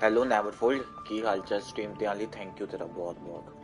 Hello नेवरफोल्ड की हालचाल stream ते आली थैंक यू तेरा बहुत बहुत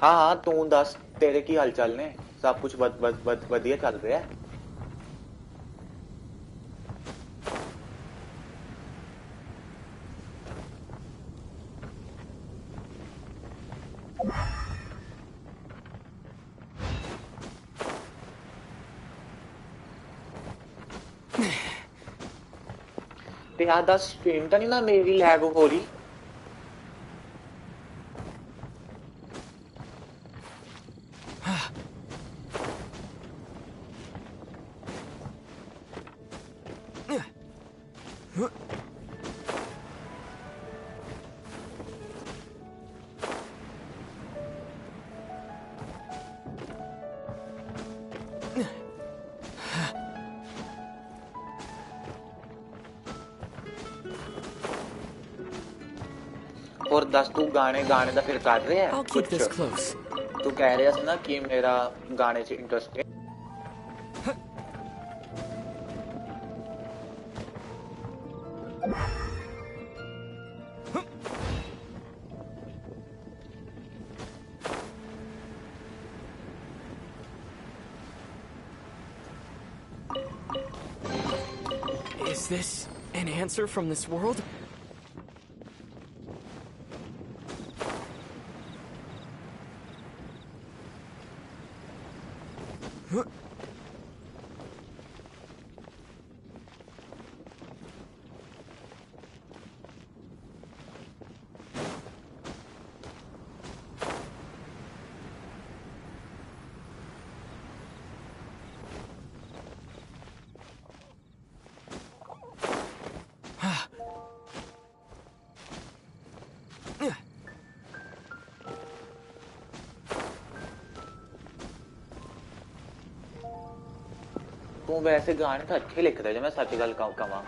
हाँ हाँ तू दस तेरे की हालचाल ने सब कुछ बढ़िया चल रहा है ते यार दस स्ट्रीम तो नहीं ना मेरी लैग हो रही और दस तू गाने गाने का फिर कर रहे हैं कुछ तू कह रहा है ना कि मेरा गाने से इंटरेस्ट है Is this an answer from this world? तू वैसे गाने तो अच्छे लिख रहे जो मैं सच गल कमा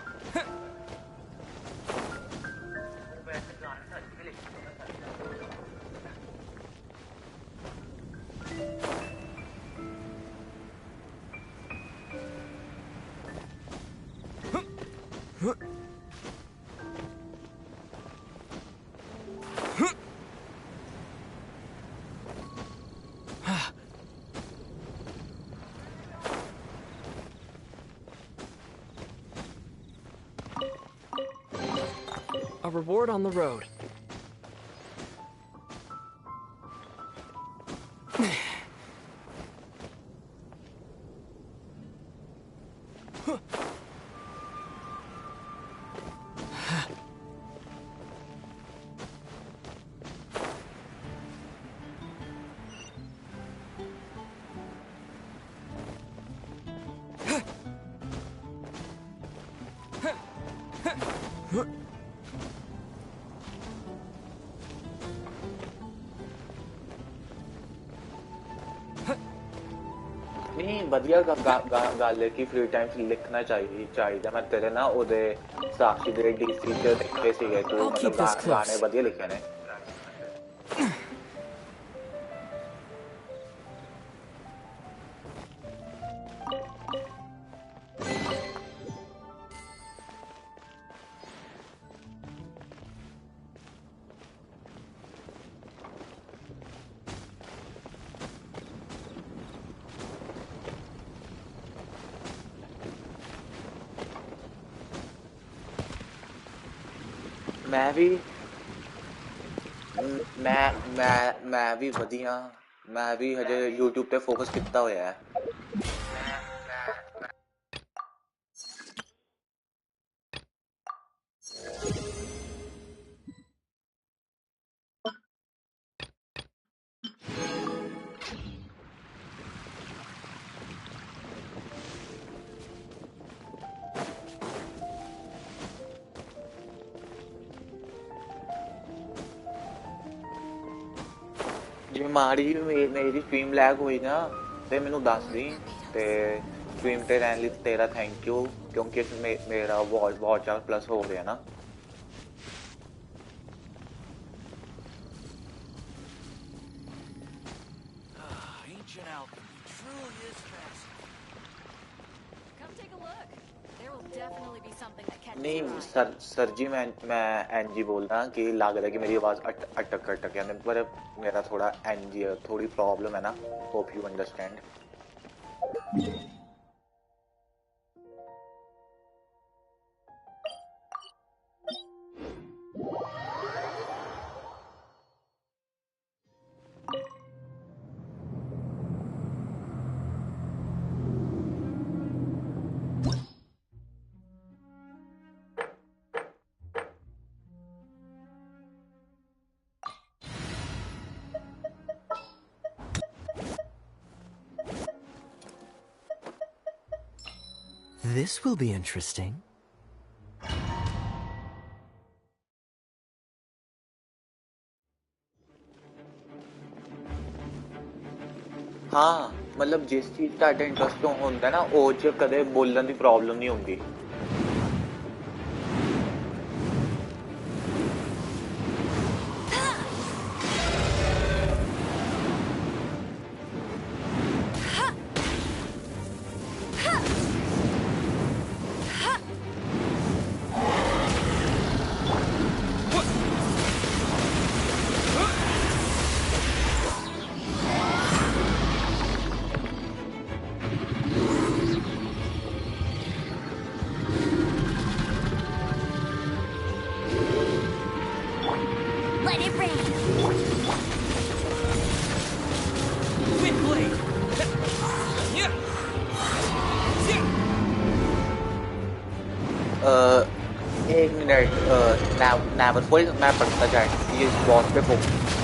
A reward on the road. नहीं बढ़िया गल है कि फ्री टाइम च लिखना चाहिए मैं तेरे ना ओदे साक्षी दे डीसी च देखे सीगे तू मतलब गाने बढ़िया लिखे ने मैं भी वधिया मैं भी हजे YouTube पे फोकस कितना होया है ਜੇ ਮਾੜੀ ਮੇਰੀ ਸਟ੍ਰੀਮ ਲੈਗ ਹੋਈ ਨਾ ਤੇ ਮੈਨੂੰ ਦੱਸ ਦੀ ਤੇ ਸਟ੍ਰੀਮ ਤੇ ਰਹਿਣ ਲਈ ਤੇਰਾ ਥੈਂਕ ਯੂ ਕਿਉਂਕਿ ਮੇਰਾ ਬਹੁਤ ਜ਼ਿਆਦਾ ਪਲੱਸ ਹੋ ਰਿਹਾ ਨਾ नहीं सर जी मैं एनजी बोल रहा कि लग रहा है कि मेरी आवाज़ अटक है पर मेरा थोड़ा एनजी थोड़ी प्रॉब्लम है ना hope you understand This will be interesting. हाँ मतलब जिस चीज़ का इंटरेस्ट होता है ना वो च कदे बोलने की प्रॉब्लम नहीं होती एक मिनट नेवर फुल मैं पढ़ता जाए ये बॉस पे फोकस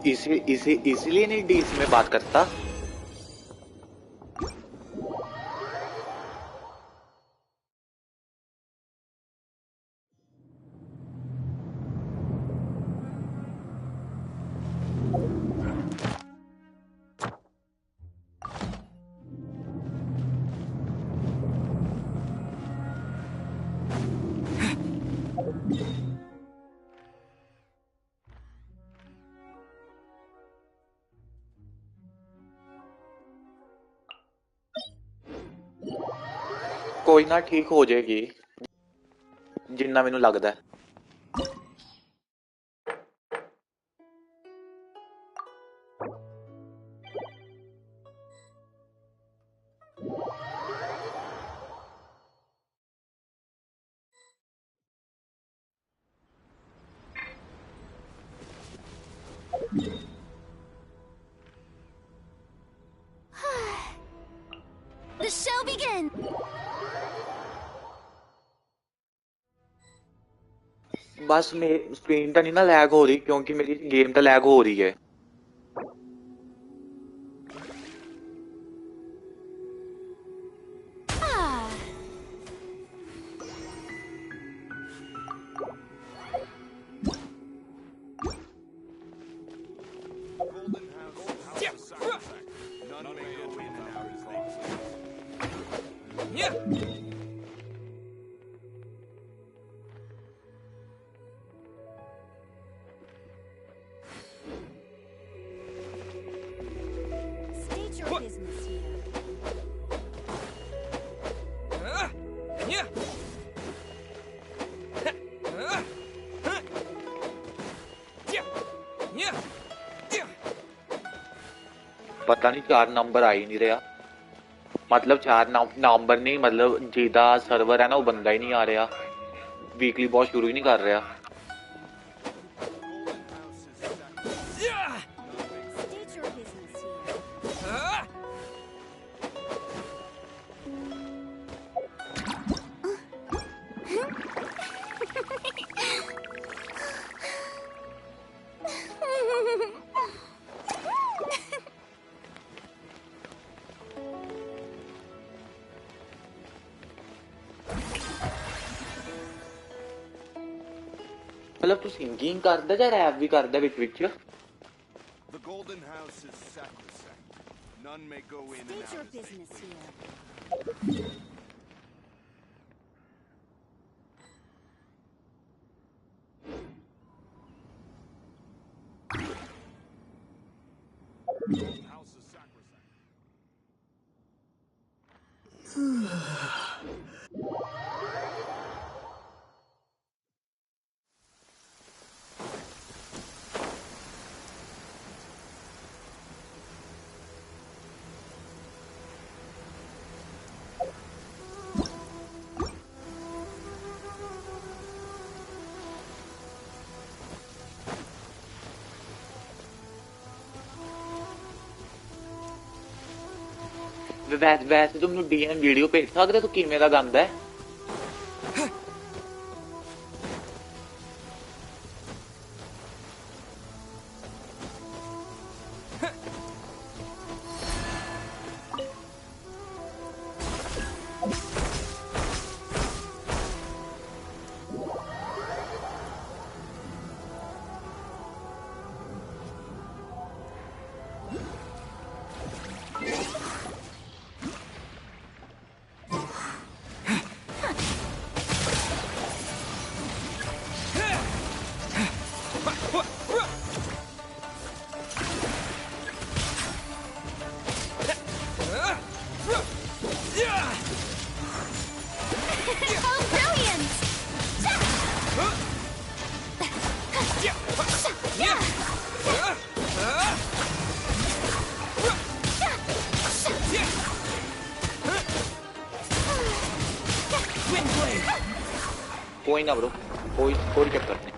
इसीलिए नहीं डीसी में बात करता। कोई ना, ठीक हो जाएगी जिन्ना मैनू लगदा है। The show begins. बस मेरी स्क्रीन तो नहीं ना लैग हो रही, क्योंकि मेरी गेम तो लैग हो रही है। Ah. Yeah. State your business here. Yeah. Yeah. Yeah. पता नहीं 4 नंबर आ ही नहीं रहा। मतलब 4 नंबर नहीं, मतलब जिदा सर्वर है ना वो बंदा ही नहीं आ रहा। वीकली बॉस शुरू ही नहीं कर रहा। Yeah. State your business here. मतलब तू सिंगिंग करदा या रैप भी करदा विच? The golden house is sacrosanct. None may go in and State your out as they business please. here. Golden house is sacrosanct. वैसे तो मैनू डीएम वीडियो भेज सकदा तू किवें दा गांदा है? Oh, brilliant! कोई ना ब्रो, कोई चक्कर नहीं।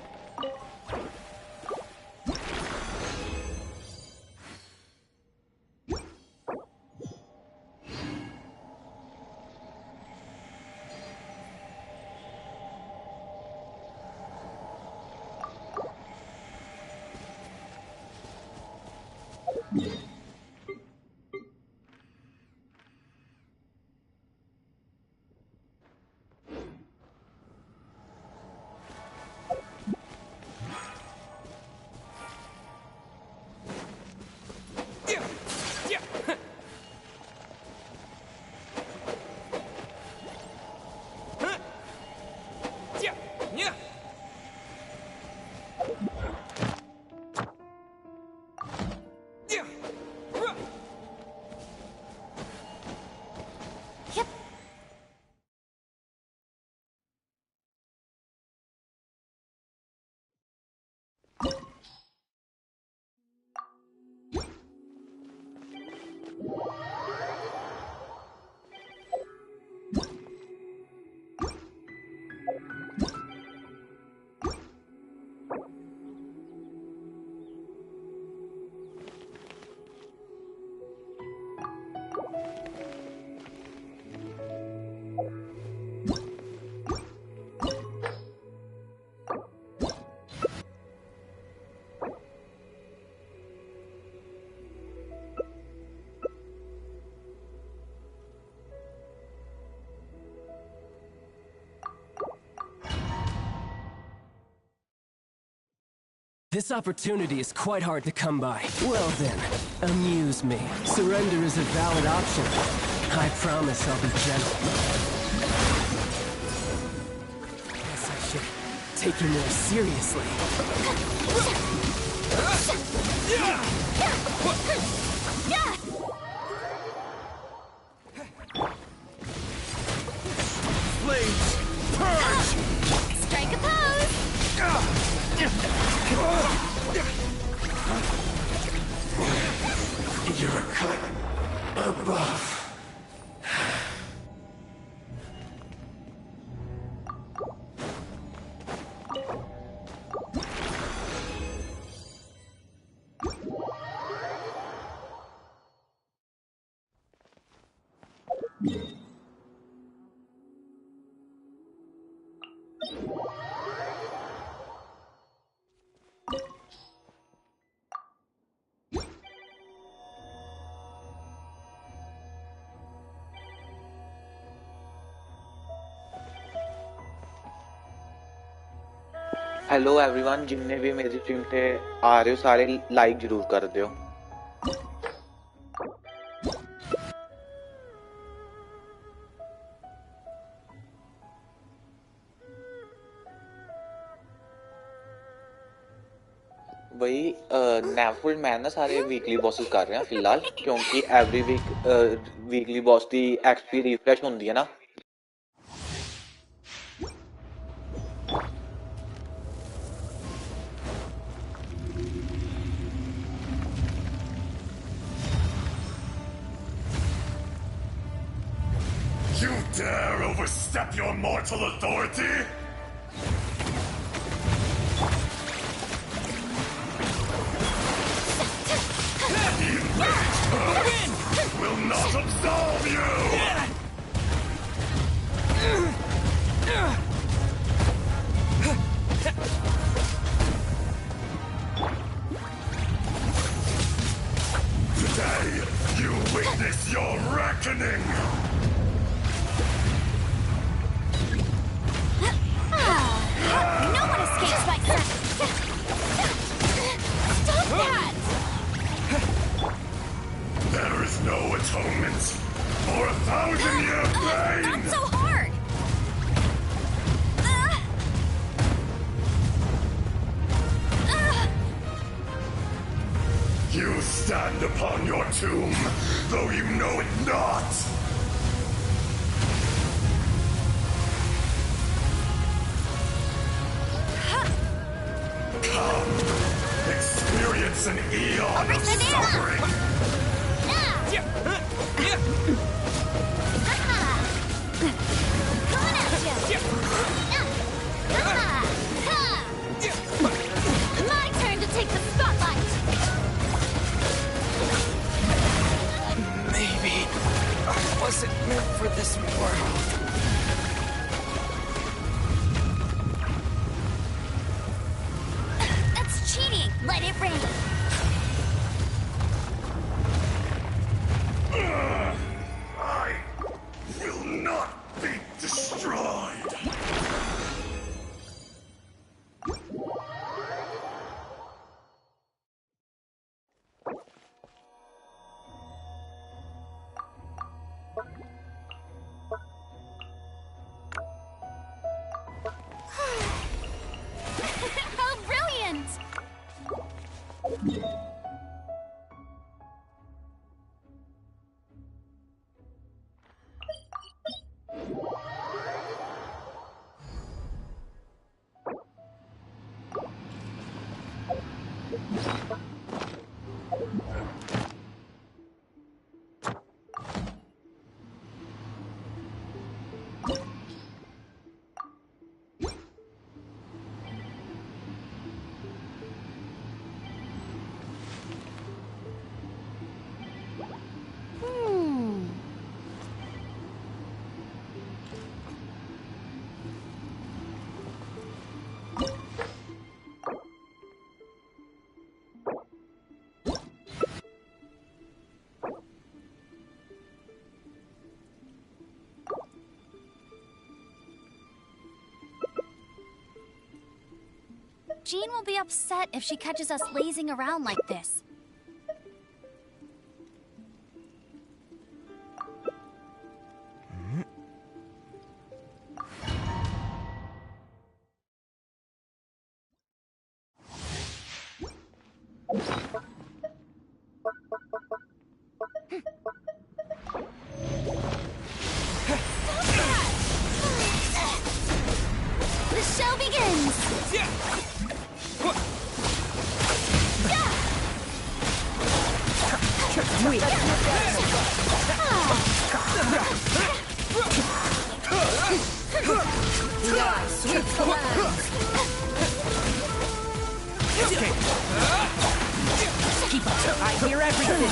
This opportunity is quite hard to come by. Well then, amuse me. Surrender is a valid option. I promise I'll be gentle. Guess I should take you more seriously. Blades, purge! Strike a pose! You're a cut above. Hello everyone, जिन्ने भी मेरी stream पे आ रहे हो सारे like जरूर कर दियो। वही नेफुल मैं ना सारे वीकली बॉसेस कर रहे हैं फिलहाल, क्योंकि एवरी वीक वीकली बॉस की एक्सपी रिफ्रेश होती है ना। You dare overstep your mortal authority? Will not absolve you! Today, you witness your reckoning! No one escapes my sight! Stop that! There is no atonement for 1,000-year pain! Not so hard! You stand upon your tomb, though you know it not! Come, experience an eon of suffering! Coming at you! My turn to take the spotlight! Maybe I wasn't meant for this world. That's cheating! Let it rain! I will not be destroyed! How brilliant! Jean will be upset if she catches us lazing around like this. The show begins! Keep up. I hear everything.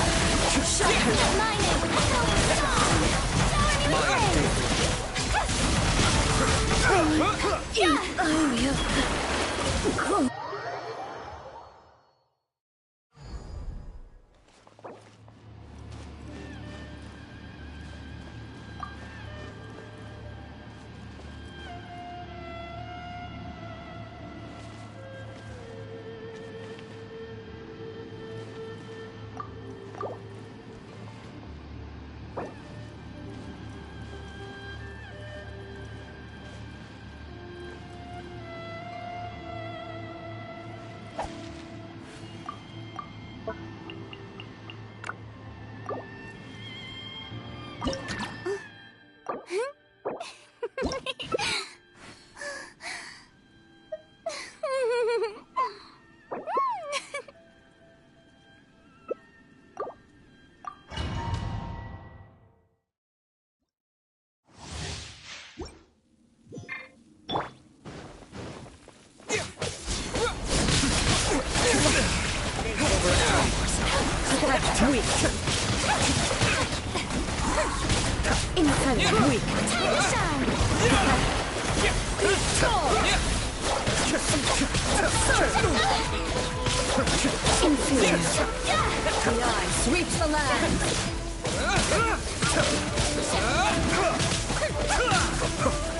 Sweeps the land.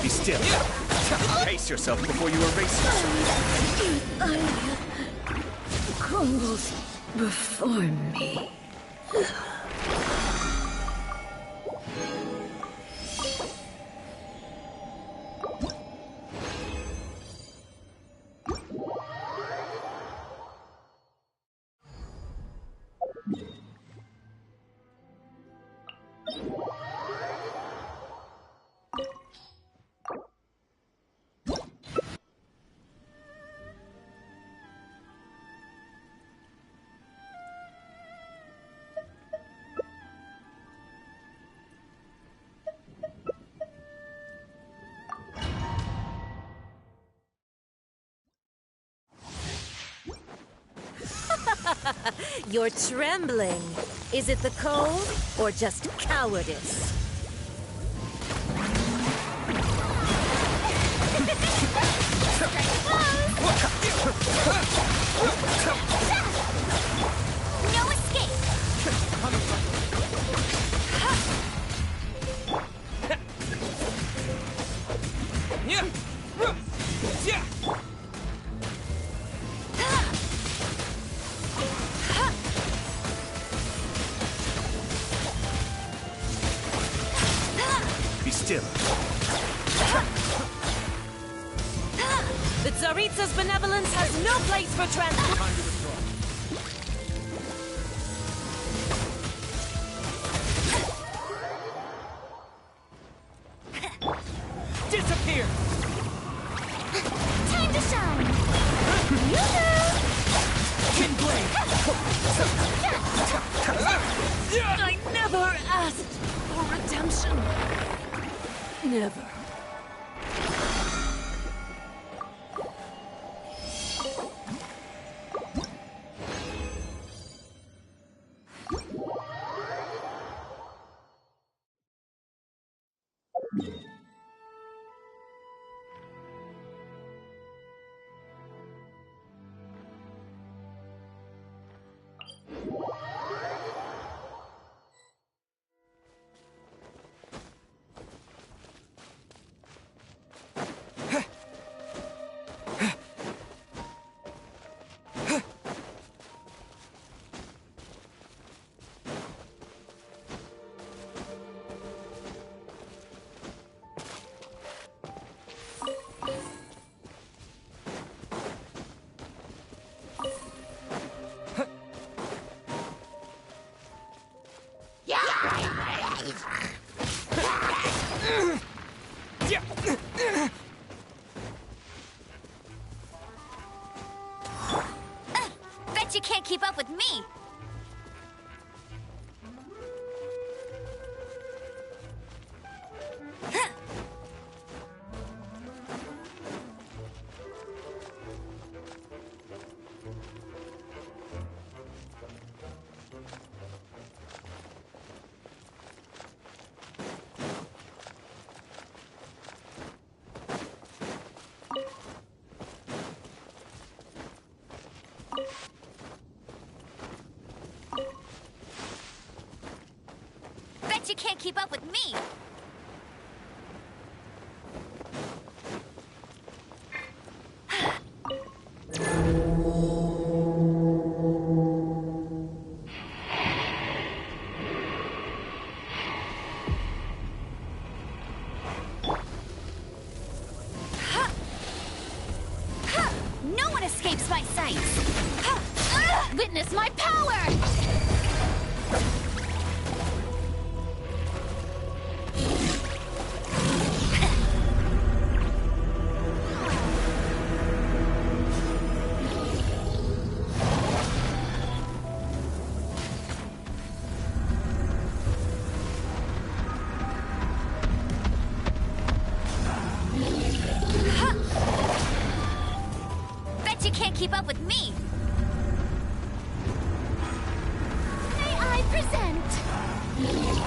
Be still. Pace yourself before you erase yourself. Crumbles before me. You're trembling. Is it the cold or just cowardice? No escape! Be still. The Tsaritsa's benevolence has no place for transport. Disappear! Time to shine! Twin blade! I never asked for redemption. Never. Bet you can't keep up with me. Bet you can't keep up with me. No one escapes my sight. Witness my power! Bet you can't keep up with me. May I present? Get it!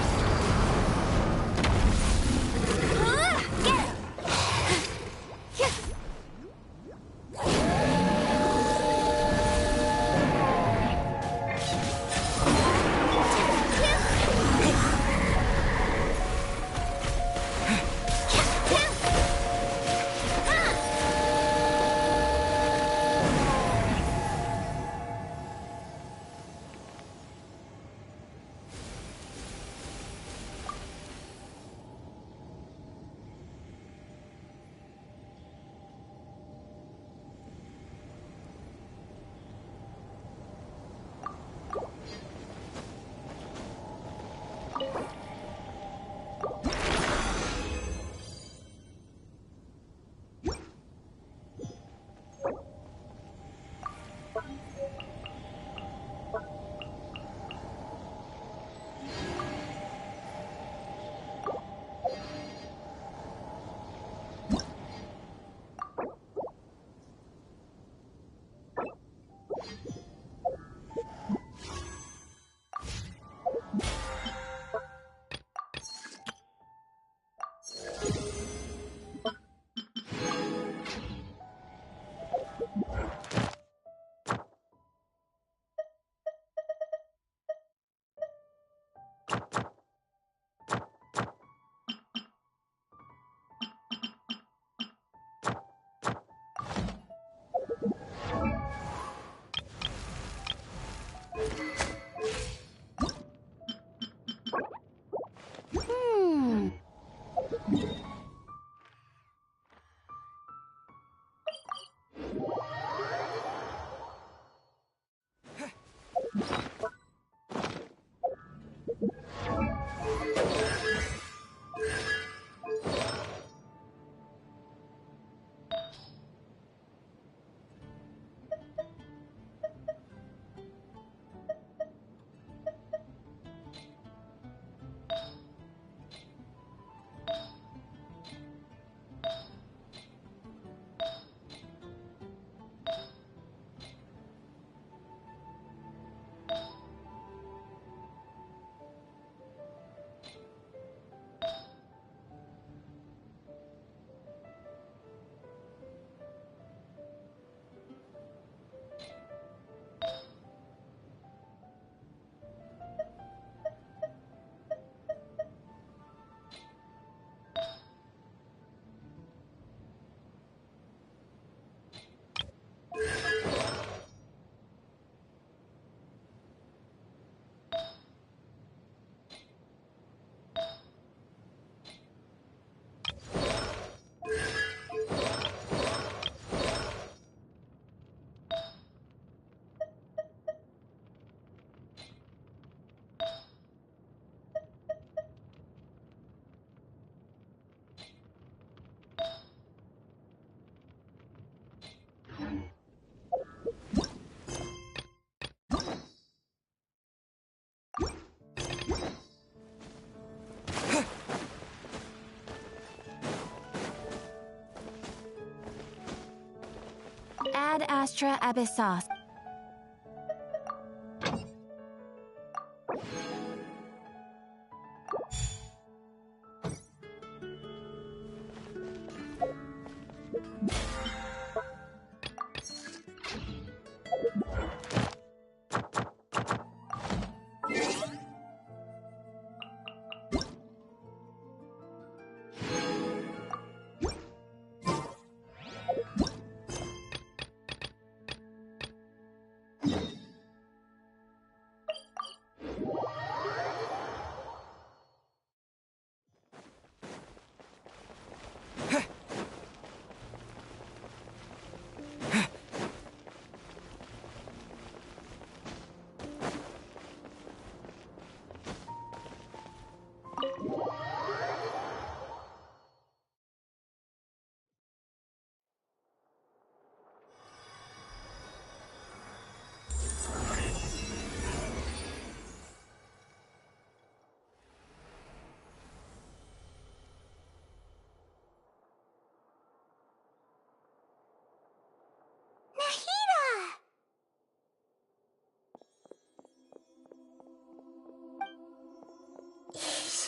Astra Abyssos.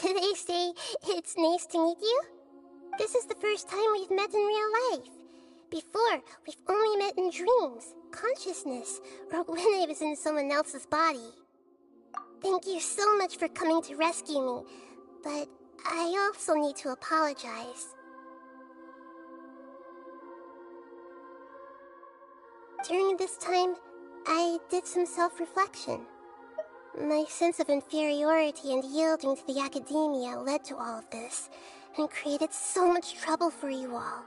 Should I say it's nice to meet you? This is the first time we've met in real life. Before, we've only met in dreams, consciousness, or when I was in someone else's body. Thank you so much for coming to rescue me, but I also need to apologize. During this time, I did some self-reflection. My sense of inferiority and yielding to the academia led to all of this, and created so much trouble for you all.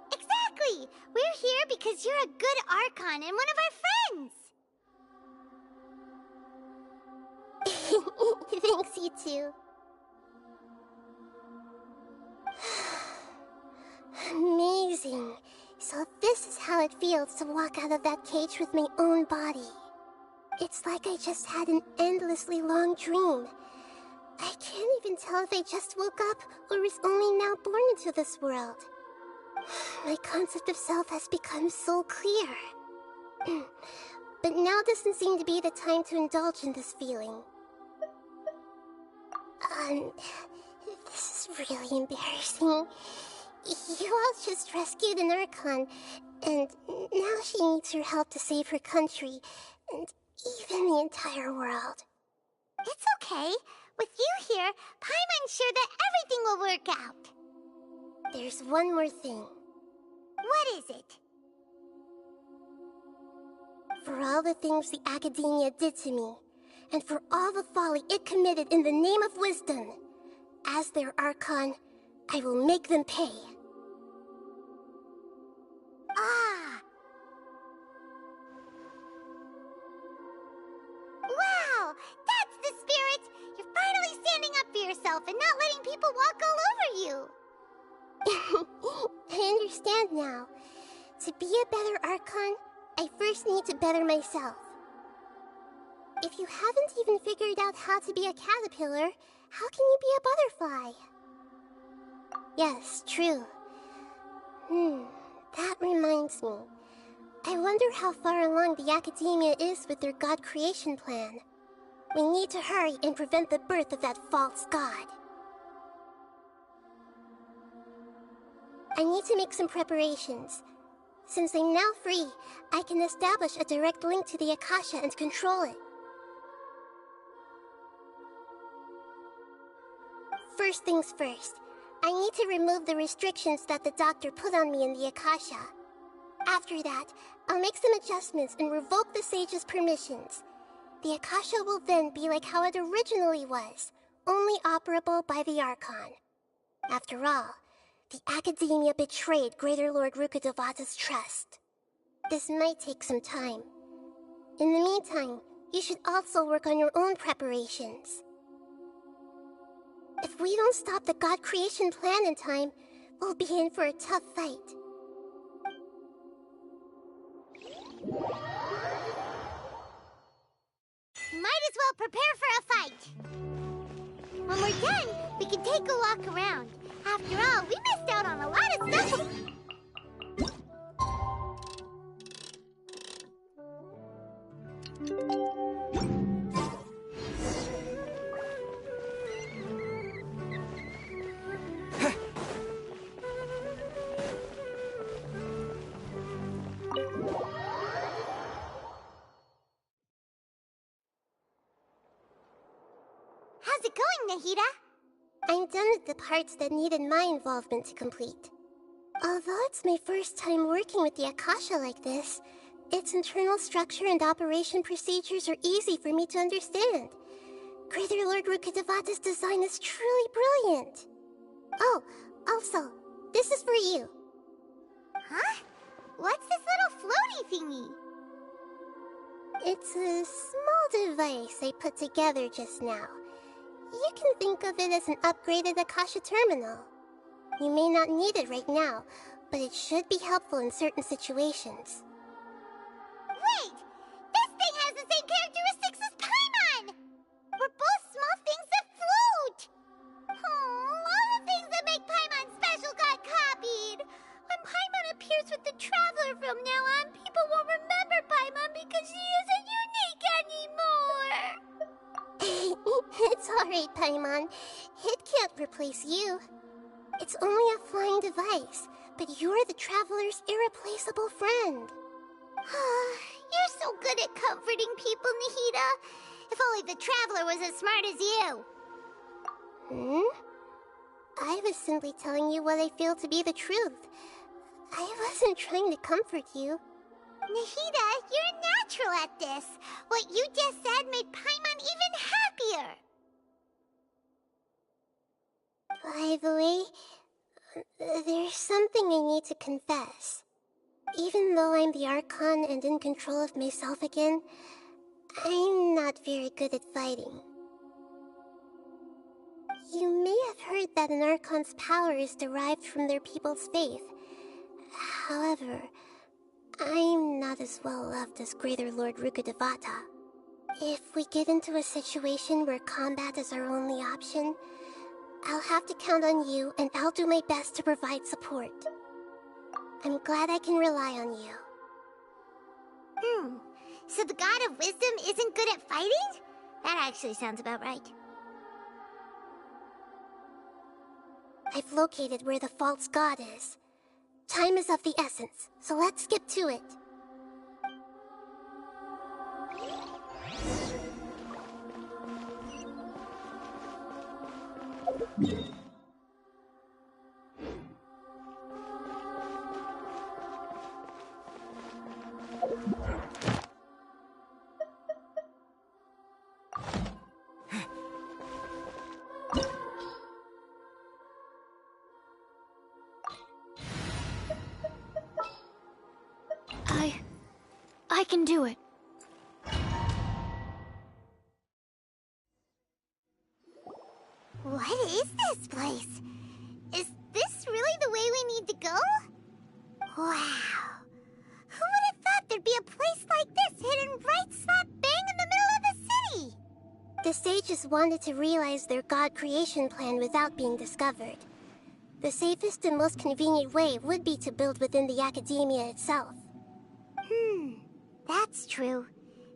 Exactly! We're here because you're a good Archon and one of our friends! Thanks, you too. Amazing. So this is how it feels to walk out of that cage with my own body. It's like I just had an endlessly long dream. I can't even tell if I just woke up or was only now born into this world. My concept of self has become so clear. But now doesn't seem to be the time to indulge in this feeling. This is really embarrassing. You all just rescued an Archon, and now she needs your help to save her country, and even the entire world. It's okay. With you here, Paimon's sure that everything will work out. There's one more thing. What is it? For all the things the academia did to me, and for all the folly it committed in the name of wisdom, as their Archon, I will make them pay. Ah! Wow! That's the spirit! You're finally standing up for yourself and not letting people walk all over you! I understand now. To be a better Archon, I first need to better myself. If you haven't even figured out how to be a caterpillar, how can you be a butterfly? Yes, true. That reminds me. I wonder how far along the academia is with their god creation plan. We need to hurry and prevent the birth of that false god. I need to make some preparations. Since I'm now free, I can establish a direct link to the Akasha and control it. First things first, I need to remove the restrictions that the doctor put on me in the Akasha. After that, I'll make some adjustments and revoke the sage's permissions. The Akasha will then be like how it originally was, only operable by the Archon. After all, the academia betrayed Greater Lord Rukkhadevata's trust. This might take some time. In the meantime, you should also work on your own preparations. If we don't stop the god creation plan in time, we'll be in for a tough fight. Might as well prepare for a fight. When we're done, we can take a walk around. After all, we missed out on a lot of stuff. How's it going, Nahida? I'm done with the parts that needed my involvement to complete. Although it's my first time working with the Akasha like this, its internal structure and operation procedures are easy for me to understand. Greater Lord Rukkhadevata's design is truly brilliant. Oh, also, this is for you. Huh? What's this little floaty thingy? It's a small device I put together just now. You can think of it as an upgraded Akasha terminal. You may not need it right now, but it should be helpful in certain situations. Wait! This thing has the same characteristics as Paimon! We're both small things that float! Oh, all the things that make Paimon special got copied! When Paimon appears with the Traveler from now on, people won't remember Paimon because she isn't unique anymore! It's alright, Paimon. It can't replace you. It's only a flying device, but you're the Traveler's irreplaceable friend. You're so good at comforting people, Nahida. If only the Traveler was as smart as you. I was simply telling you what I feel to be the truth. I wasn't trying to comfort you. Nahida, you're natural at this. What you just said made Paimon even happier. By the way, there's something I need to confess. Even though I'm the Archon and in control of myself again, I'm not very good at fighting. You may have heard that an Archon's power is derived from their people's faith. However, I'm not as well loved as Greater Lord Rukkhadevata. If we get into a situation where combat is our only option, I'll have to count on you, and I'll do my best to provide support. I'm glad I can rely on you. So the God of Wisdom isn't good at fighting? That actually sounds about right. I've located where the false god is. Time is of the essence, so let's skip to it. I can do it. What is this place? Is this really the way we need to go? Wow. Who would have thought there'd be a place like this hidden right slap bang in the middle of the city? The sages wanted to realize their god creation plan without being discovered. The safest and most convenient way would be to build within the academia itself. That's true.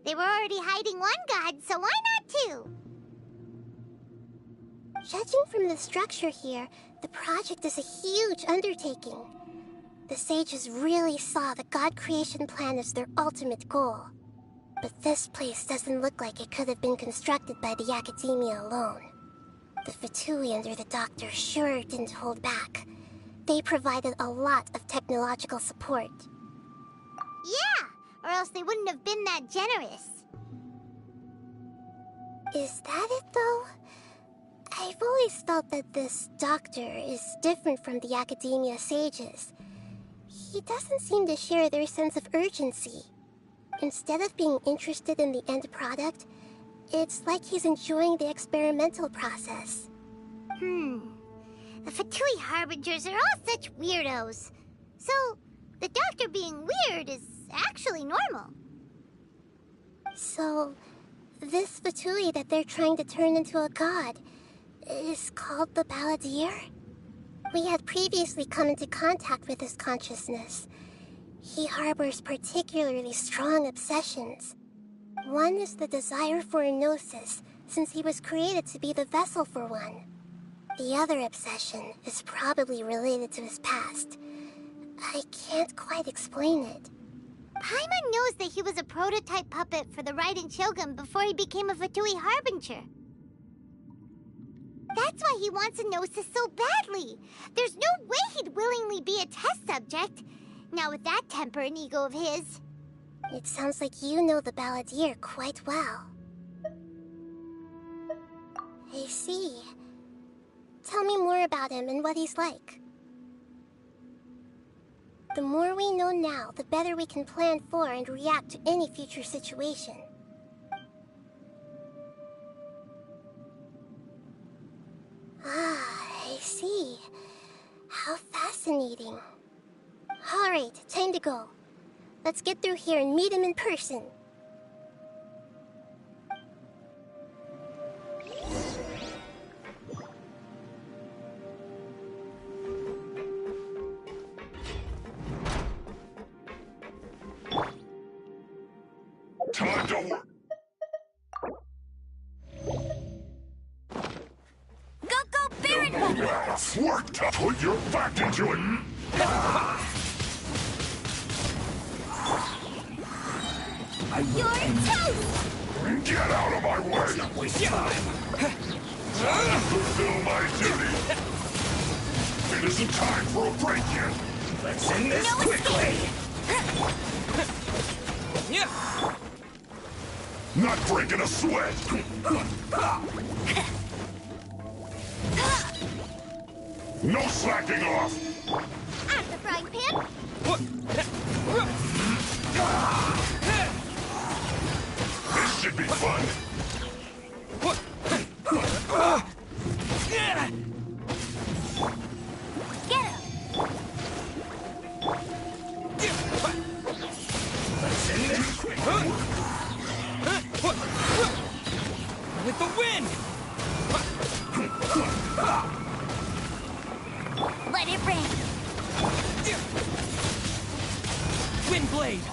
They were already hiding one god, so why not two? Judging from the structure here, the project is a huge undertaking. The sages really saw the god creation plan as their ultimate goal. But this place doesn't look like it could have been constructed by the academia alone. The Fatui under the Doctor sure didn't hold back. They provided a lot of technological support. Yeah, or else they wouldn't have been that generous. Is that it, though? I've always felt that this Doctor is different from the academia sages. He doesn't seem to share their sense of urgency. Instead of being interested in the end product, it's like he's enjoying the experimental process. The Fatui Harbingers are all such weirdos. So, the Doctor being weird is actually normal. So, this Fatui that they're trying to turn into a god is called the Balladeer? We had previously come into contact with his consciousness. He harbors particularly strong obsessions. One is the desire for a gnosis, since he was created to be the vessel for one. The other obsession is probably related to his past. I can't quite explain it. Paimon knows that he was a prototype puppet for the Raiden Shogun before he became a Fatui Harbinger. That's why he wants a Gnosis so badly. There's no way he'd willingly be a test subject. Now with that temper and ego of his. It sounds like you know the Balladeer quite well. I see. Tell me more about him and what he's like. The more we know now, the better we can plan for and react to any future situation. Ah, I see. How fascinating. Alright, time to go. Let's get through here and meet him in person. Time to work. Go, Baron Bunny! Let's work to put your back into it. You're toast! Get out of my way! Not waste time. Time to fulfill my duty. It isn't time for a break yet. Let's end this quickly. Not breaking a sweat. No slacking off. At the frying pan? This should be fun. Get him! Let's end this quickly. With the wind! Let it rain! Wind blade!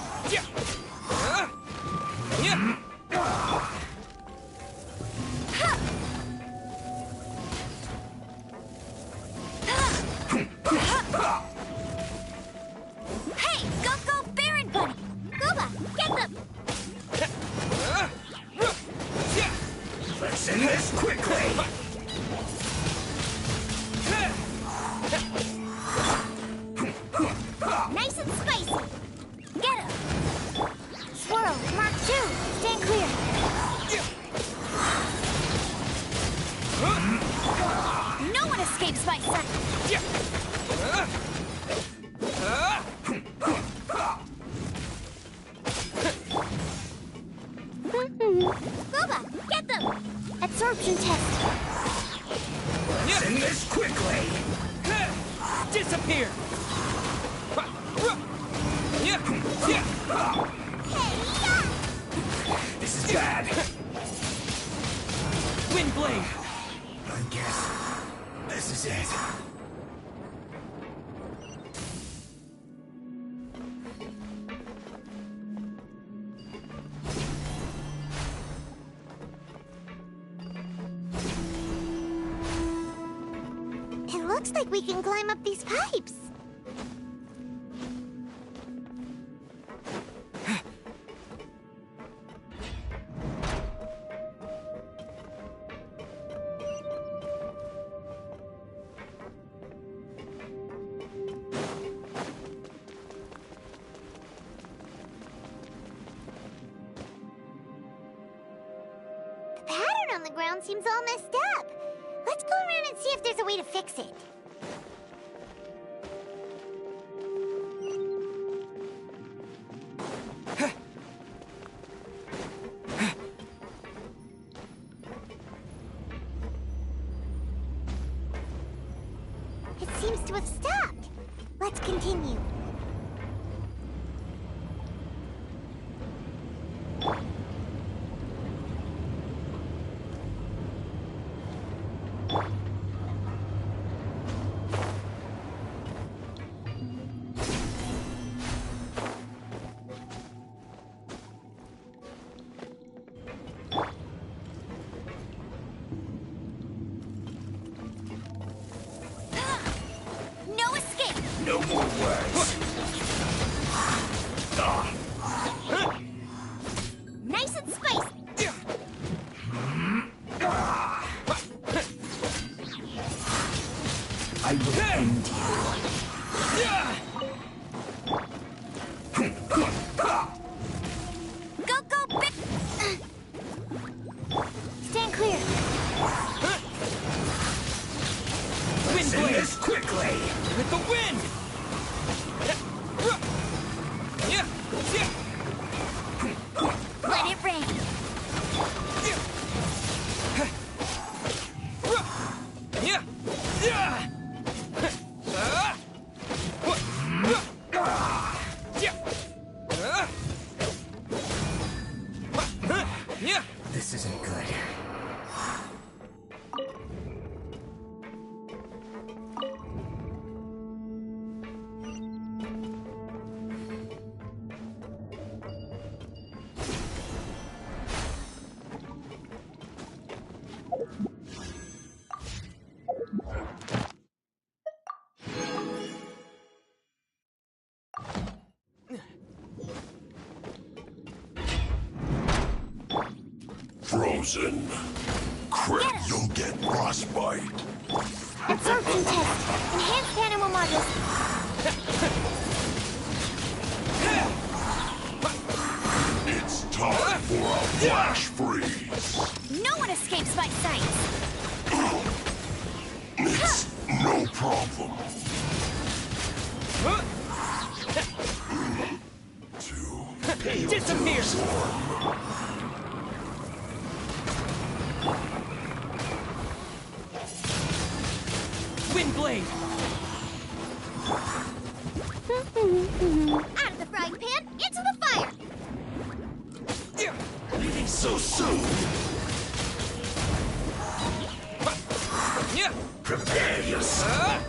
Hey, go, Baron Bunny! Gooba, get them! Let's end this quickly. Nice and spicy! Get him! Swirl, Mark 2, stand clear! No one escapes my sight! Gooba, get them! Absorption test! Let's end this quickly. Disappear! This is bad. Wind blade! I guess this is it. It looks like we can climb up these pipes. The pattern on the ground seems all messed up. Let's go around and see if there's a way to fix it. It seems to have stopped. Let's continue. No escape! No more words. Nice and spicy! I will end you. Go, go, big... Stand clear. Wind blade! This quickly! With the wind! Let it rain. This isn't good. Frozen. Crit, you'll get frostbite. Absorption test. Enhanced animal modules. It's time for a flash freeze. No one escapes my sight. It's no problem. Disappear! Wind blade! Out of the frying pan, into the fire. Leaving so soon. Prepare yourself.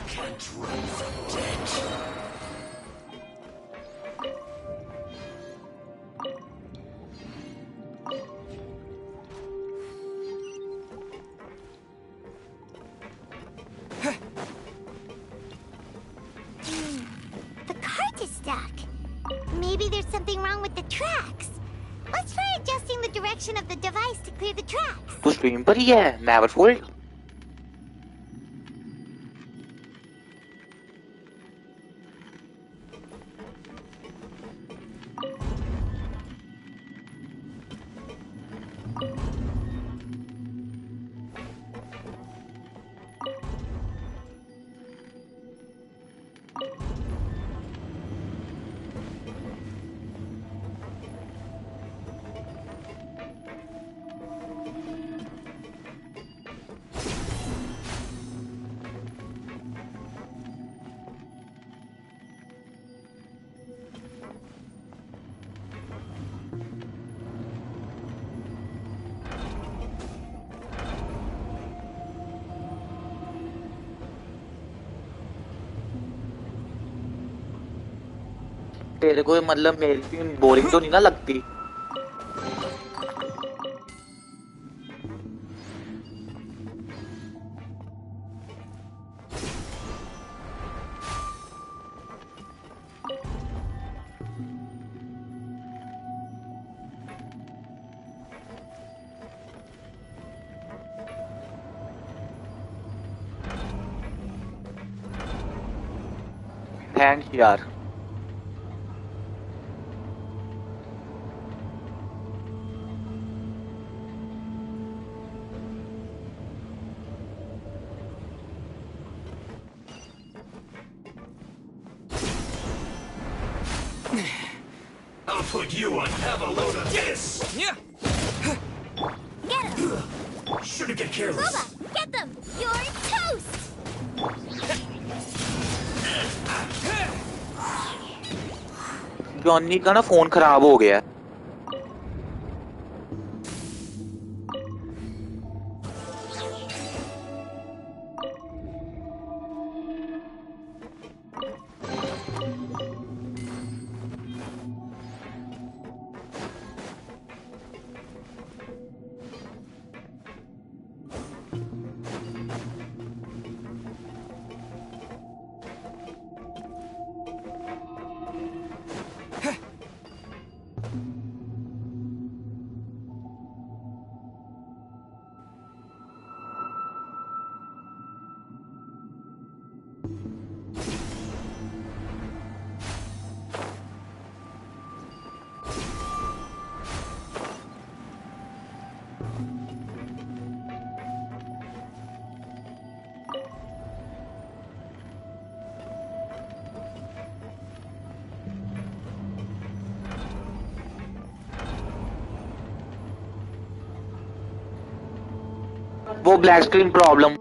Can't run from death. The cart is stuck. Maybe there's something wrong with the tracks. Let's try adjusting the direction of the device to clear the tracks. तू stream पर ही है मैवरफोल्ड तेरे को मतलब मेरी film boring तो नहीं ना लगती थैंक्स यार I'll put you on. Have a load of this. Yeah! Get them! Shouldn't get careless. Boba, get them! You're toast! Johnny का ना फोन खराब हो गया वो black screen problem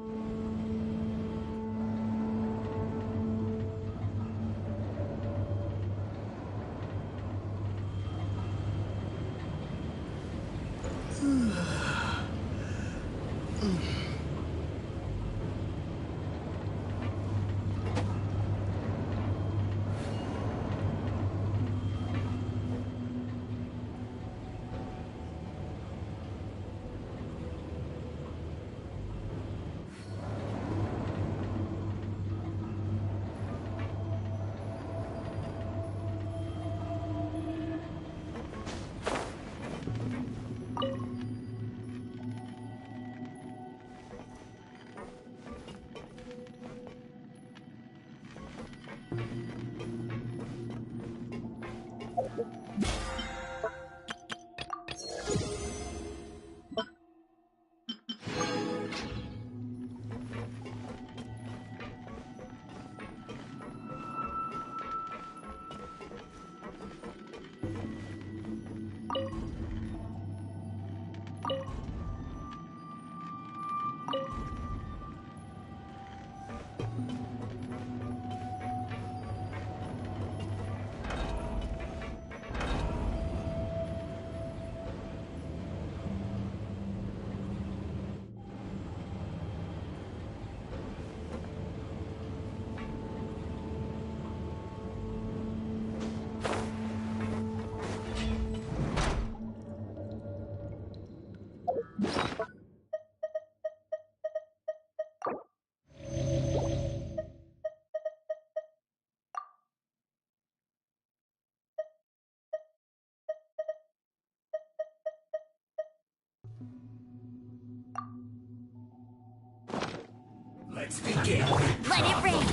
Let's begin. Let it rain.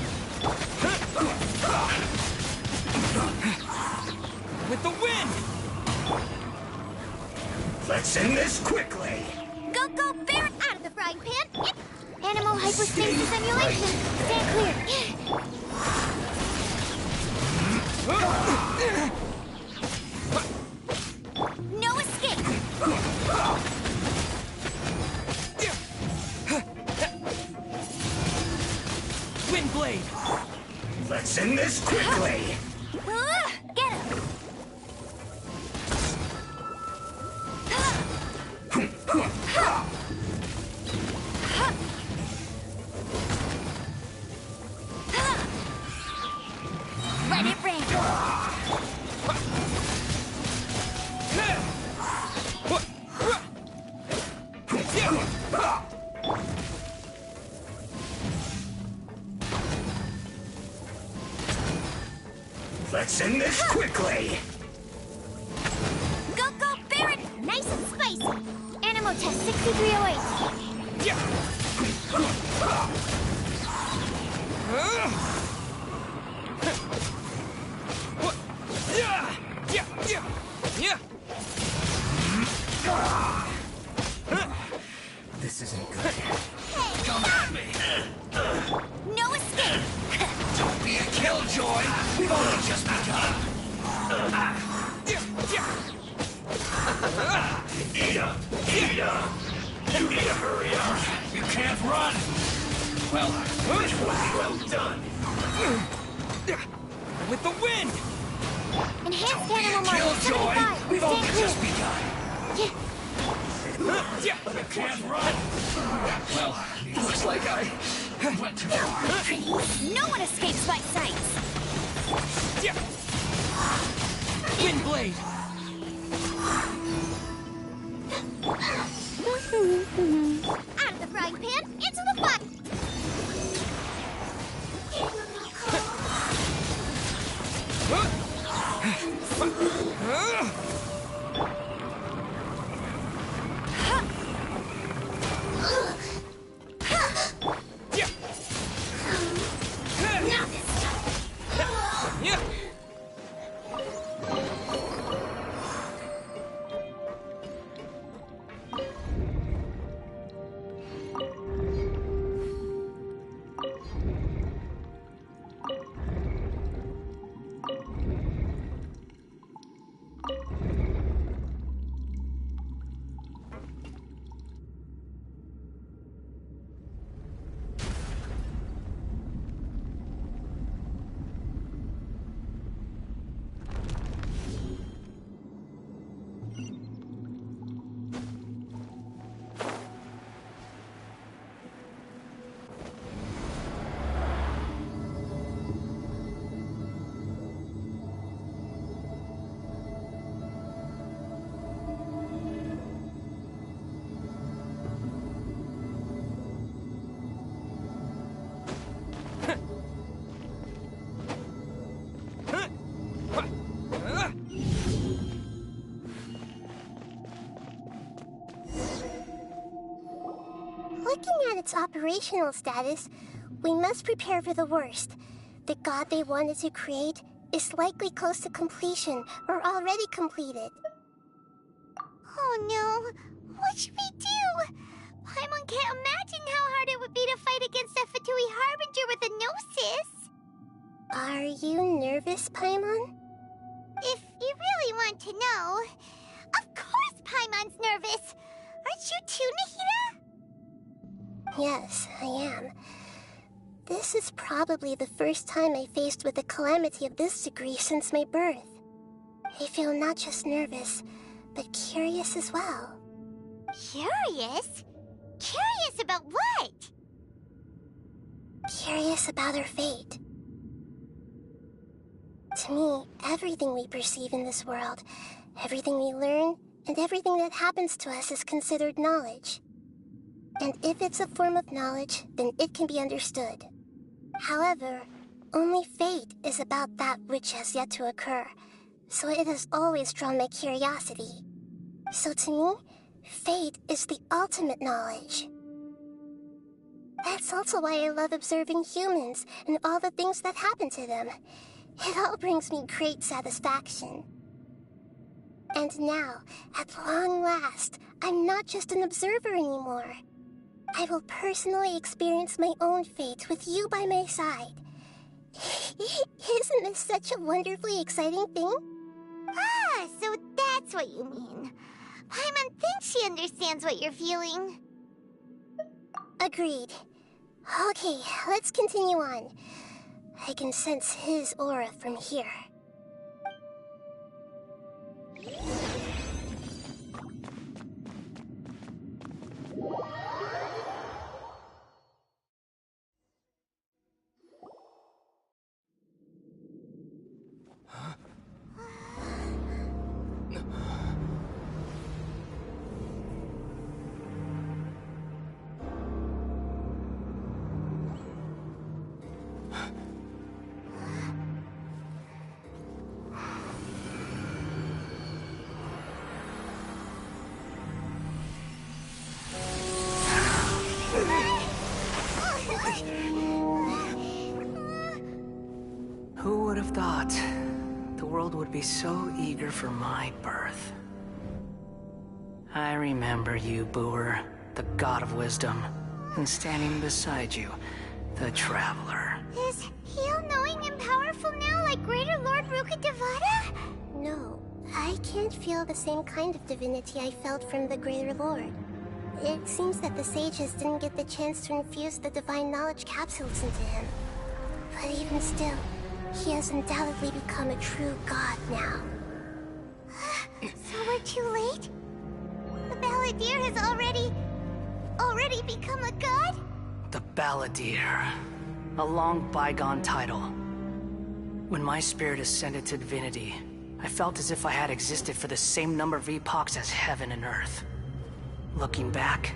With the wind! Let's end this quickly. Go, Baron! Out of the frying pan! Animal hypostasis simulation! Stand clear! No escape! Wind blade! Let's end this quickly. Get him! Let it rain! Let's end this quickly. Go, Baron! Nice and spicy! Animal test 6308. Yeah! This isn't good. Come at me! No escape! Don't be a killjoy. We've only just begun. Ida! You need to hurry up. You can't run. Well, this will be well done. With the wind! Enhanced animal model Killjoy. 75. We've only Stand just clear. begun. Yeah! You can't run. Well, looks like I went too far. No one escapes my sights! Yeah! Wind blade! Out of the frying pan, into the fire! its operational status, we must prepare for the worst. The god they wanted to create is likely close to completion or already completed. Oh no, what should we do? Paimon can't imagine how hard it would be to fight against a Fatui Harbinger with a Gnosis. Are you nervous, Paimon? If you really want to know, of course Paimon's nervous. Aren't you too, Nahida? Yes, I am. This is probably the first time I faced with a calamity of this degree since my birth. I feel not just nervous, but curious as well. Curious? Curious about what? Curious about our fate. To me, everything we perceive in this world, everything we learn, and everything that happens to us is considered knowledge. And if it's a form of knowledge, then it can be understood. However, only fate is about that which has yet to occur, so it has always drawn my curiosity. So to me, fate is the ultimate knowledge. That's also why I love observing humans and all the things that happen to them. It all brings me great satisfaction. And now, at long last, I'm not just an observer anymore. I will personally experience my own fate with you by my side. Isn't this such a wonderfully exciting thing? Ah, so that's what you mean. Paimon thinks she understands what you're feeling. Agreed. Okay, let's continue on. I can sense his aura from here. Who would have thought the world would be so eager for my birth? I remember you, Booer, the god of wisdom, and standing beside you, the traveler. Is he all-knowing and powerful now like Greater Lord Rukkhadevata? No, I can't feel the same kind of divinity I felt from the Greater Lord. It seems that the sages didn't get the chance to infuse the divine knowledge capsules into him. But even still, he has undoubtedly become a true god now. So we're too late? The Balladeer has already become a god? The Balladeer. A long bygone title. When my spirit ascended to divinity, I felt as if I had existed for the same number of epochs as heaven and earth. Looking back,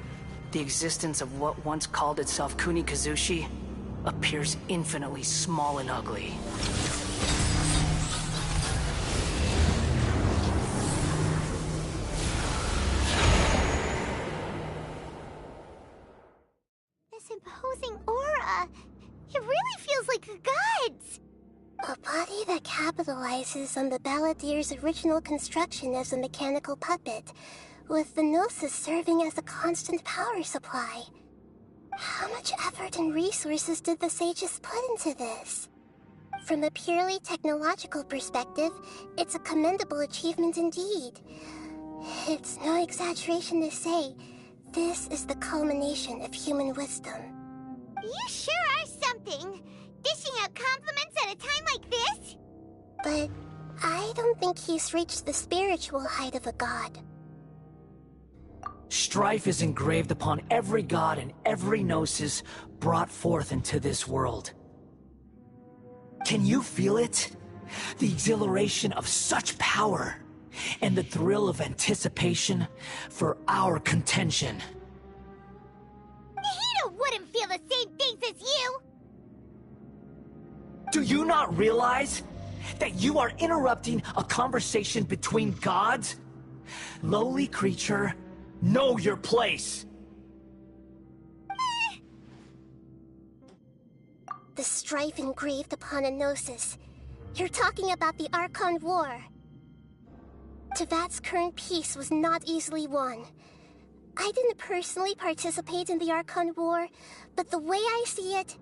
the existence of what once called itself Kuni Kazushi appears infinitely small and ugly. This imposing aura, it really feels like the gods! A body that capitalizes on the Balladeer's original construction as a mechanical puppet, with the Gnosis serving as a constant power supply. How much effort and resources did the sages put into this? From a purely technological perspective, it's a commendable achievement indeed. It's no exaggeration to say, this is the culmination of human wisdom. You sure are something! Dishing out compliments at a time like this? But I don't think he's reached the spiritual height of a god. Strife is engraved upon every god and every gnosis brought forth into this world. Can you feel it? The exhilaration of such power, and the thrill of anticipation for our contention. Nahida wouldn't feel the same things as you! Do you not realize that you are interrupting a conversation between gods? Lowly creature, know your place! The strife engraved upon a gnosis. You're talking about the Archon War. Tevat's current peace was not easily won. I didn't personally participate in the Archon War, but the way I see it,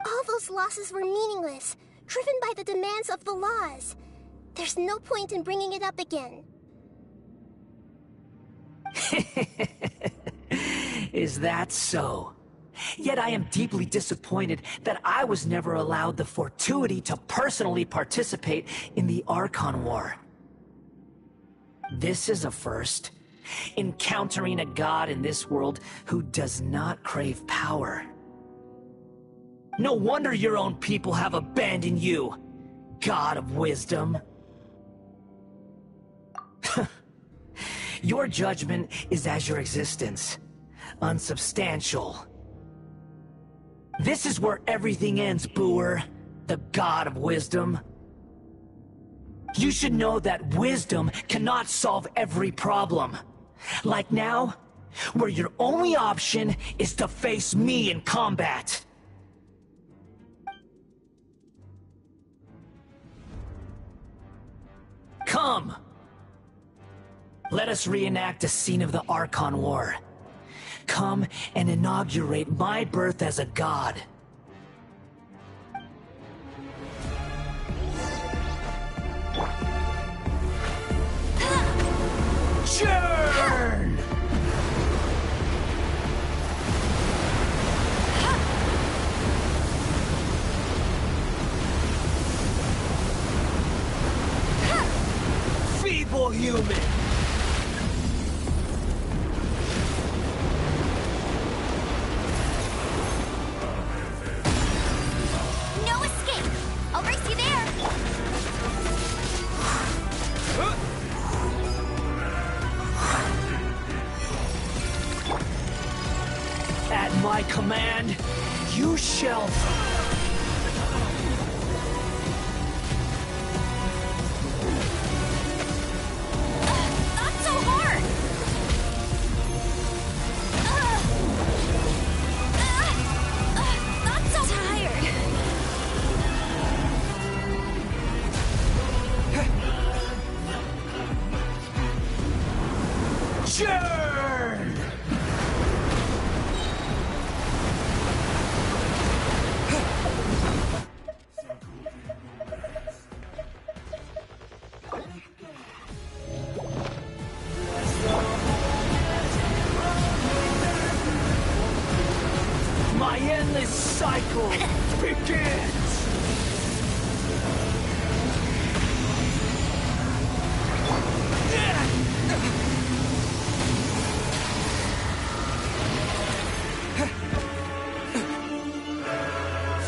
all those losses were meaningless, driven by the demands of the laws. There's no point in bringing it up again. Is that so? Yet I am deeply disappointed that I was never allowed the fortuity to personally participate in the Archon War. This is a first. Encountering a god in this world who does not crave power. No wonder your own people have abandoned you, God of Wisdom. Your judgment is as your existence, unsubstantial. This is where everything ends, Booer, the God of Wisdom. You should know that wisdom cannot solve every problem. Like now, where your only option is to face me in combat. Come! Let us reenact a scene of the Archon War. Come and inaugurate my birth as a god. Churn! Feeble human! No escape! I'll race you there! At my command, you shall... Not so hard! Not so tired! Churn! My endless cycle begins!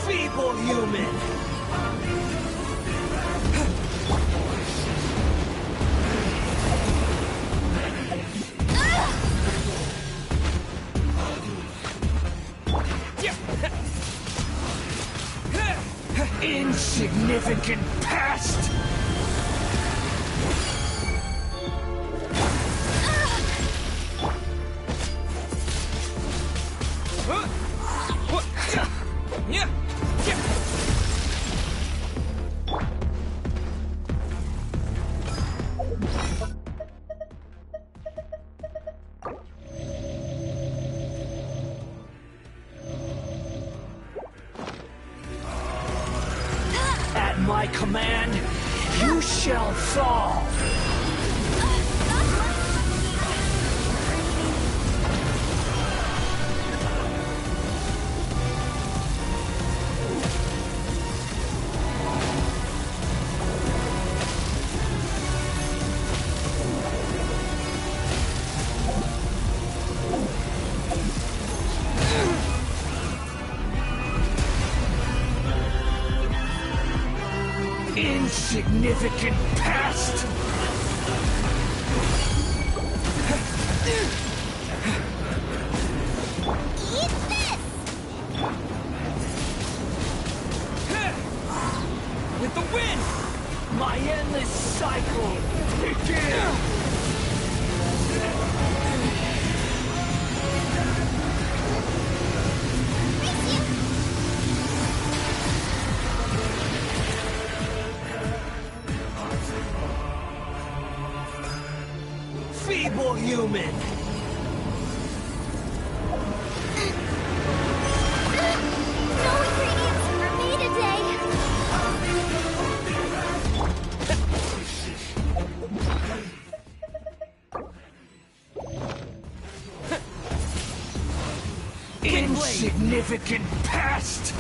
Feeble human! Insignificant pest! At my command, you shall fall! Insignificant pest! Eat this! With the wind! My endless cycle begins! feeble human! No ingredients for me today! Insignificant pest!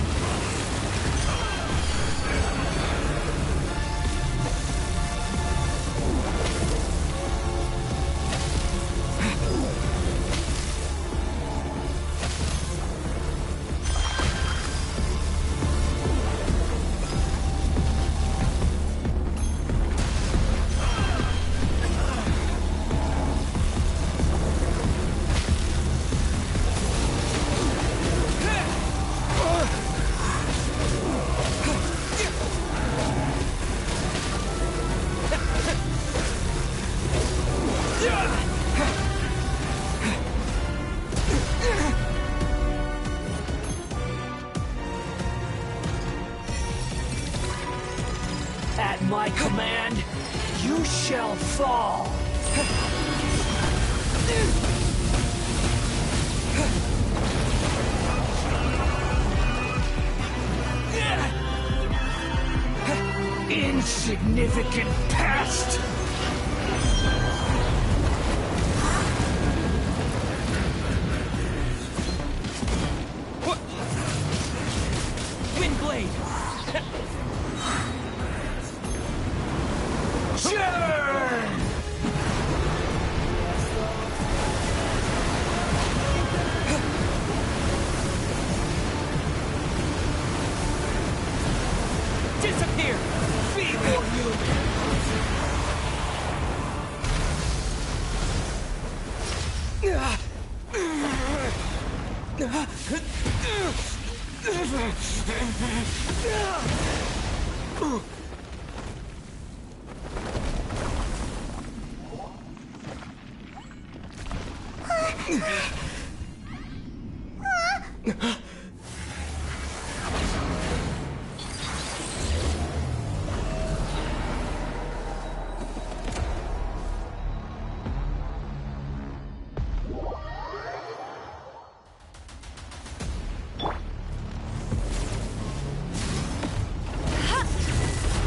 At my command, you shall fall! Insignificant pest! Wind blade! Churn! Disappear! Feeble human!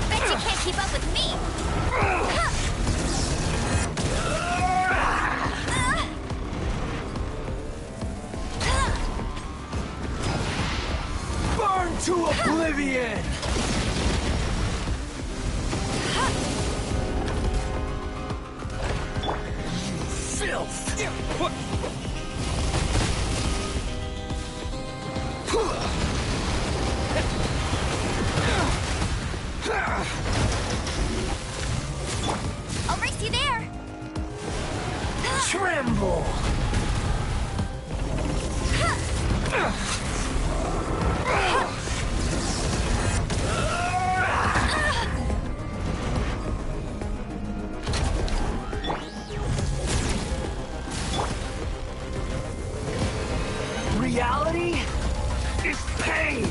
Bet you can't keep up with me! Burn to oblivion! Filth! I'll race you there! Tremble! Reality is pain!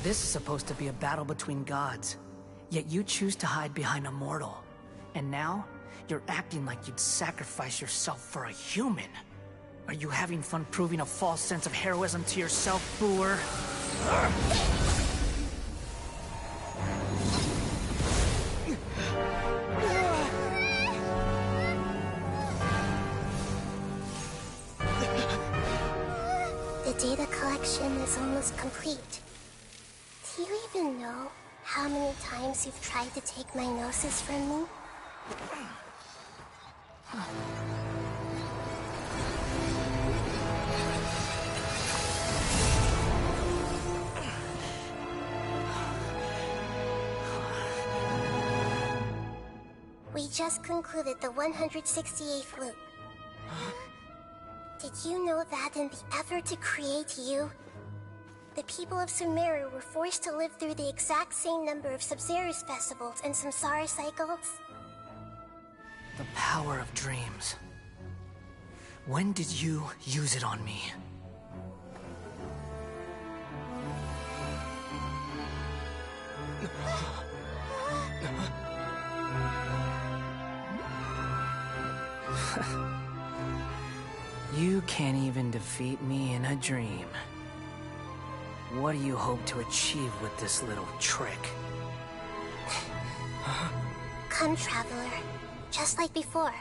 This is supposed to be a battle between gods, yet you choose to hide behind a mortal. And now, you're acting like you'd sacrifice yourself for a human. Are you having fun proving a false sense of heroism to yourself, Booer? The data collection is almost complete. Do you even know how many times you've tried to take my gnosis from me? We just concluded the 168th loop. Did you know that in the effort to create you, the people of Sumeru were forced to live through the exact same number of Sub-Zerus festivals and Samsara cycles? The power of dreams. When did you use it on me? You can't even defeat me in a dream. What do you hope to achieve with this little trick? Come, Traveler. Just like before.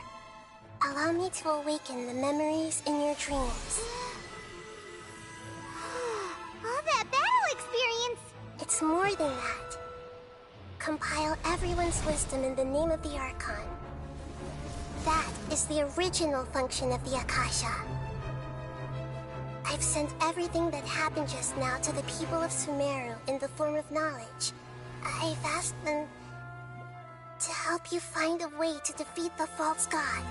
Allow me to awaken the memories in your dreams. All that battle experience! It's more than that. Compile everyone's wisdom in the name of the Archon. That is the original function of the Akasha. I've sent everything that happened just now to the people of Sumeru in the form of knowledge. I've asked them to help you find a way to defeat the false god.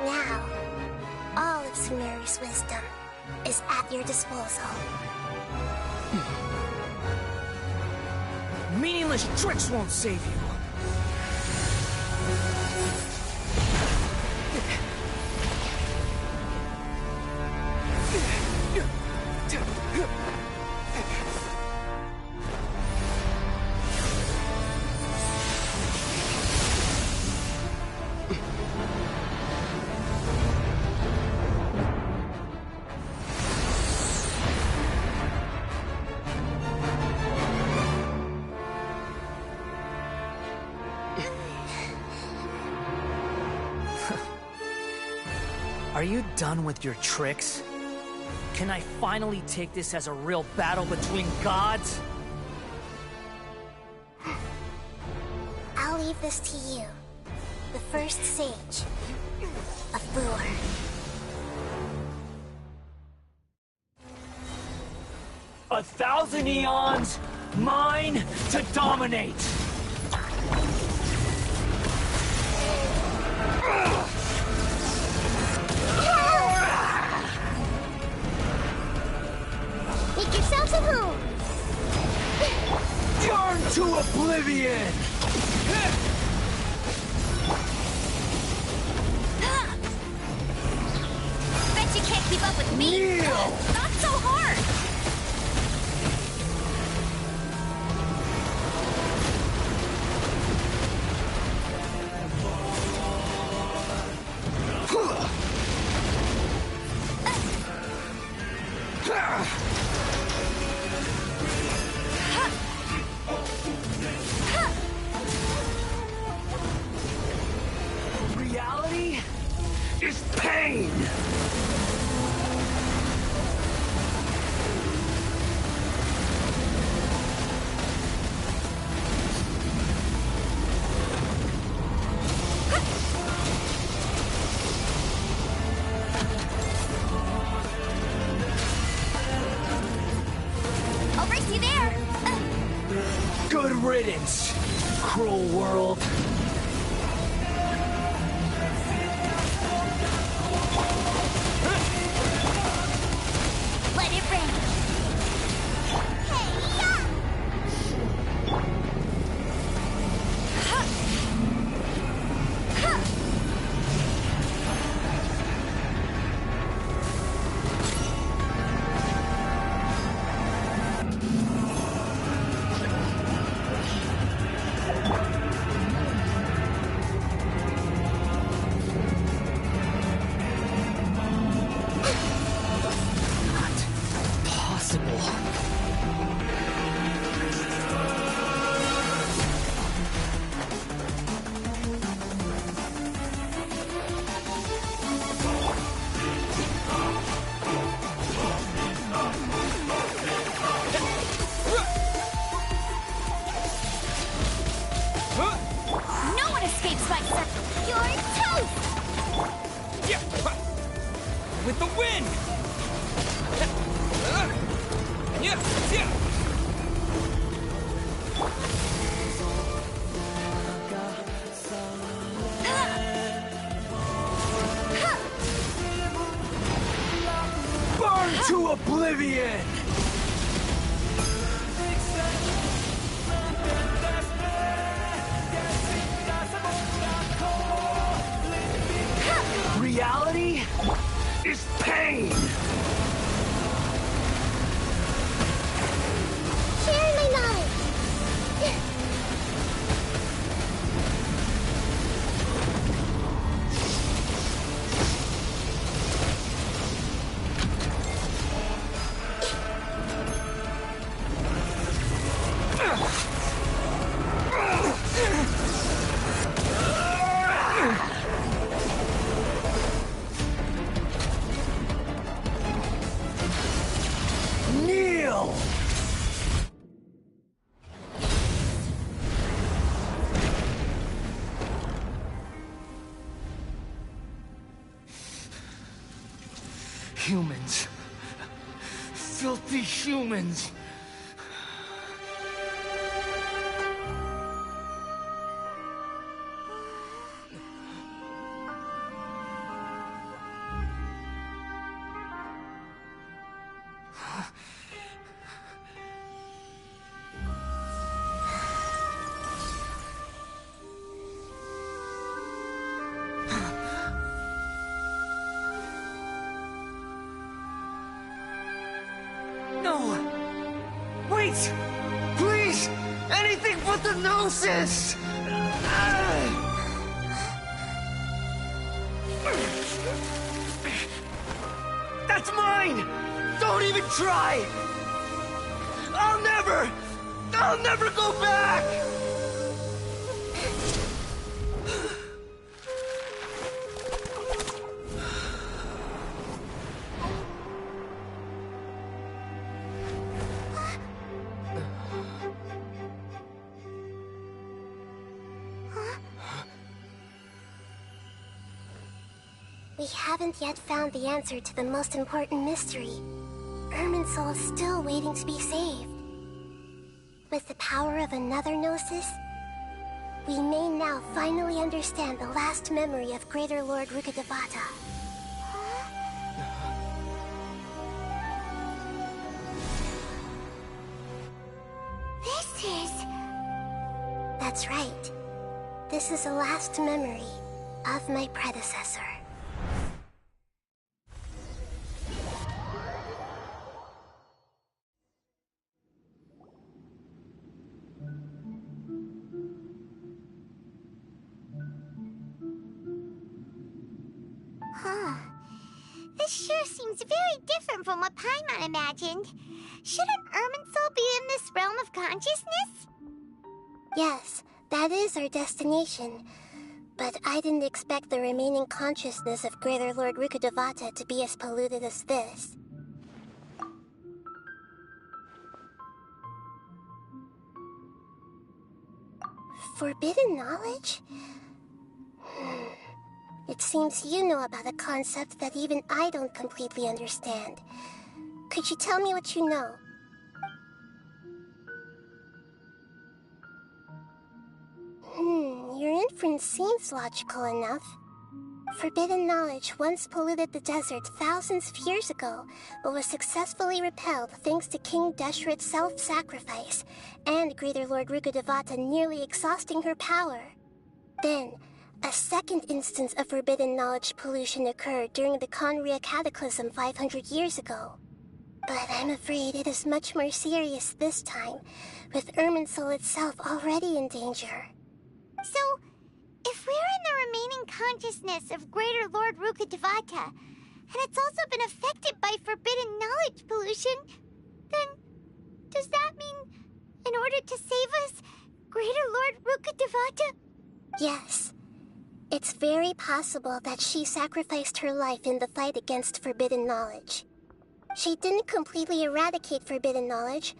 Now, all of Sumeru's wisdom is at your disposal. Meaningless tricks won't save you. Are you done with your tricks? Can I finally take this as a real battle between gods? I'll leave this to you, the first sage of Bluer. A thousand eons, mine to dominate! Make yourselves at home! Burn to oblivion! Bet you can't keep up with me! Kneel! Not so hard! Reality is pain! I'll race you there! Good riddance, cruel world. Let it rain! try something. You're toast! Yeah! With the wind! Yeah! Yeah! Burn to oblivion! Reality is pain! Share my knowledge! Kneel! Humans. Filthy humans. No! Wait! Please! Anything but the Gnosis! That's mine! Don't even try! I'll never go back! We haven't yet found the answer to the most important mystery. Irminsul is still waiting to be saved. With the power of another Gnosis, we may now finally understand the last memory of Greater Lord Rukkhadevata. This is... That's right. This is the last memory of my predecessor. Huh. This sure seems very different from what Paimon imagined. Shouldn't Irminsul be in this realm of consciousness? Yes, that is our destination. But I didn't expect the remaining consciousness of Greater Lord Rukkhadevata to be as polluted as this. Forbidden knowledge? It seems you know about a concept that even I don't completely understand. Could you tell me what you know? Your inference seems logical enough. Forbidden knowledge once polluted the desert thousands of years ago, but was successfully repelled thanks to King Deshret's self-sacrifice, and Greater Lord Rukkhadevata nearly exhausting her power. Then, a second instance of forbidden knowledge pollution occurred during the Conria Cataclysm 500 years ago. But I'm afraid it is much more serious this time, with Irminsul itself already in danger. So, if we're in the remaining consciousness of Greater Lord Rukkhadevata, and it's also been affected by forbidden knowledge pollution, then does that mean, in order to save us, Greater Lord Rukkhadevata? Yes. It's very possible that she sacrificed her life in the fight against forbidden knowledge. She didn't completely eradicate forbidden knowledge,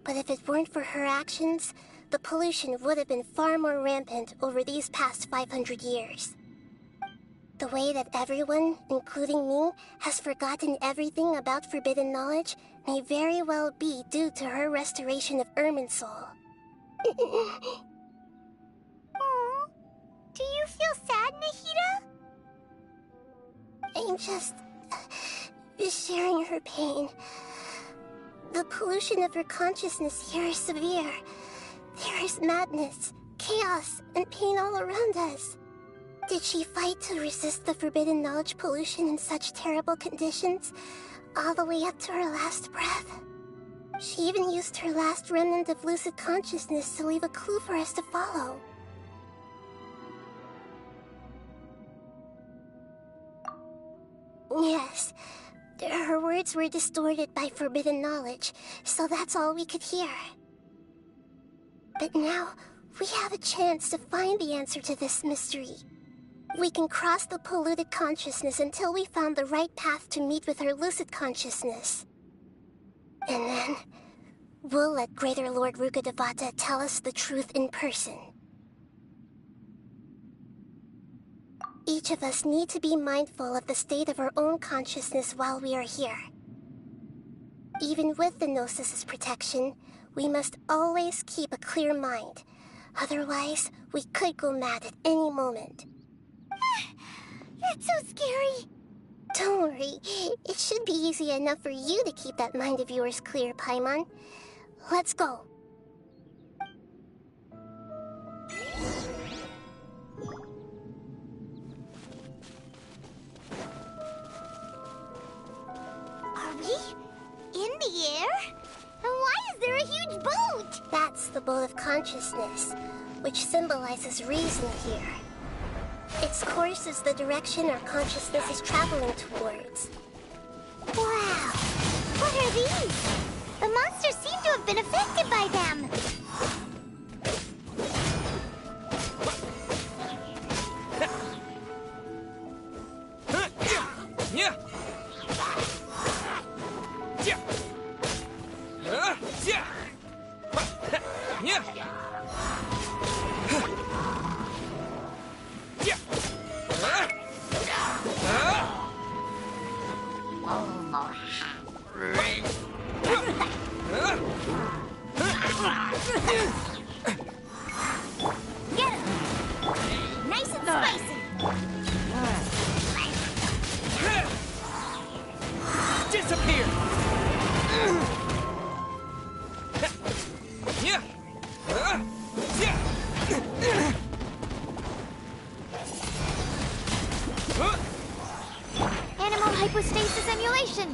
but if it weren't for her actions, the pollution would have been far more rampant over these past 500 years. The way that everyone, including me, has forgotten everything about forbidden knowledge may very well be due to her restoration of Irminsul. Aww. Do you feel sad, Nahida? I'm just sharing her pain. The pollution of her consciousness here is severe. There is madness, chaos, and pain all around us. Did she fight to resist the forbidden knowledge pollution in such terrible conditions, all the way up to her last breath? She even used her last remnant of lucid consciousness to leave a clue for us to follow. Yes, her words were distorted by forbidden knowledge, so that's all we could hear. But now, we have a chance to find the answer to this mystery. We can cross the polluted consciousness until we found the right path to meet with our lucid consciousness. And then, we'll let Greater Lord Rukkhadevata tell us the truth in person. Each of us need to be mindful of the state of our own consciousness while we are here. Even with the Gnosis' protection, we must always keep a clear mind. Otherwise, we could go mad at any moment. That's so scary. Don't worry, it should be easy enough for you to keep that mind of yours clear, Paimon. Let's go. Are we in the air? And why is there a huge boat? That's the boat of consciousness, which symbolizes reason here. Its course is the direction our consciousness is traveling towards. Wow! What are these? The monsters seem to have been affected by them. Get him! Nice and spicy! Disappear! Animal hypostasis emulation.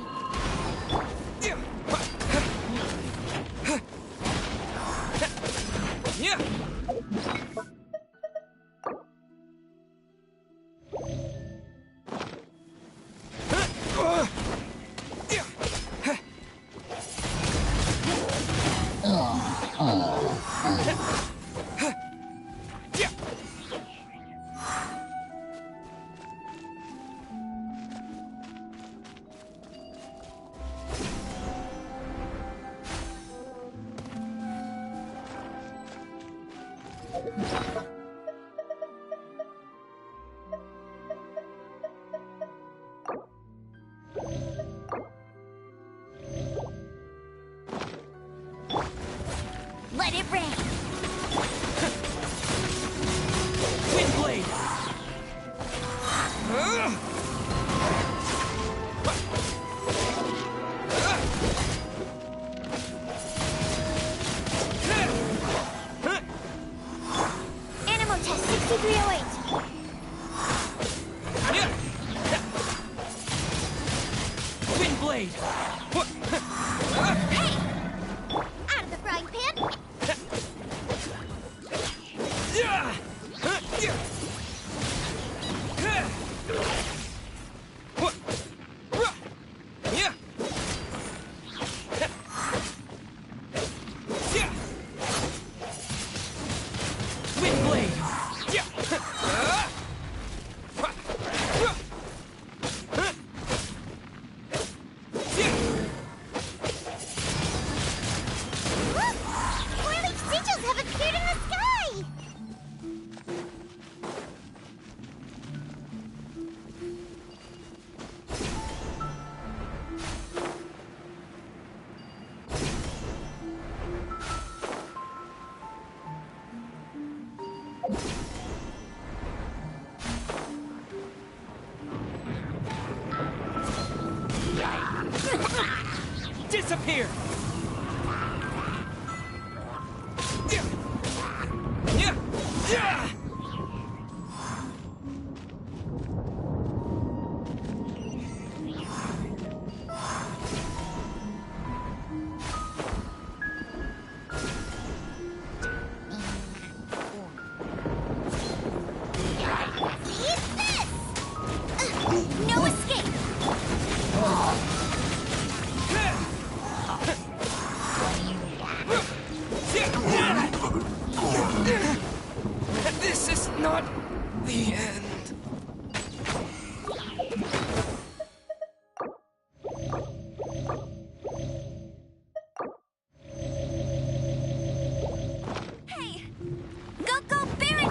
Let it rain! Windblade! Animal test 6308. Windblade! Hey! Out of the frying pan! Windblade! Disappear! No escape! This is not the end. Hey! Go, Baron!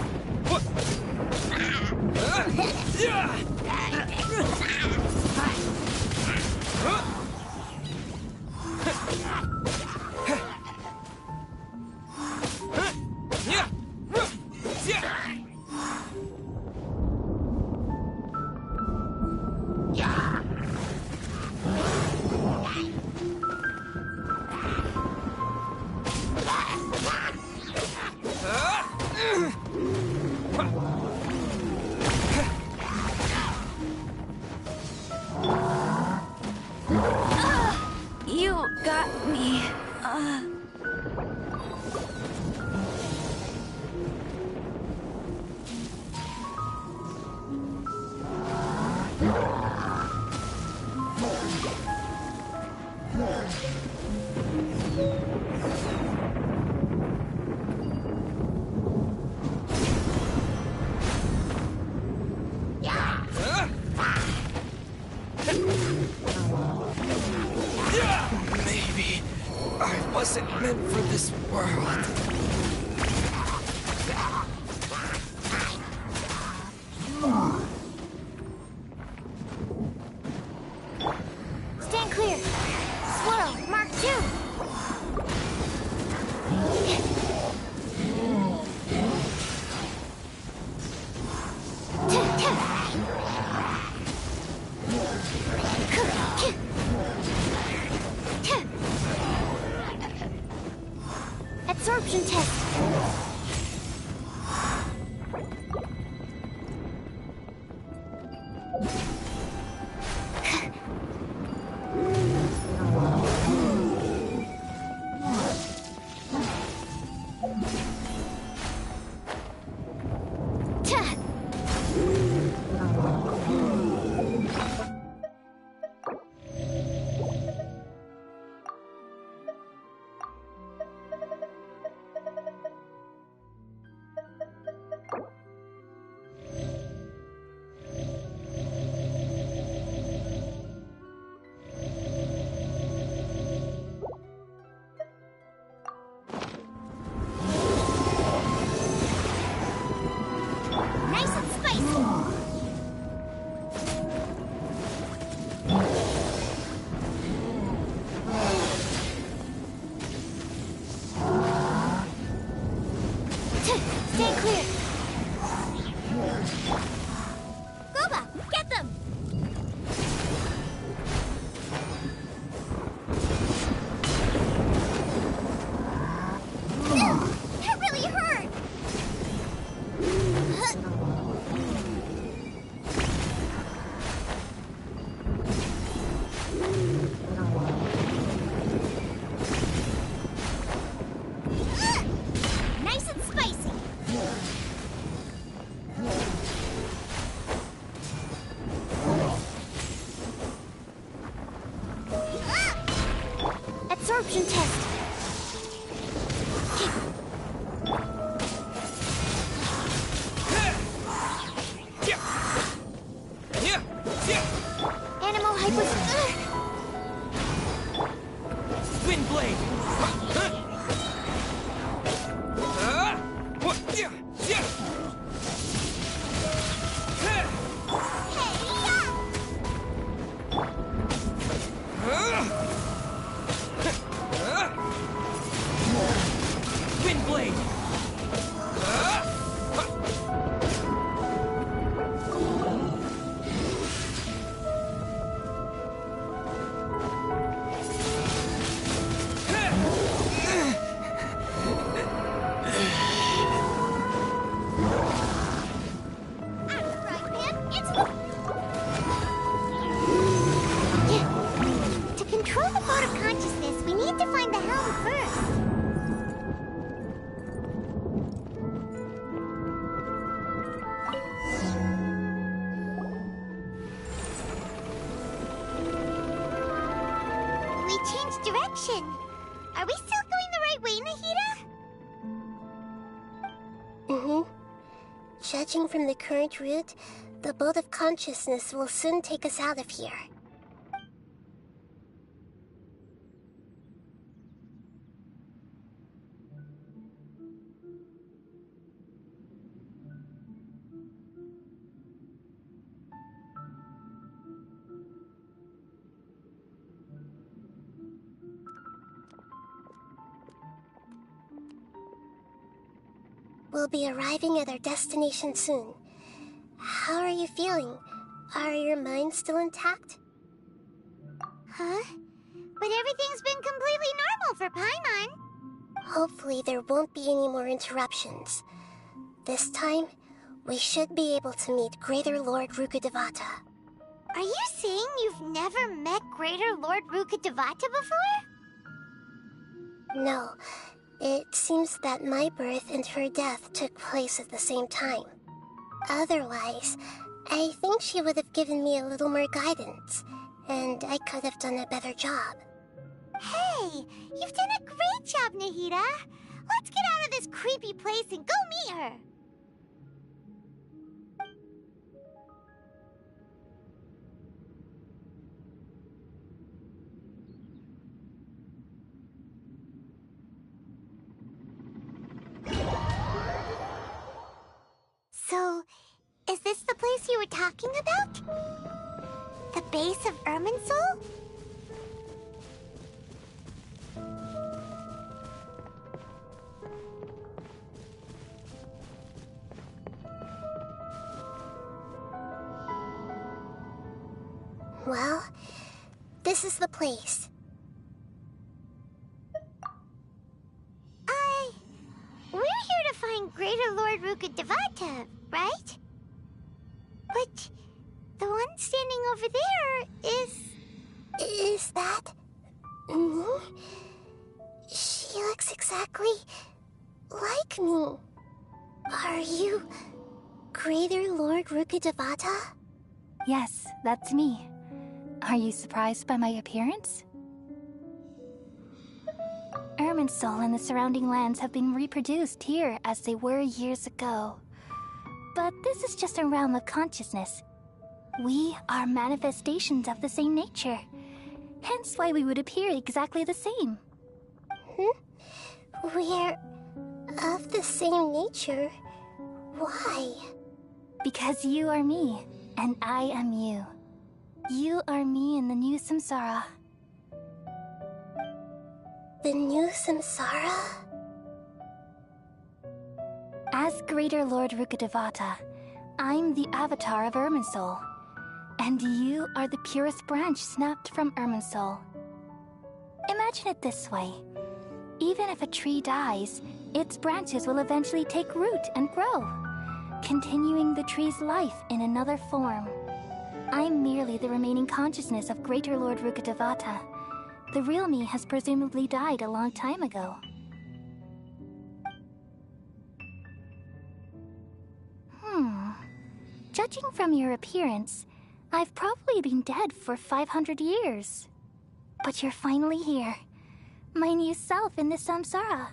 You got me. Maybe I wasn't meant for this world. Stand clear. Swirl, Mark 2. Absorption test. Nice and spicy. Stay clear. Goba, get them. That really hurt. Nice and spicy. Absorption test. Animal hyper. Wind blade. direction. Are we still going the right way, Nahida? Judging from the current route, the boat of consciousness will soon take us out of here. We'll be arriving at our destination soon. How are you feeling? Are your minds still intact? Huh? But everything's been completely normal for Paimon. Hopefully there won't be any more interruptions. This time, we should be able to meet Greater Lord Rukkhadevata. Are you saying you've never met Greater Lord Rukkhadevata before? No. It seems that my birth and her death took place at the same time. Otherwise, I think she would have given me a little more guidance, and I could have done a better job. Hey, you've done a great job, Nahida. Let's get out of this creepy place and go meet her. So, is this the place you were talking about? The base of Irminsul? Well, this is the place. We're here to find Greater Lord Rukkhadevata, right? But the one standing over there is... Is that... me? She looks exactly like me. Are you Greater Lord Rukkhadevata? Yes, that's me. Are you surprised by my appearance? Irminsul and the surrounding lands have been reproduced here as they were years ago. But this is just a realm of consciousness. We are manifestations of the same nature. Hence why we would appear exactly the same. We're of the same nature? Why? Because you are me, and I am you. You are me in the new samsara. The new samsara? As Greater Lord Rukkhadevata, I'm the avatar of Irminsul. And you are the purest branch snapped from Irminsul. Imagine it this way. Even if a tree dies, its branches will eventually take root and grow, continuing the tree's life in another form. I'm merely the remaining consciousness of Greater Lord Rukkhadevata. The real me has presumably died a long time ago. Judging from your appearance, I've probably been dead for 500 years. But you're finally here. My new self in the samsara.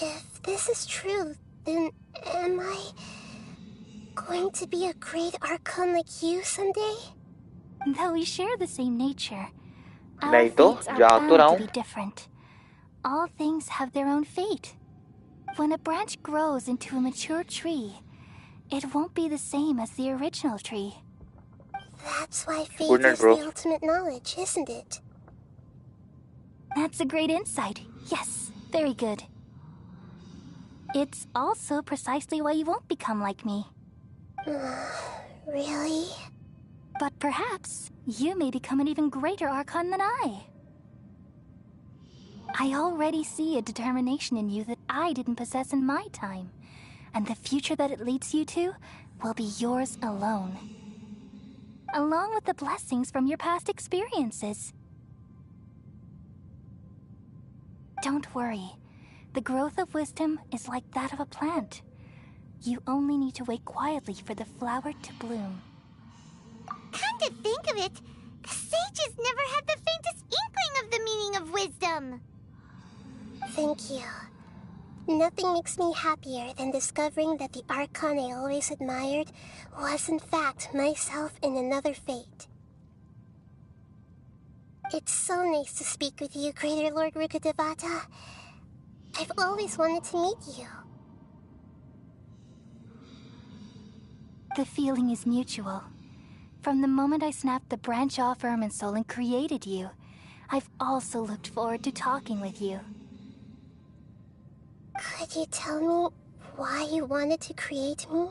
If this is true, then am I going to be a great archon like you someday? Though we share the same nature, our नहीं तो fates are जा तो रहा bound to हूँ. be different. All things have their own fate. When a branch grows into a mature tree, it won't be the same as the original tree. That's why fate Good night, is bro. the ultimate knowledge, isn't it? That's a great insight. Yes, very good. It's also precisely why you won't become like me. Really? But perhaps you may become an even greater archon than I. I already see a determination in you that I didn't possess in my time, and the future that it leads you to will be yours alone. Along with the blessings from your past experiences. Don't worry. The growth of wisdom is like that of a plant. You only need to wait quietly for the flower to bloom. Come to think of it, The sages never had the faintest inkling of the meaning of wisdom. Thank you. Nothing makes me happier than discovering that the Archon I always admired was in fact myself in another fate. It's so nice to speak with you, Greater Lord Rukkhadevata. I've always wanted to meet you. The feeling is mutual. From the moment I snapped the branch off Irminsul and created you, I've also looked forward to talking with you. Could you tell me why you wanted to create me?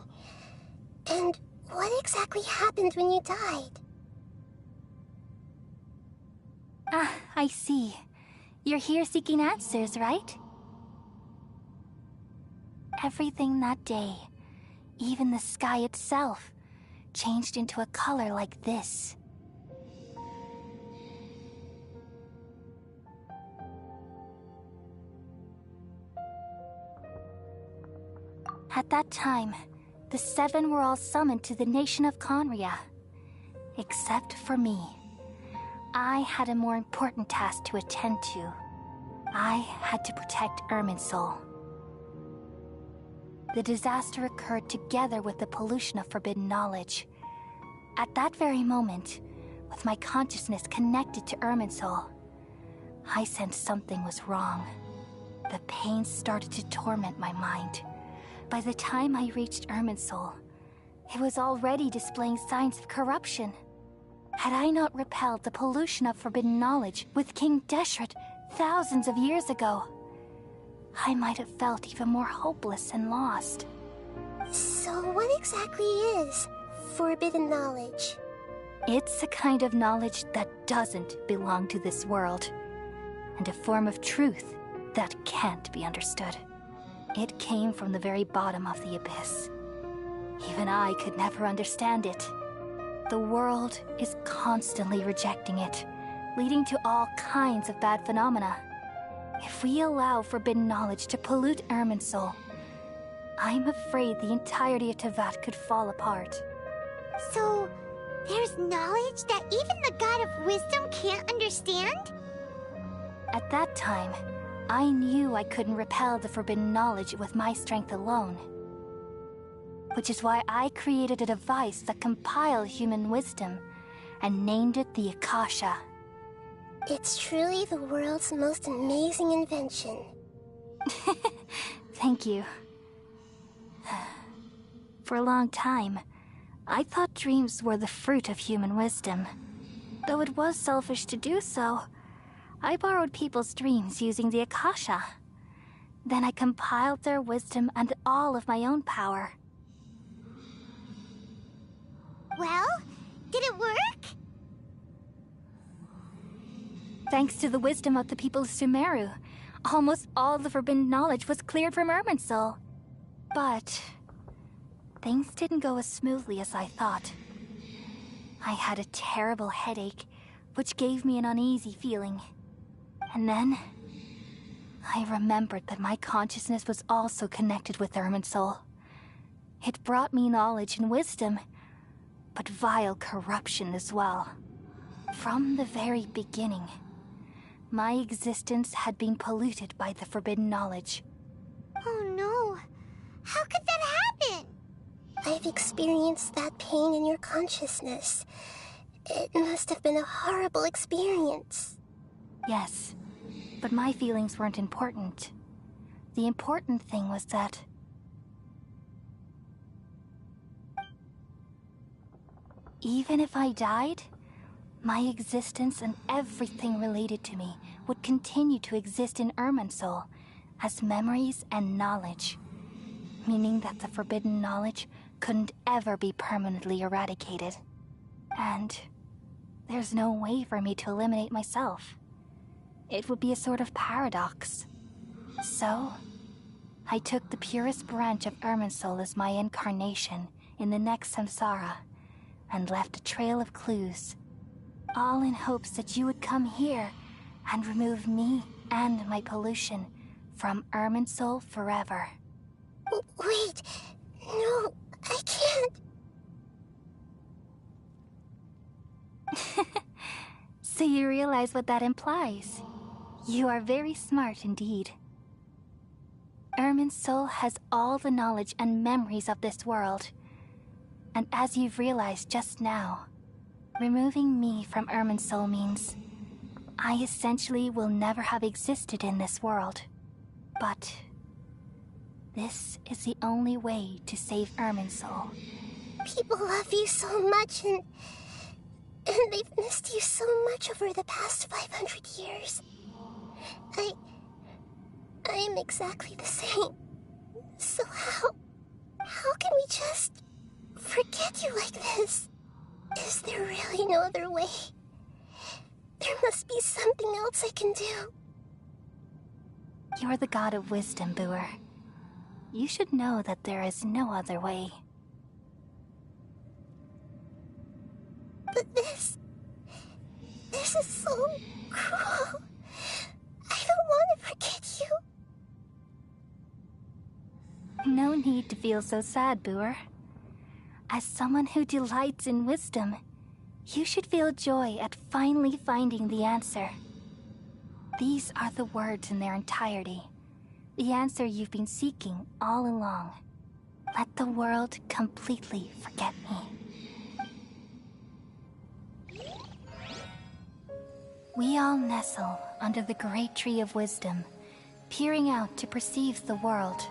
And what exactly happened when you died? Ah, I see. You're here seeking answers, right? Everything that day, even the sky itself, changed into a color like this. At that time, the seven were all summoned to the nation of Conria. Except for me. I had a more important task to attend to. I had to protect Irminsul. The disaster occurred together with the pollution of forbidden knowledge. At that very moment, with my consciousness connected to Irminsul, I sensed something was wrong. The pain started to torment my mind. By the time I reached Irminsul, it was already displaying signs of corruption. Had I not repelled the pollution of forbidden knowledge with King Deshret thousands of years ago, I might have felt even more hopeless and lost. So what exactly is forbidden knowledge? It's a kind of knowledge that doesn't belong to this world, and a form of truth that can't be understood. It came from the very bottom of the abyss. Even I could never understand it. The world is constantly rejecting it, leading to all kinds of bad phenomena. If we allow forbidden knowledge to pollute Irminsul, I'm afraid the entirety of Teyvat could fall apart. So, there's knowledge that even the God of Wisdom can't understand? At that time, I knew I couldn't repel the forbidden knowledge with my strength alone. Which is why I created a device that compiled human wisdom and named it the Akasha. It's truly the world's most amazing invention. Thank you. For a long time, I thought dreams were the fruit of human wisdom. Though it was selfish to do so, I borrowed people's dreams using the Akasha. Then I compiled their wisdom and all of my own power. Well, did it work? Thanks to the wisdom of the people of Sumeru, almost all the forbidden knowledge was cleared from Irminsul. But things didn't go as smoothly as I thought. I had a terrible headache, which gave me an uneasy feeling. And then I remembered that my consciousness was also connected with Irminsul. It brought me knowledge and wisdom, but vile corruption as well. From the very beginning, my existence had been polluted by the forbidden knowledge. Oh no. How could that happen? I've experienced that pain in your consciousness. It must have been a horrible experience. Yes, but my feelings weren't important. The important thing was that even if I died, my existence and everything related to me would continue to exist in Irminsul as memories and knowledge, meaning that the forbidden knowledge couldn't ever be permanently eradicated. And there's no way for me to eliminate myself. It would be a sort of paradox. So, I took the purest branch of Irminsul as my incarnation in the next samsara and left a trail of clues, all in hopes that you would come here and remove me and my pollution from Irminsul forever. Wait, no, I can't. So you realize what that implies. You are very smart indeed. Irminsul has all the knowledge and memories of this world. And as you've realized just now, removing me from Irminsul means I essentially will never have existed in this world. But this is the only way to save Irminsul. People love you so much, and they've missed you so much over the past 500 years. I am exactly the same. So how can we just forget you like this? Is there really no other way? There must be something else I can do. You're the god of wisdom, Booer. You should know that there is no other way. But this is so cruel. I don't want to forget you. No need to feel so sad, Booer. As someone who delights in wisdom, you should feel joy at finally finding the answer. These are the words in their entirety. The answer you've been seeking all along. Let the world completely forget me. We all nestle under the great tree of wisdom, peering out to perceive the world.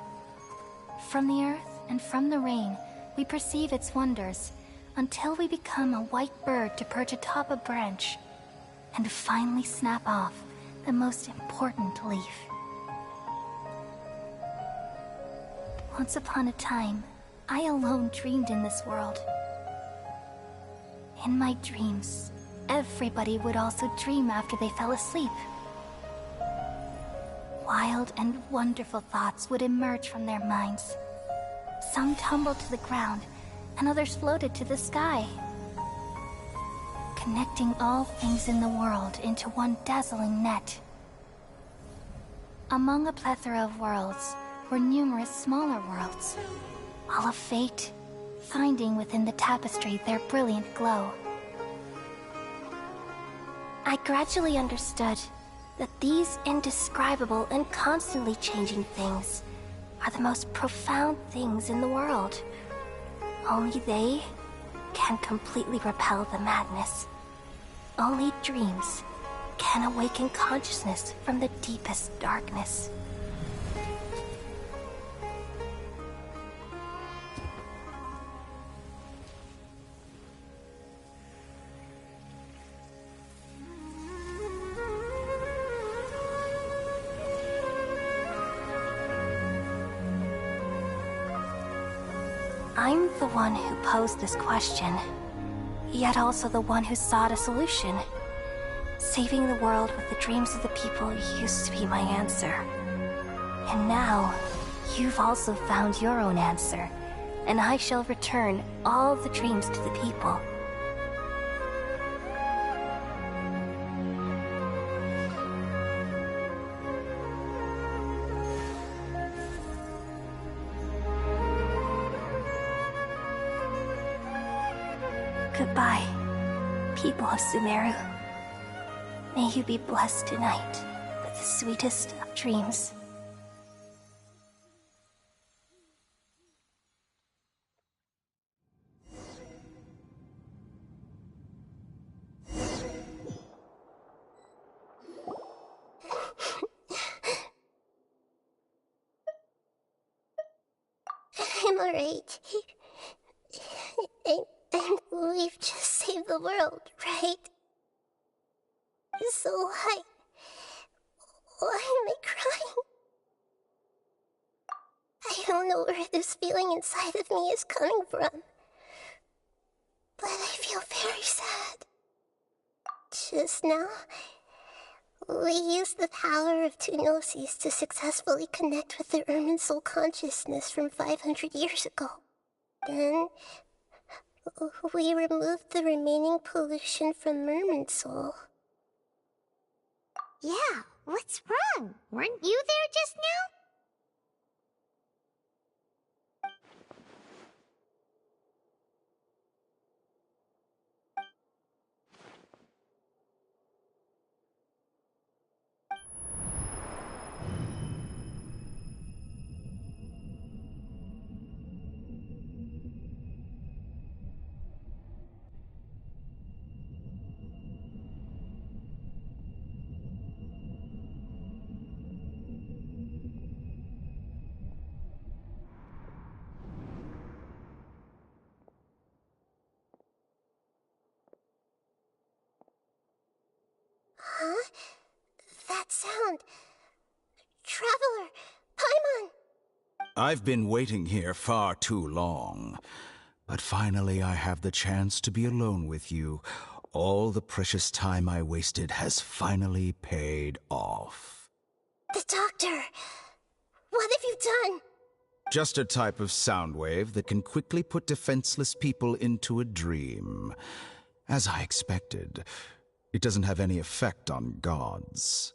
From the earth and from the rain, we perceive its wonders, until we become a white bird to perch atop a branch, and finally snap off the most important leaf. Once upon a time, I alone dreamed in this world. In my dreams, everybody would also dream after they fell asleep. Wild and wonderful thoughts would emerge from their minds. Some tumbled to the ground, and others floated to the sky, connecting all things in the world into one dazzling net. Among a plethora of worlds were numerous smaller worlds, all of fate, finding within the tapestry their brilliant glow. I gradually understood that these indescribable and constantly changing things are the most profound things in the world. Only they can completely repel the madness. Only dreams can awaken consciousness from the deepest darkness. I'm the one who posed this question, yet also the one who sought a solution. Saving the world with the dreams of the people used to be my answer. And now, you've also found your own answer, and I shall return all the dreams to the people. Goodbye, people of Sumeru. May you be blessed tonight with the sweetest of dreams. I'm alright. We've just saved the world, right? So why am I crying? I don't know where this feeling inside of me is coming from, but I feel very sad. Just now, we used the power of two gnosis to successfully connect with the Irminsul consciousness from 500 years ago. Then, we removed the remaining pollution from Irminsul. Yeah, what's wrong? Weren't you there just now? sound? Traveler, Paimon! I've been waiting here far too long. But finally I have the chance to be alone with you. All the precious time I wasted has finally paid off. The doctor! What have you done? Just a type of sound wave that can quickly put defenseless people into a dream. As I expected, it doesn't have any effect on gods.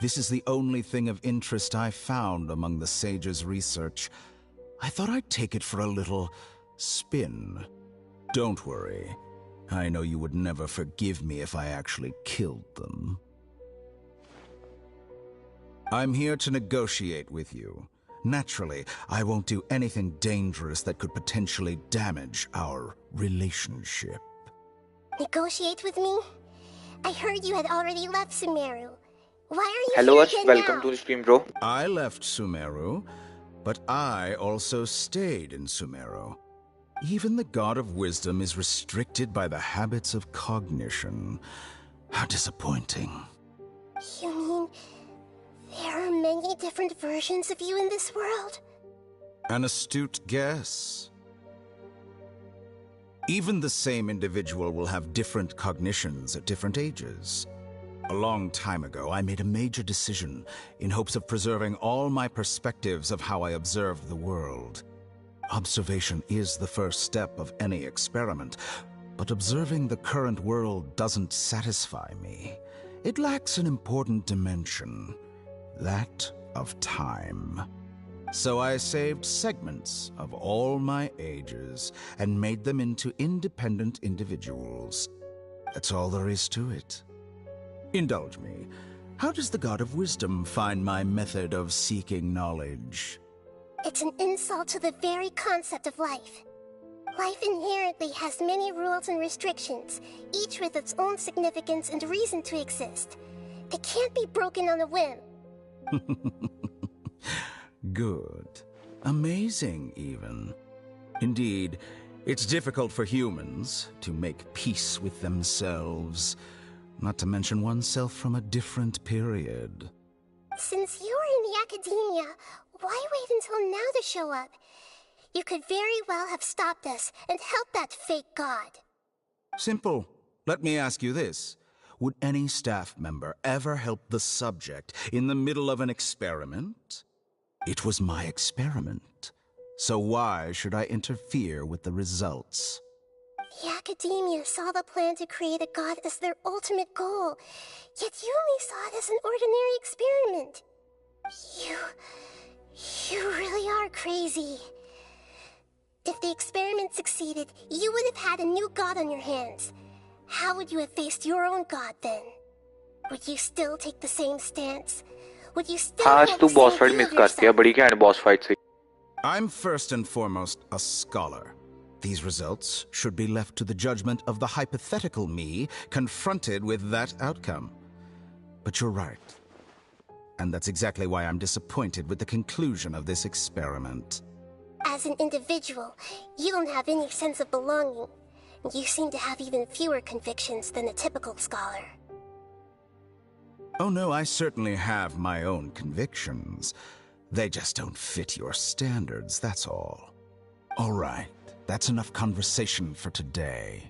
This is the only thing of interest I found among the sage's research. I thought I'd take it for a little spin. Don't worry. I know you would never forgive me if I actually killed them. I'm here to negotiate with you. Naturally, I won't do anything dangerous that could potentially damage our relationship. Negotiate with me? I heard you had already left Sumeru. Why are you Hello, here Ash. again Welcome now? to the stream, bro. I left Sumeru, but I also stayed in Sumeru. Even the God of Wisdom is restricted by the habits of cognition. How disappointing. You mean there are many different versions of you in this world? An astute guess. Even the same individual will have different cognitions at different ages. A long time ago, I made a major decision in hopes of preserving all my perspectives of how I observed the world. Observation is the first step of any experiment, but observing the current world doesn't satisfy me. It lacks an important dimension, that of time. So I saved segments of all my ages and made them into independent individuals. That's all there is to it. Indulge me. How does the God of Wisdom find my method of seeking knowledge? It's an insult to the very concept of life. Life inherently has many rules and restrictions, each with its own significance and reason to exist. They can't be broken on a whim. Good. Amazing, even. Indeed, it's difficult for humans to make peace with themselves, not to mention oneself from a different period. Since you were in the academia, why wait until now to show up? You could very well have stopped us and helped that fake god. Simple. Let me ask you this. Would any staff member ever help the subject in the middle of an experiment? It was my experiment. So why should I interfere with the results? The academia saw the plan to create a god as their ultimate goal, yet you only saw it as an ordinary experiment. You really are crazy. If the experiment succeeded, you would have had a new god on your hands. How would you have faced your own god then? Would you still take the same stance? Would you still आज hold तू the boss same fight view miss of करती है yourself? बड़ी क्या है boss fight से I'm first and foremost a scholar. These results should be left to the judgment of the hypothetical me confronted with that outcome. But you're right. And that's exactly why I'm disappointed with the conclusion of this experiment. As an individual, you don't have any sense of belonging. You seem to have even fewer convictions than a typical scholar. Oh no, I certainly have my own convictions. They just don't fit your standards, that's all. All right, that's enough conversation for today.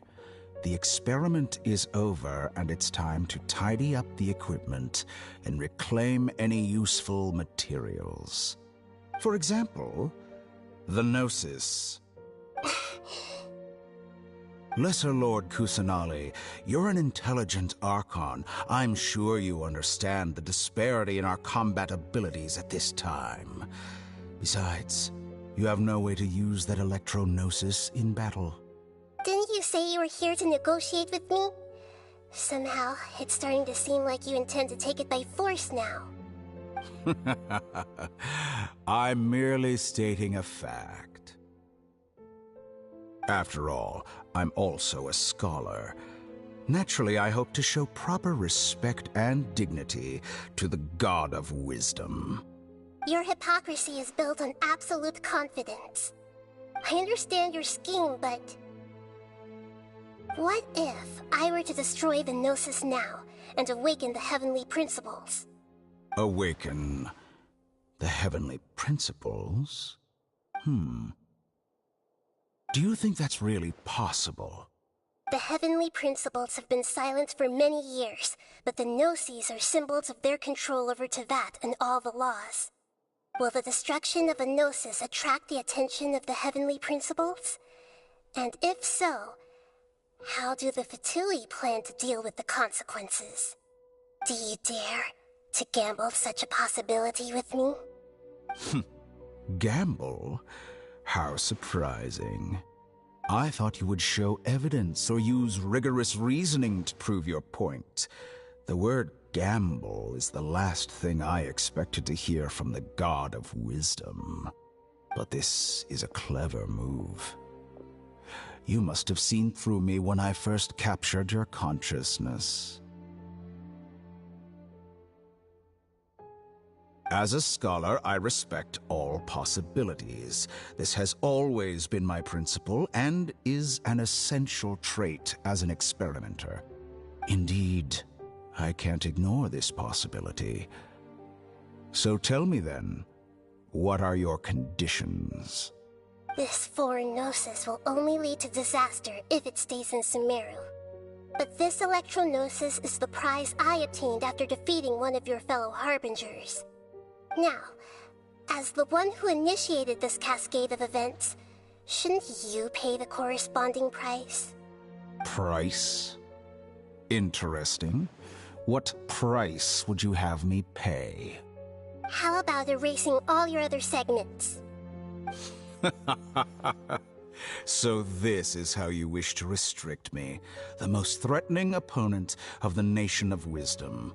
The experiment is over, and it's time to tidy up the equipment and reclaim any useful materials. For example, the Gnosis. Lesser Lord Kusanali, you're an intelligent Archon. I'm sure you understand the disparity in our combat abilities at this time. Besides, you have no way to use that Electro-Gnosis in battle. Didn't you say you were here to negotiate with me? Somehow, it's starting to seem like you intend to take it by force now. I'm merely stating a fact. After all, I'm also a scholar. Naturally, I hope to show proper respect and dignity to the God of Wisdom. Your hypocrisy is built on absolute confidence. I understand your scheme, but... what if I were to destroy the Gnosis now and awaken the heavenly principles? Awaken the heavenly principles? Do you think that's really possible? The heavenly principles have been silent for many years, but the Gnosis are symbols of their control over Tevat and all the laws. Will the destruction of a Gnosis attract the attention of the heavenly principles? And if so, how do the Fatui plan to deal with the consequences? Do you dare to gamble such a possibility with me? Gamble? How surprising. I thought you would show evidence or use rigorous reasoning to prove your point. The word gamble is the last thing I expected to hear from the god of wisdom. But this is a clever move. You must have seen through me when I first captured your consciousness. As a scholar, I respect all possibilities. This has always been my principle and is an essential trait as an experimenter. Indeed, I can't ignore this possibility. So tell me then, what are your conditions? This foreign Gnosis will only lead to disaster if it stays in Sumeru. But this Electro-Gnosis is the prize I obtained after defeating one of your fellow Harbingers. Now, as the one who initiated this cascade of events, shouldn't you pay the corresponding price? Price? Interesting. What price would you have me pay? How about erasing all your other segments? So this is how you wish to restrict me, the most threatening opponent of the Nation of Wisdom.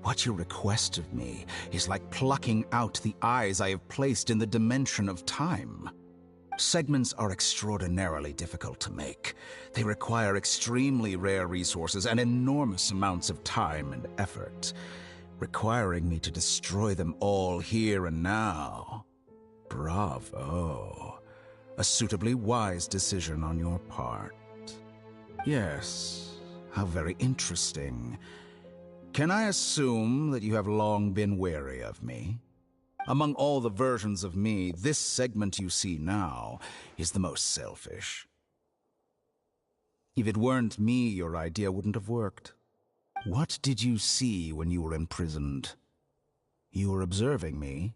What you request of me is like plucking out the eyes I have placed in the dimension of time. Segments are extraordinarily difficult to make. They require extremely rare resources and enormous amounts of time and effort, requiring me to destroy them all here and now. Bravo. A suitably wise decision on your part. Yes, how very interesting. Can I assume that you have long been wary of me? Among all the versions of me, this segment you see now is the most selfish. If it weren't me, your idea wouldn't have worked. What did you see when you were imprisoned? You were observing me,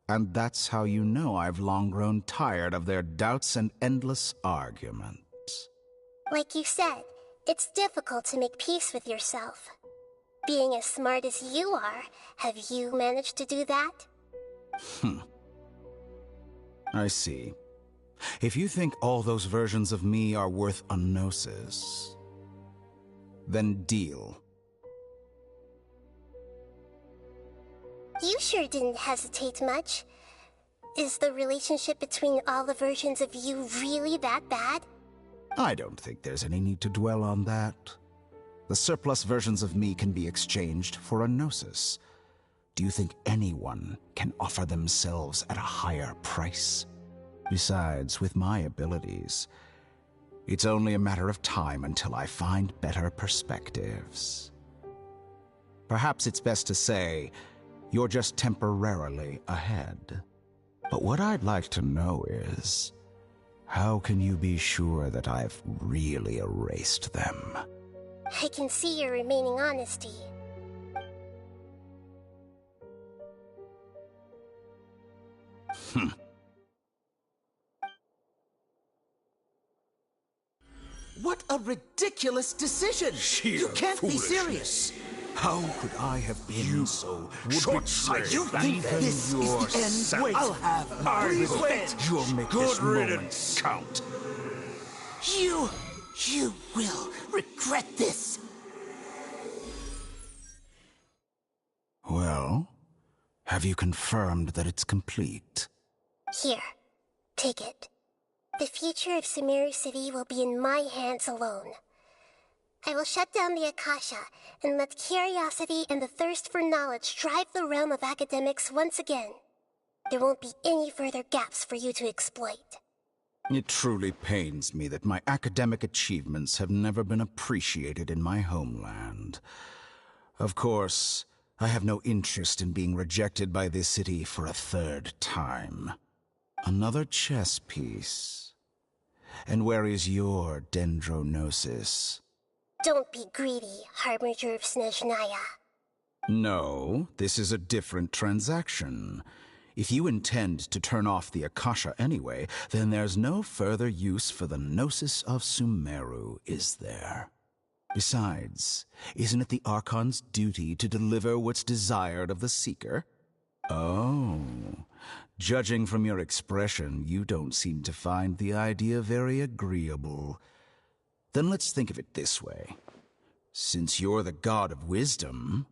and that's how you know I've long grown tired of their doubts and endless arguments. Like you said, it's difficult to make peace with yourself. Being as smart as you are, have you managed to do that? I see. If you think all those versions of me are worth a gnosis, then deal. You sure didn't hesitate much. Is the relationship between all the versions of you really that bad? I don't think there's any need to dwell on that. The surplus versions of me can be exchanged for a gnosis. Do you think anyone can offer themselves at a higher price? Besides, with my abilities, it's only a matter of time until I find better perspectives. Perhaps it's best to say, you're just temporarily ahead. But what I'd like to know is, how can you be sure that I've really erased them? I can see your remaining honesty. What a ridiculous decision! You can't be serious! How could I have been so short-sighted? You think this is the end? Wait, I'll have revenge! You'll make this moment count. You will regret this! Well, have you confirmed that it's complete? Here, take it. The future of Sumeru City will be in my hands alone. I will shut down the Akasha and let curiosity and the thirst for knowledge drive the realm of academics once again. There won't be any further gaps for you to exploit. It truly pains me that my academic achievements have never been appreciated in my homeland. Of course, I have no interest in being rejected by this city for a third time. Another chess piece. And where is your dendronosis? Don't be greedy, Harbinger of Snezhnaya. No, this is a different transaction. If you intend to turn off the Akasha anyway, then there's no further use for the Gnosis of Sumeru, is there? Besides, isn't it the Archon's duty to deliver what's desired of the Seeker? Oh, judging from your expression, you don't seem to find the idea very agreeable. Then let's think of it this way. Since you're the god of wisdom,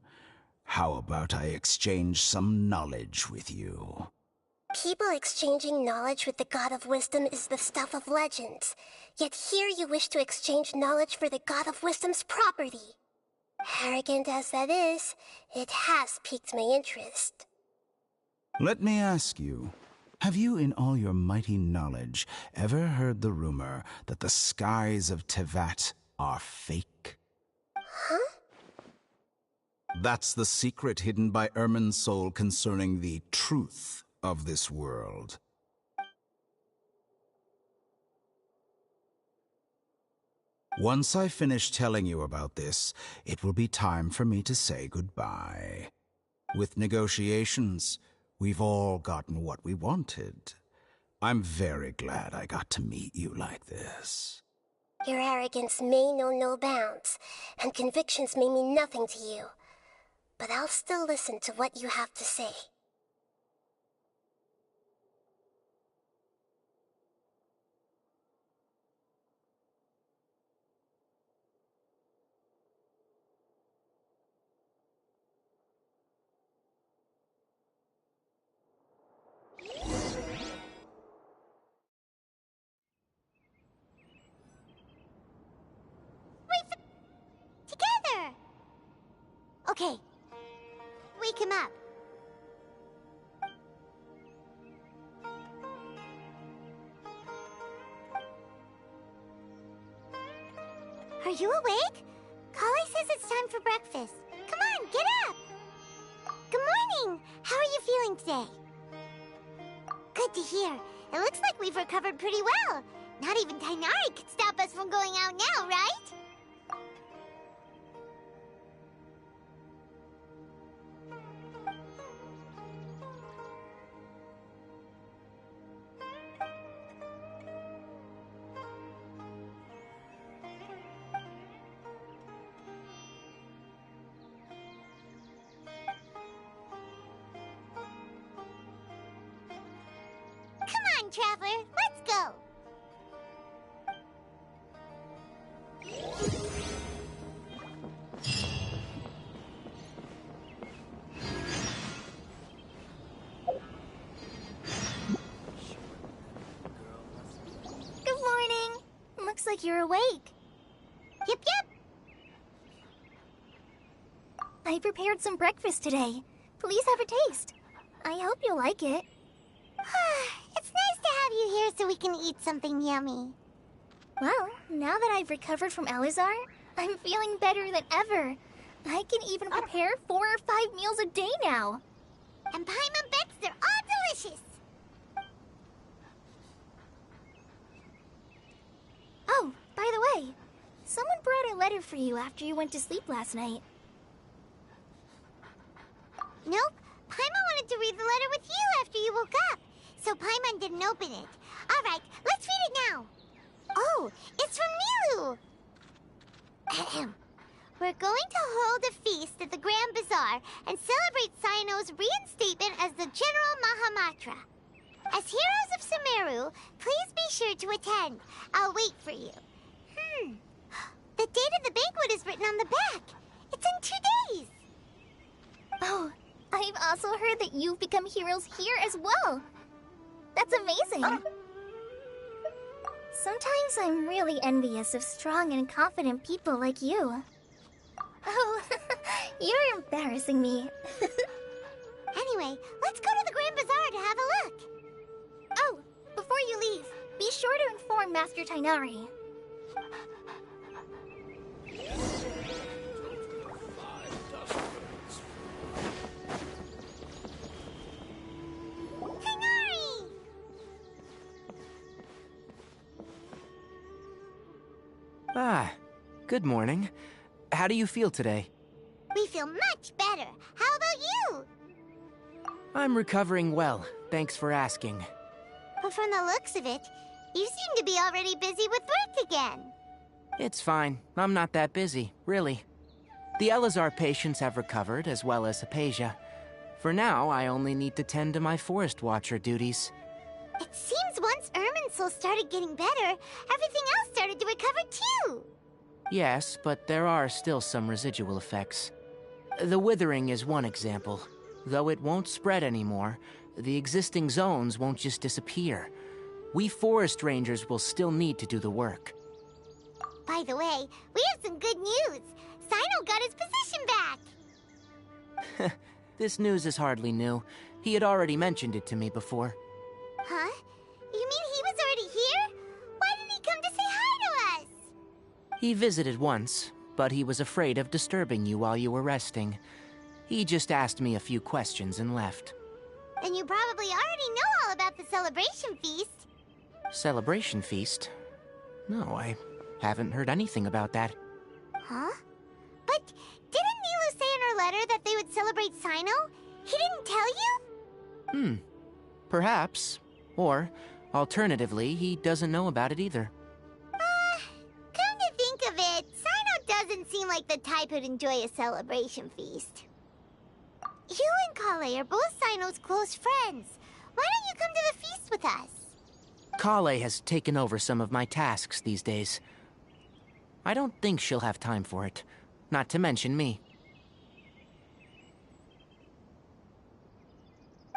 how about I exchange some knowledge with you? People exchanging knowledge with the god of wisdom is the stuff of legends. Yet here you wish to exchange knowledge for the god of wisdom's property. Arrogant as that is, it has piqued my interest. Let me ask you, have you in all your mighty knowledge ever heard the rumor that the skies of Tevat are fake? Huh? That's the secret hidden by Irminsul concerning the truth of this world. Once I finish telling you about this, it will be time for me to say goodbye. With negotiations, we've all gotten what we wanted. I'm very glad I got to meet you like this. Your arrogance may know no bounds, and convictions may mean nothing to you. But I'll still listen to what you have to say. Together! Okay. Wake him up. Are you awake? Kali says it's time for breakfast. Come on, get up! Good morning! How are you feeling today? Good to hear. It looks like we've recovered pretty well. Not even Tainari could stop us from going out now, right? Come on, Traveler, let's go! Good morning. Looks like you're awake. Yep, yep. I prepared some breakfast today. Please have a taste. I hope you'll like it. It's nice to have you here so we can eat something yummy. Well, now that I've recovered from Elazar, I'm feeling better than ever. I can even prepare 4 or 5 meals a day now. And Paimon bets they're all delicious. Oh, by the way, someone brought a letter for you after you went to sleep last night. Nope. Paimon wanted to read the letter with you after you woke up. So Paimon didn't open it. Alright, let's read it now. Oh, it's from Milu. Ahem. We're going to hold a feast at the Grand Bazaar and celebrate Cyano's reinstatement as the General Mahamatra. As heroes of Sumeru, please be sure to attend. I'll wait for you. The date of the banquet is written on the back. It's in 2 days. Oh, I've also heard that you've become heroes here as well. That's amazing. Sometimes I'm really envious of strong and confident people like you. Oh, you're embarrassing me. Anyway, let's go to the Grand Bazaar to have a look. Oh, before you leave, be sure to inform Master Tainari. Ah, good morning. How do you feel today? We feel much better. How about you? I'm recovering well, thanks for asking. But from the looks of it, you seem to be already busy with work again. It's fine. I'm not that busy, really. The Elazar patients have recovered, as well as Hypatia. For now, I only need to tend to my Forest Watcher duties. It seems once Irminsul started getting better, everything else started to recover too. Yes, but there are still some residual effects. The withering is one example. Though it won't spread anymore, the existing zones won't just disappear. We forest rangers will still need to do the work. By the way, we have some good news. Sino got his position back. This news is hardly new. He had already mentioned it to me before. Huh? You mean he was already here? Why didn't he come to say hi to us? He visited once, but he was afraid of disturbing you while you were resting. He just asked me a few questions and left. Then you probably already know all about the celebration feast. Celebration feast? No, I haven't heard anything about that. Huh? But didn't Nilu say in her letter that they would celebrate Sino? He didn't tell you? Perhaps. Or, alternatively, he doesn't know about it either. Come to think of it, Sino doesn't seem like the type who'd enjoy a celebration feast. You and Kale are both Sino's close friends. Why don't you come to the feast with us? Kale has taken over some of my tasks these days. I don't think she'll have time for it. Not to mention me.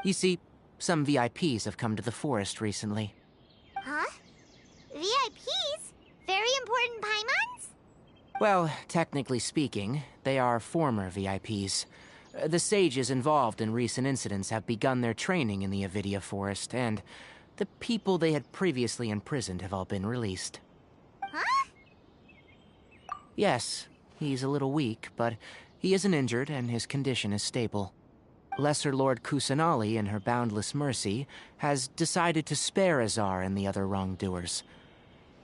You see, some VIPs have come to the forest recently. Huh? VIPs? Very important Paimons? Well, technically speaking, they are former VIPs. The sages involved in recent incidents have begun their training in the Avidia Forest, and the people they had previously imprisoned have all been released. Huh? Yes, he's a little weak, but he isn't injured and his condition is stable. Lesser Lord Kusanali, in her boundless mercy, has decided to spare Azar and the other wrongdoers.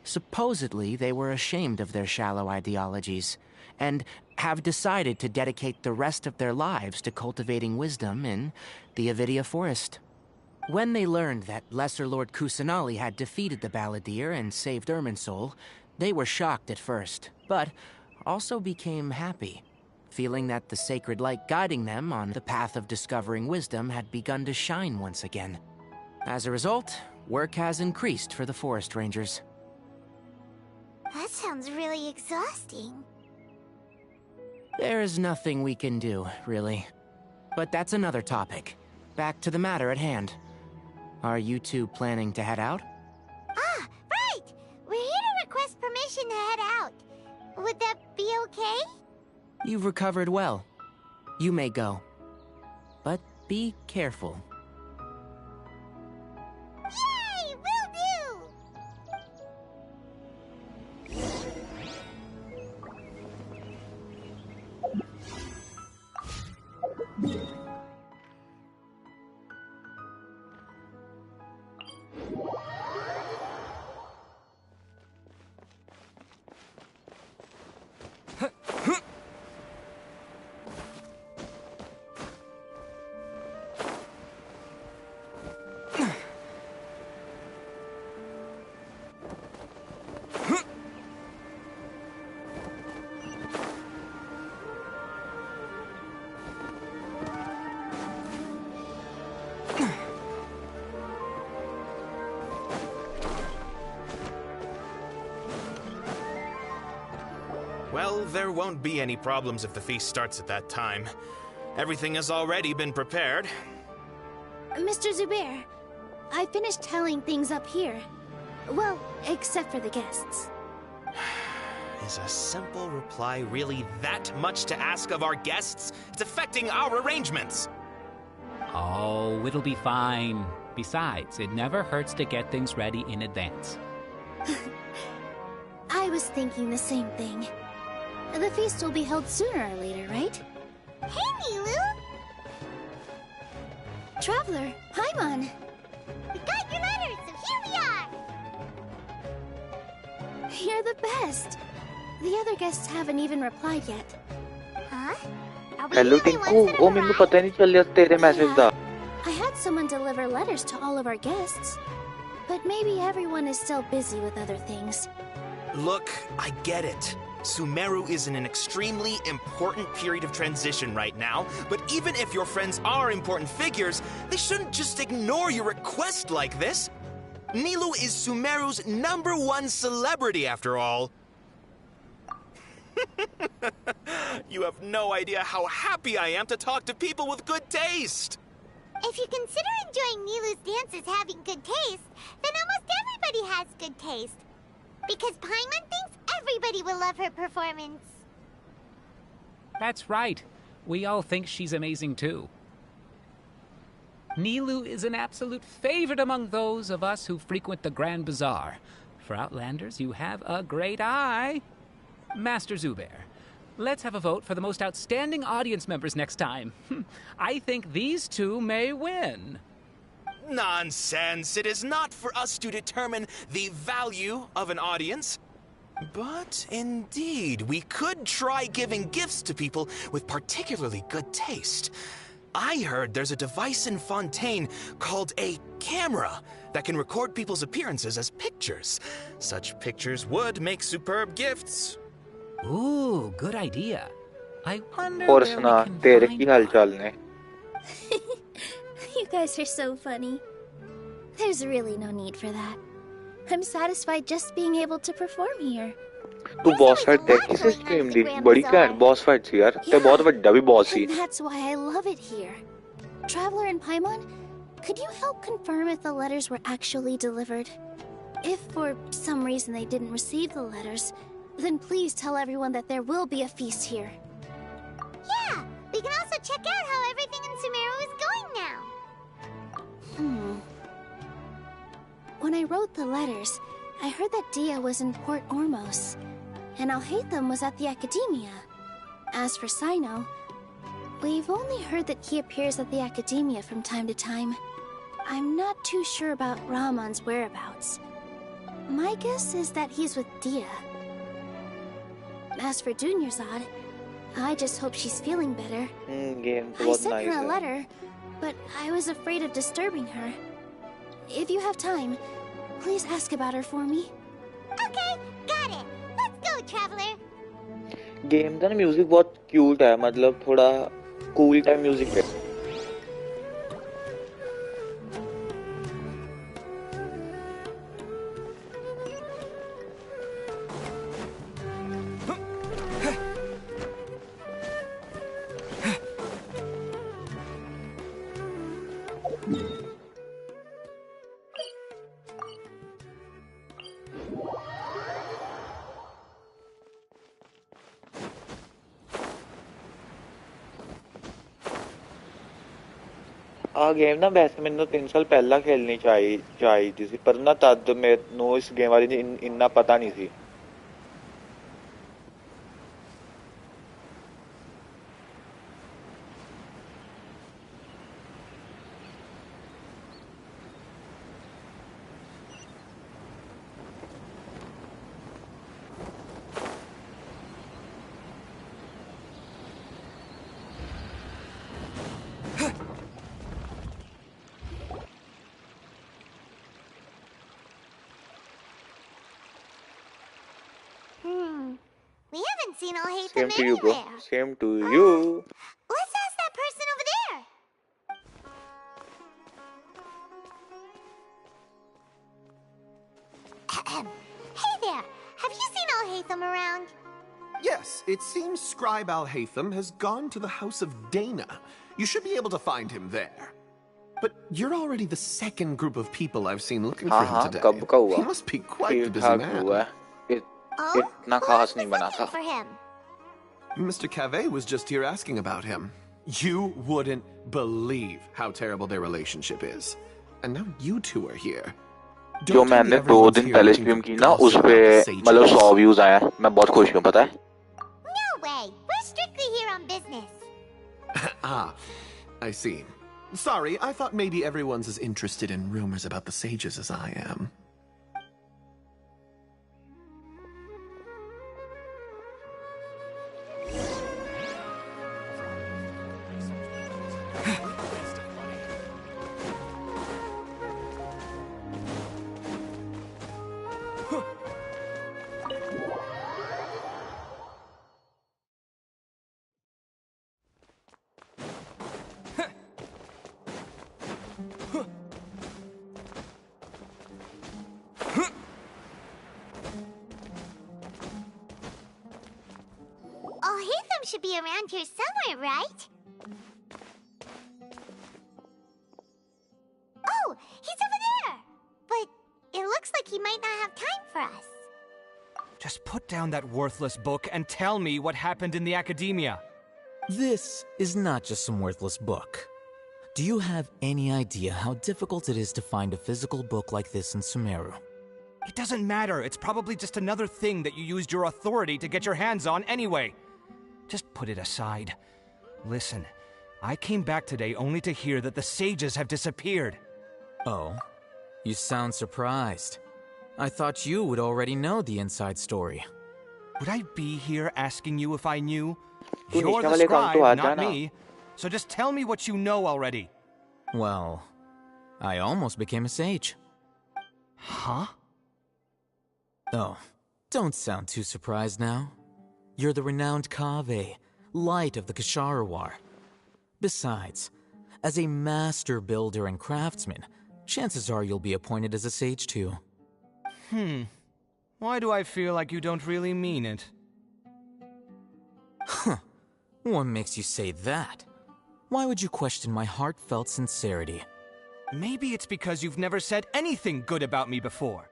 Supposedly, they were ashamed of their shallow ideologies, and have decided to dedicate the rest of their lives to cultivating wisdom in the Avidia Forest. When they learned that Lesser Lord Kusanali had defeated the Balladeer and saved Irminsul, they were shocked at first, but also became happy, feeling that the sacred light guiding them on the path of discovering wisdom had begun to shine once again. As a result, work has increased for the Forest Rangers. That sounds really exhausting. There's nothing we can do, really. But that's another topic. Back to the matter at hand. Are you two planning to head out? Ah, right! We're here to request permission to head out. Would that be okay? You've recovered well. You may go. But be careful. Yay! Will do! Well, there won't be any problems if the feast starts at that time. Everything has already been prepared. Mr. Zubair, I finished telling things up here. Well, except for the guests. Is a simple reply really that much to ask of our guests? It's affecting our arrangements. Oh, it'll be fine. Besides, it never hurts to get things ready in advance. I was thinking the same thing. The feast will be held sooner or later, right? Hey, Nilu! Traveler, Paimon! We got your letter, so here we are! You're the best! The other guests haven't even replied yet. Huh? Are we Hello the only Tinku, ones that ਉਹ have ਮੈਨੂੰ arrived? ਪਤਾ ਨਹੀਂ ਚੱਲਿਆ ਤੇਰੇ message the I had someone deliver letters to all of our guests. But maybe everyone is still busy with other things. Look, I get it. Sumeru is in an extremely important period of transition right now, but even if your friends are important figures, they shouldn't just ignore your request like this. Nilu is Sumeru's #1 celebrity after all. You have no idea how happy I am to talk to people with good taste. If you consider enjoying Nilu's dances having good taste, then almost everybody has good taste. Because Paimon thinks everybody will love her performance. That's right. We all think she's amazing too. Nilu is an absolute favorite among those of us who frequent the Grand Bazaar. For Outlanders, you have a great eye. Master Zubair, let's have a vote for the most outstanding audience members next time. I think these two may win. Nonsense! It is not for us to determine the value of an audience. But indeed, we could try giving gifts to people with particularly good taste. I heard there's a device in Fontaine called a camera that can record people's appearances as pictures. Such pictures would make superb gifts. Ooh, good idea. I wonder ਹੋਰ where we ਸੁਣਾ can ਤੇਰੇ find ਕੀ ਹਾਲ ਚਾਲ ਨੇ You guys are so funny. There's really no need for that. I'm satisfied just being able to perform here. ਤੂੰ boss fight ਦੇਖੀ ਸੀ stream ਦੀ ਬੜੀ ਘੈਂਟ boss fight ਸੀ ਯਾਰ ਤੇ ਬਹੁਤ ਵੱਡਾ ਵੀ ਬੌਸ ਸੀ And that's why I love it here. Traveler and Paimon, could you help confirm if the letters were actually delivered? If for some reason they didn't receive the letters, then please tell everyone that there will be a feast here. Yeah, we can also check out how everything in Sumeru is going now. When I wrote the letters, I heard that Dia was in Port Ormos, and Alhaitham was at the Academia. As for Sino, we've only heard that he appears at the Academia from time to time. I'm not too sure about Ramon's whereabouts. My guess is that he's with Dia. As for Dunyarzad, I just hope she's feeling better. I sent her a letter, but I was afraid of disturbing her. If you have time, please ask about her for me. Okay, got it. Let's go, Traveler. Game का ना music बहुत cute है मतलब थोड़ा cool type music है ਆ game ਨਾ ਵੈਸੇ ਮੈਨੂੰ 3 ਸਾਲ ਪਹਿਲਾਂ ਖੇਲਣੀ ਚਾਹੀਦੀ ਸੀ ਪਰ ਨਾ ਤਦ ਮੈਨੂੰ ਇਸ ਗੇਮ ਬਾਰੇ ਇੰਨਾ ਪਤਾ ਨਹੀਂ ਸੀ We haven't seen Alhaitham Same to you, bro. anywhere. Same to you. Let's ask that person over there. Hey there. Have you seen Alhaitham around? Yes, it seems Scribe Alhaitham has gone to the House of Dana. You should be able to find him there. But you're already the second group of people I've seen looking for him today. He must be quite the busy man. इतना खास नहीं बना था Mr. Cave was just here asking about him. You wouldn't believe how terrible their relationship is. And now you two are here. जो मैंने 2 दिन पहले stream की ना उस पे मतलब 100 व्यूज आए हैं मैं बहुत खुश हूँ पता है No way. We're strictly here on business. I see. Sorry, I thought maybe everyone's as interested in rumors about the sages as I am. Him should be around here somewhere, right? Oh, he's over there! But it looks like he might not have time for us. Just put down that worthless book and tell me what happened in the academia. This is not just some worthless book. Do you have any idea how difficult it is to find a physical book like this in Sumeru? It doesn't matter. It's probably just another thing that you used your authority to get your hands on anyway. Just put it aside. Listen, I came back today only to hear that the sages have disappeared. Oh, you sound surprised. I thought you would already know the inside story. Would I be here asking you if I knew? Tu You're the निष्ठा वाले काम तो scribe, uh not जाना. me. So just tell me what you know already. Well, I almost became a sage. Huh? Oh, don't sound too surprised now. You're the renowned Kaveh, light of the Ksharawar. Besides, as a master builder and craftsman, chances are you'll be appointed as a sage too. Why do I feel like you don't really mean it? Huh. What makes you say that? Why would you question my heartfelt sincerity? Maybe it's because you've never said anything good about me before.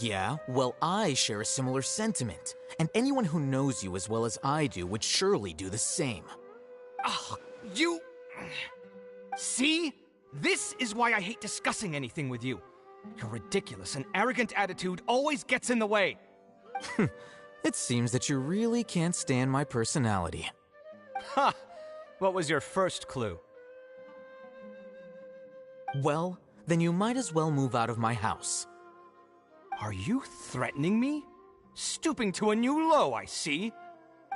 Yeah, well, I share a similar sentiment, and anyone who knows you as well as I do would surely do the same. Oh, you... See? This is why I hate discussing anything with you. Your ridiculous and arrogant attitude always gets in the way. It seems that you really can't stand my personality. Ha! What was your first clue? Well, then you might as well move out of my house. Are you threatening me? Stooping to a new low, I see.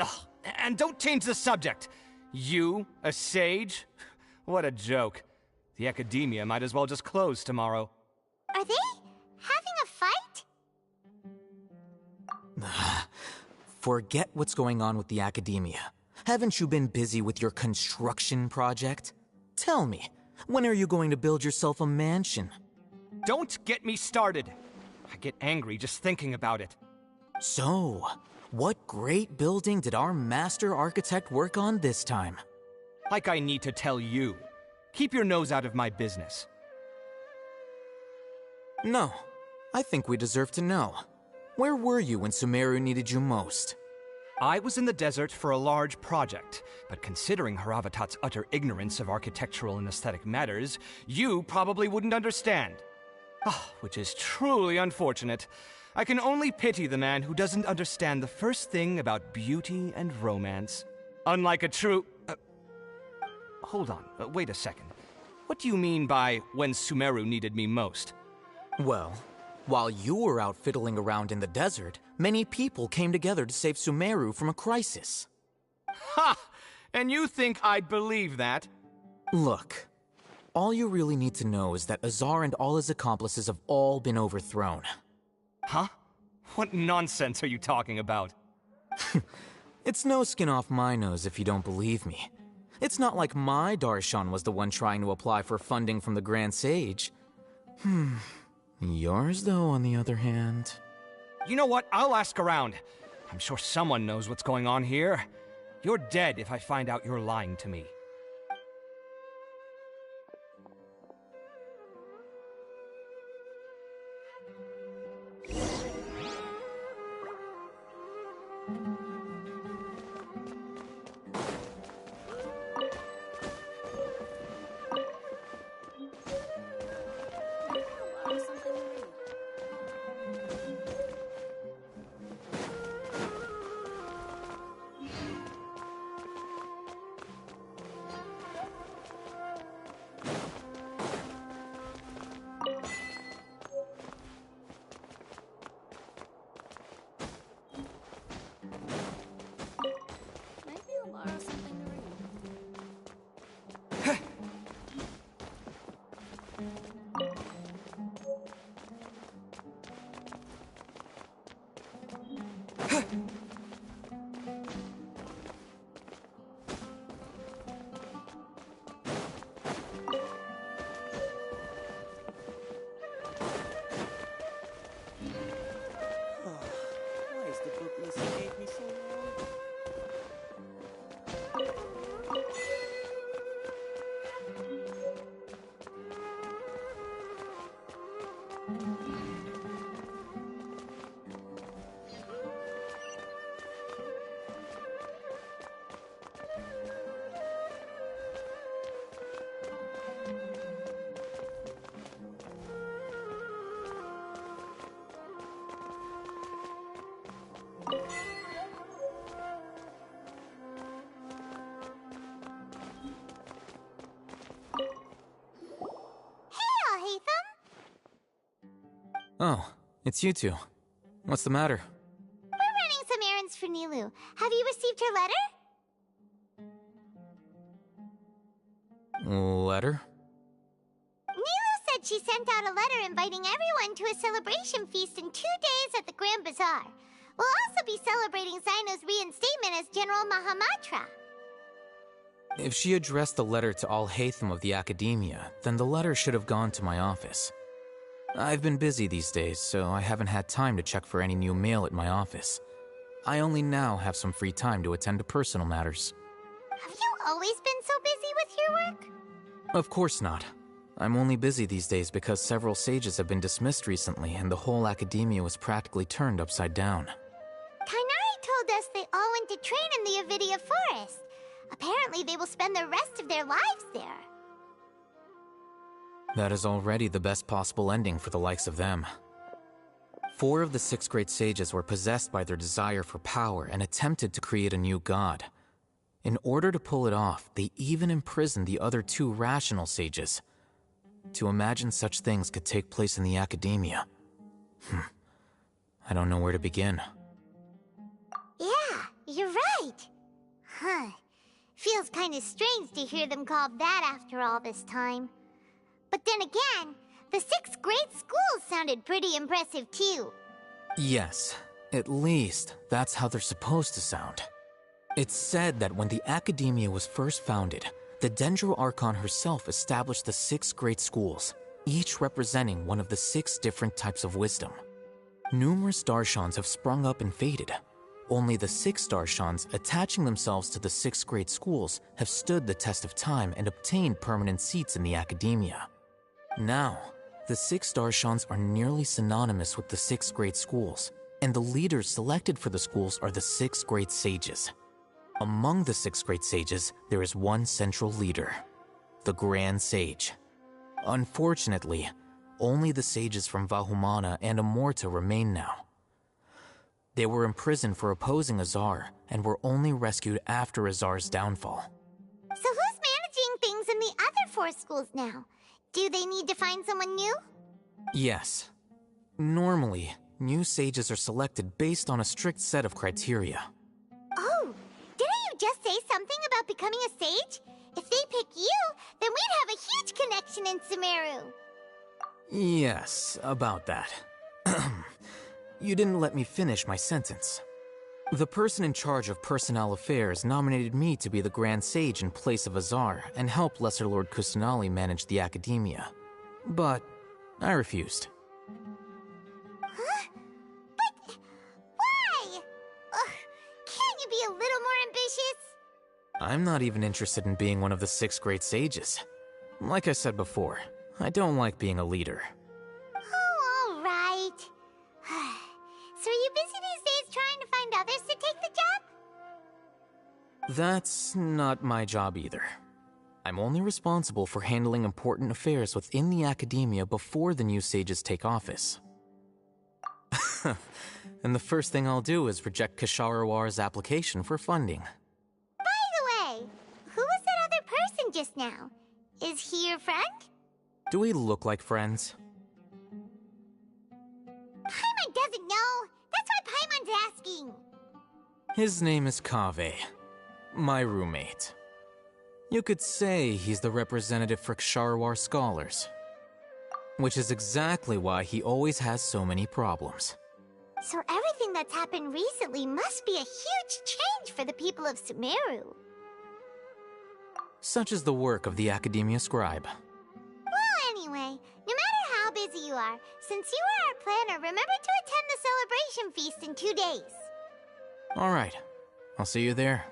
Ugh, and don't change the subject. You, a sage? What a joke. The academia might as well just close tomorrow. Are they having a fight? Forget what's going on with the academia. Haven't you been busy with your construction project? Tell me, when are you going to build yourself a mansion? Don't get me started. I get angry just thinking about it. So, what great building did our master architect work on this time? Like I need to tell you. Keep your nose out of my business. No, I think we deserve to know. Where were you when Sumeru needed you most? I was in the desert for a large project, but considering Haravatat's utter ignorance of architectural and aesthetic matters, you probably wouldn't understand. Which is truly unfortunate. I can only pity the man who doesn't understand the first thing about beauty and romance. Unlike a true... Hold on, wait a second. What do you mean by when Sumeru needed me most? Well, while you were out fiddling around in the desert, many people came together to save Sumeru from a crisis. Ha! And you think I'd believe that? Look, all you really need to know is that Azar and all his accomplices have all been overthrown. Huh? What nonsense are you talking about? It's no skin off my nose if you don't believe me. It's not like my Darshan was the one trying to apply for funding from the Grand Sage. Yours, though, on the other hand... You know what? I'll ask around. I'm sure someone knows what's going on here. You're dead if I find out you're lying to me. Oh, it's you two. What's the matter? We're running some errands for Nilu. Have you received her letter? Letter? Nilu said she sent out a letter inviting everyone to a celebration feast in 2 days at the Grand Bazaar. We'll also be celebrating Zaino's reinstatement as General Mahamatra. If she addressed the letter to all Hatham of the Academia, then the letter should have gone to my office. I've been busy these days, so I haven't had time to check for any new mail at my office. I only now have some free time to attend to personal matters. Have you always been so busy with your work? Of course not. I'm only busy these days because several sages have been dismissed recently and the whole Academia was practically turned upside down. Kainari told us they all went to train in the Avidia Forest. Apparently they will spend the rest of their lives there. That is already the best possible ending for the likes of them. 4 of the 6 great sages were possessed by their desire for power and attempted to create a new god. In order to pull it off, they even imprisoned the other 2 rational sages. To imagine such things could take place in the Academia. I don't know where to begin. Yeah, you're right. Huh. Feels kind of strange to hear them called that after all this time. But then again, the 6 great schools sounded pretty impressive too. Yes, at least that's how they're supposed to sound. It's said that when the Academia was first founded, the Dendro Archon herself established the 6 great schools, each representing one of the 6 different types of wisdom. Numerous Darshans have sprung up and faded. Only the 6 Darshans attaching themselves to the 6 great schools have stood the test of time and obtained permanent seats in the Academia. Now, the 6 Darshans are nearly synonymous with the 6 great schools, and the leaders selected for the schools are the 6 great sages. Among the 6 great sages, there is one central leader, the Grand Sage. Unfortunately, only the sages from Vahumana and Amorta remain now. They were imprisoned for opposing Azar, and were only rescued after Azar's downfall. So who's managing things in the other 4 schools now? Do they need to find someone new? Yes. Normally, new sages are selected based on a strict set of criteria. Oh, didn't you just say something about becoming a sage? If they pick you, then we'd have a huge connection in Sumeru. Yes, about that. You didn't let me finish my sentence. The person in charge of personnel affairs nominated me to be the Grand Sage in place of Azar and help Lesser Lord Kusanali manage the Academia. But I refused. Huh? But why? Ugh, can't you be a little more ambitious? I'm not even interested in being one of the 6 great sages. Like I said before, I don't like being a leader. Oh, all right. So are you busy these days trying to find others to take the job? That's not my job either. I'm only responsible for handling important affairs within the Academia before the new sages take office. And the first thing I'll do is reject Kasharawar's application for funding. By the way, who was that other person just now? Is he your friend? Do we look like friends? Paimon doesn't know. That's why Paimon's asking. His name is Kaveh, my roommate. You could say he's the representative for Ksharawar scholars. Which is exactly why he always has so many problems. So everything that's happened recently must be a huge change for the people of Sumeru. Such is the work of the Academia Scribe. Well, anyway, no matter how busy you are, since you are our planner, remember to attend the celebration feast in 2 days. Alright, I'll see you there.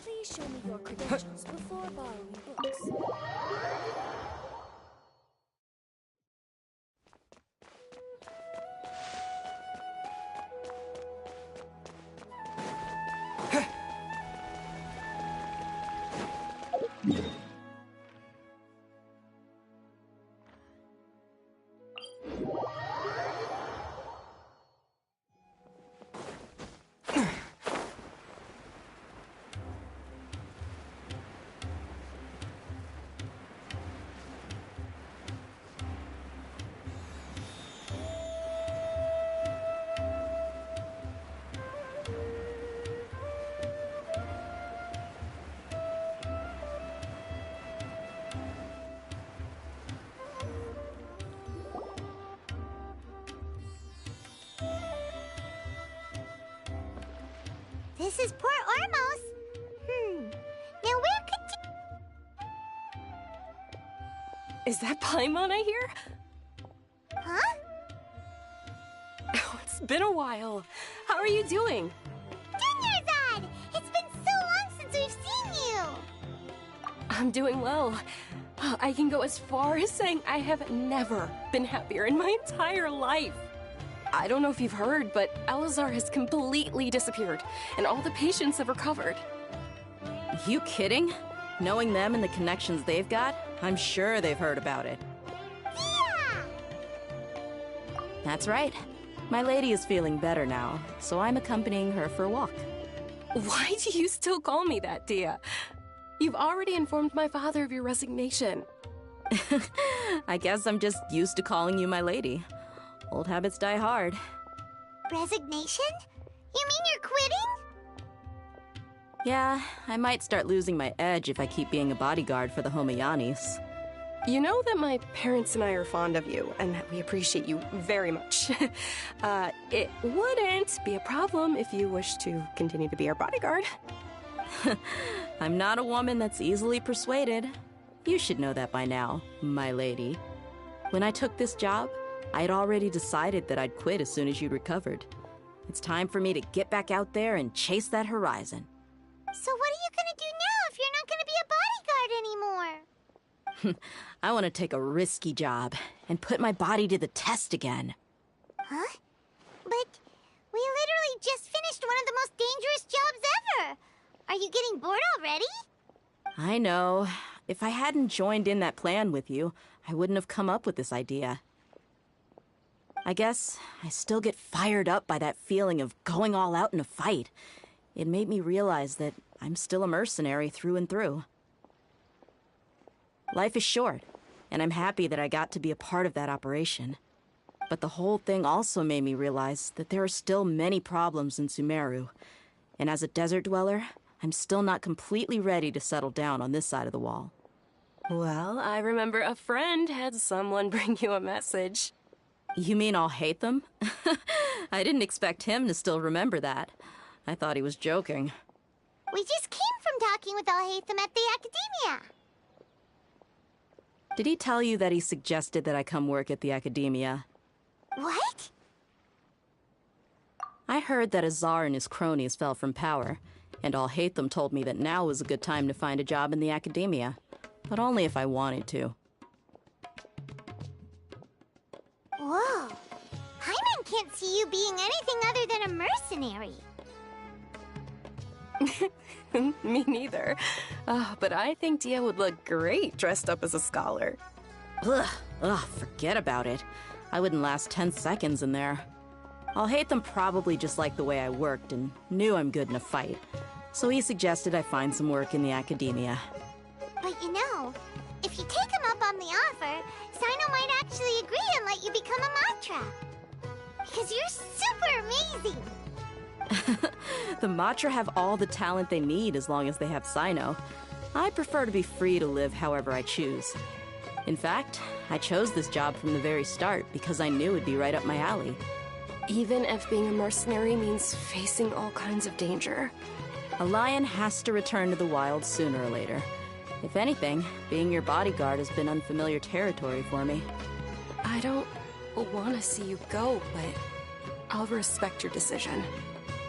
Please show me your credentials before borrowing books. This is Port Ormos. Now where could Is that Paimon I hear? Huh? Oh, it's been a while. How are you doing? Dunyarzad! It's been so long since we've seen you! I'm doing well. I can go as far as saying I have never been happier in my entire life. I don't know if you've heard, but Elazar has completely disappeared, and all the patients have recovered. You kidding? Knowing them and the connections they've got, I'm sure they've heard about it. Yeah! That's right. My lady is feeling better now, so I'm accompanying her for a walk. Why do you still call me that, Dia? You've already informed my father of your resignation. I guess I'm just used to calling you my lady. Old habits die hard. Resignation? You mean you're quitting? Yeah, I might start losing my edge if I keep being a bodyguard for the Homayanis. You know that my parents and I are fond of you, and that we appreciate you very much. It wouldn't be a problem if you wish to continue to be our bodyguard. I'm not a woman that's easily persuaded. You should know that by now, my lady. When I took this job, I had already decided that I'd quit as soon as you'd recovered. It's time for me to get back out there and chase that horizon. So what are you gonna do now if you're not gonna be a bodyguard anymore? I want to take a risky job and put my body to the test again. Huh? But we literally just finished one of the most dangerous jobs ever! Are you getting bored already? I know. If I hadn't joined in that plan with you, I wouldn't have come up with this idea. I guess I still get fired up by that feeling of going all out in a fight. It made me realize that I'm still a mercenary through and through. Life is short, and I'm happy that I got to be a part of that operation. But the whole thing also made me realize that there are still many problems in Sumeru. And as a desert dweller, I'm still not completely ready to settle down on this side of the wall. Well, I remember a friend had someone bring you a message. You mean I'll hate them? I didn't expect him to still remember that. I thought he was joking. We just came from talking with Alhaitham at the Academia. Did he tell you that he suggested that I come work at the Academia? What? I heard that Azar and his cronies fell from power, and Alhaitham told me that now was a good time to find a job in the Academia, but only if I wanted to. Whoa. Paimon can't see you being anything other than a mercenary. Me neither. But I think Dia would look great dressed up as a scholar. Ugh, forget about it. I wouldn't last 10 seconds in there. Alhaitham probably just liked the way I worked and knew I'm good in a fight. So he suggested I find some work in the Academia. But you know, if you take him up on the offer, Sino might actually agree and let you become a Matra. Because you're super amazing! The Matra have all the talent they need as long as they have Sino. I prefer to be free to live however I choose. In fact, I chose this job from the very start because I knew it'd be right up my alley. Even if being a mercenary means facing all kinds of danger. A lion has to return to the wild sooner or later. If anything, being your bodyguard has been unfamiliar territory for me. I don't want to see you go, but I'll respect your decision.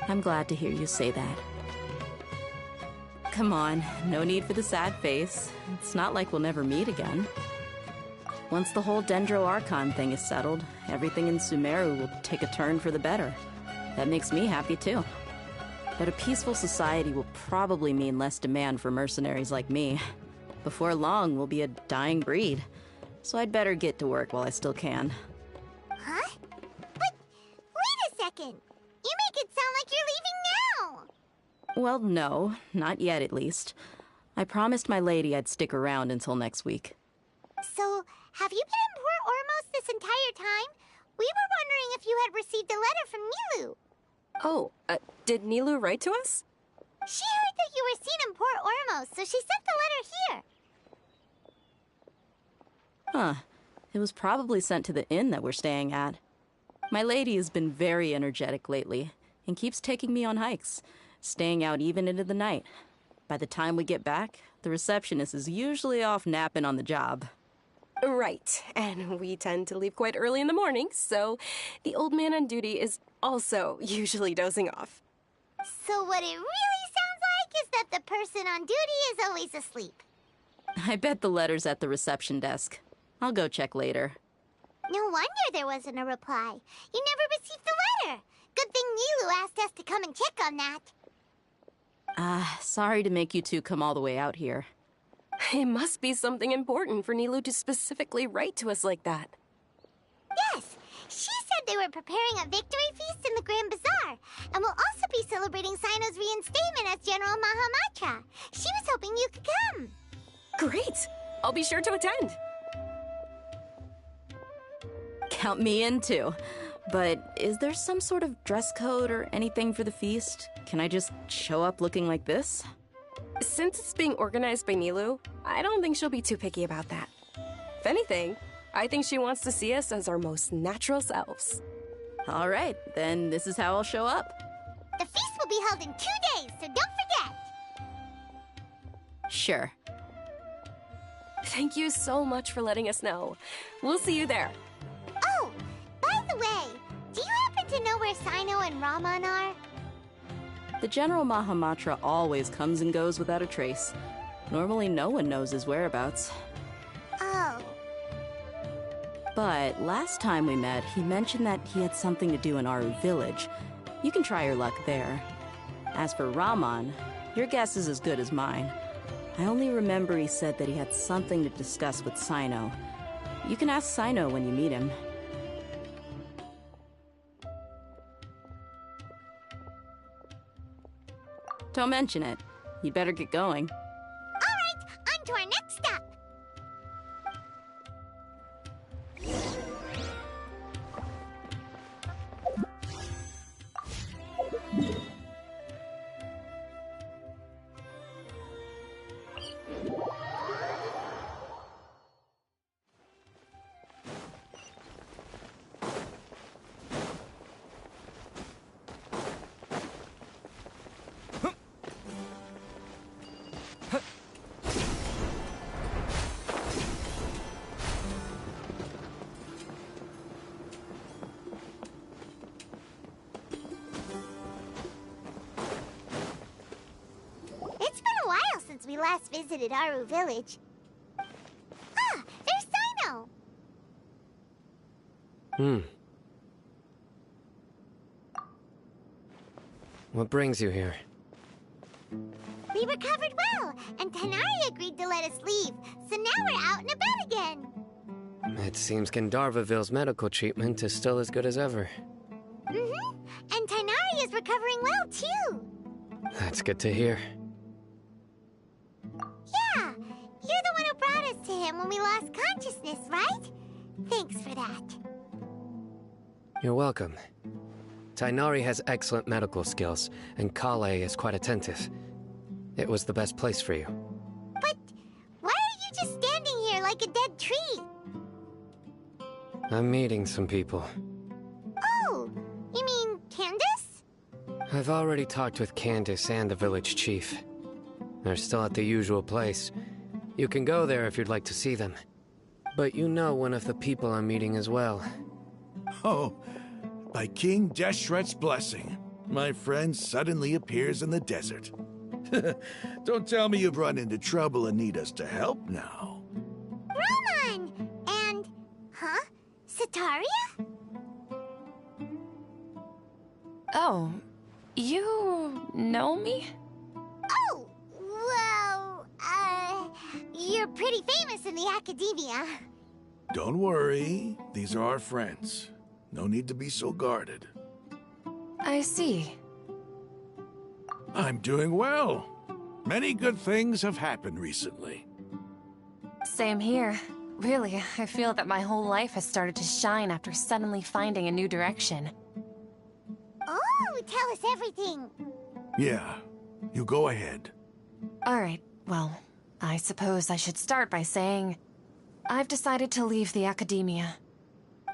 I'm glad to hear you say that. Come on, no need for the sad face. It's not like we'll never meet again. Once the whole Dendro Archon thing is settled, everything in Sumeru will take a turn for the better. That makes me happy too. But a peaceful society will probably mean less demand for mercenaries like me. Before long, we'll be a dying breed. So I'd better get to work while I still can. Huh? But wait a second! You make it sound like you're leaving now! Well, no, not yet at least. I promised my lady I'd stick around until next week. So, have you been in Port Ormos this entire time? We were wondering if you had received a letter from Nilu. Oh, did Nilu write to us? She heard that you were seen in Port Ormos, so she sent the letter here. Huh. It was probably sent to the inn that we're staying at. My lady has been very energetic lately, and keeps taking me on hikes. staying out even into the night. By the time we get back, the receptionist is usually off napping on the job. Right, and we tend to leave quite early in the morning, so the old man on duty is also usually dozing off. So what it really sounds like is that the person on duty is always asleep. I bet the letter's at the reception desk. I'll go check later. No wonder there wasn't a reply. You never received the letter. Good thing Nilu asked us to come and check on that. Sorry to make you two come all the way out here. It must be something important for Nilu to specifically write to us like that. Yes, she said they were preparing a victory feast in the Grand Bazaar, and will also be celebrating Sino's reinstatement as General Mahamatra. She was hoping you could come. Great! I'll be sure to attend. Count me in too. But is there some sort of dress code or anything for the feast? Can I just show up looking like this? Since it's being organized by Nilu, I don't think she'll be too picky about that. If anything, I think she wants to see us as our most natural selves. All right, then this is how I'll show up. The feast will be held in 2 days, so don't forget. Sure. Thank you so much for letting us know. We'll see you there. Oh, by the way, do you happen to know where Sino and Raman are? The General Mahamatra always comes and goes without a trace. Normally no one knows his whereabouts. Oh. But last time we met, he mentioned that he had something to do in Aru Village. You can try your luck there. As for Raman, your guess is as good as mine. I only remember he said that he had something to discuss with Sino. You can ask Sino when you meet him. Don't mention it. You better get going. All right, on to our next stop. It's been a while since we last visited Aru Village. Ah, there's Sino! What brings you here? We recovered well, and Tanari agreed to let us leave, so now we're out and about again. It seems Gandharvaville's medical treatment is still as good as ever. Mm-hmm, and Tanari is recovering well, too. That's good to hear. Yeah, you're the one who brought us to him when we lost consciousness, right? Thanks for that. You're welcome. Tainari has excellent medical skills, and Kale is quite attentive. It was the best place for you. But why are you just standing here like a dead tree? I'm meeting some people. Oh, you mean Candace? I've already talked with Candace and the village chief. They're still at the usual place. You can go there if you'd like to see them. But you know one of the people I'm meeting as well. Oh, by King Deshret's blessing, my friend suddenly appears in the desert. Don't tell me you've run into trouble and need us to help now. Roman! And... huh? Sataria? Oh, you know me? Oh, well, you're pretty famous in the academia. Don't worry, these are our friends. No need to be so guarded. I see. I'm doing well. Many good things have happened recently. Same here. Really, I feel that my whole life has started to shine after suddenly finding a new direction. Oh, tell us everything. Yeah, you go ahead. Alright, well, I suppose I should start by saying I've decided to leave the academia.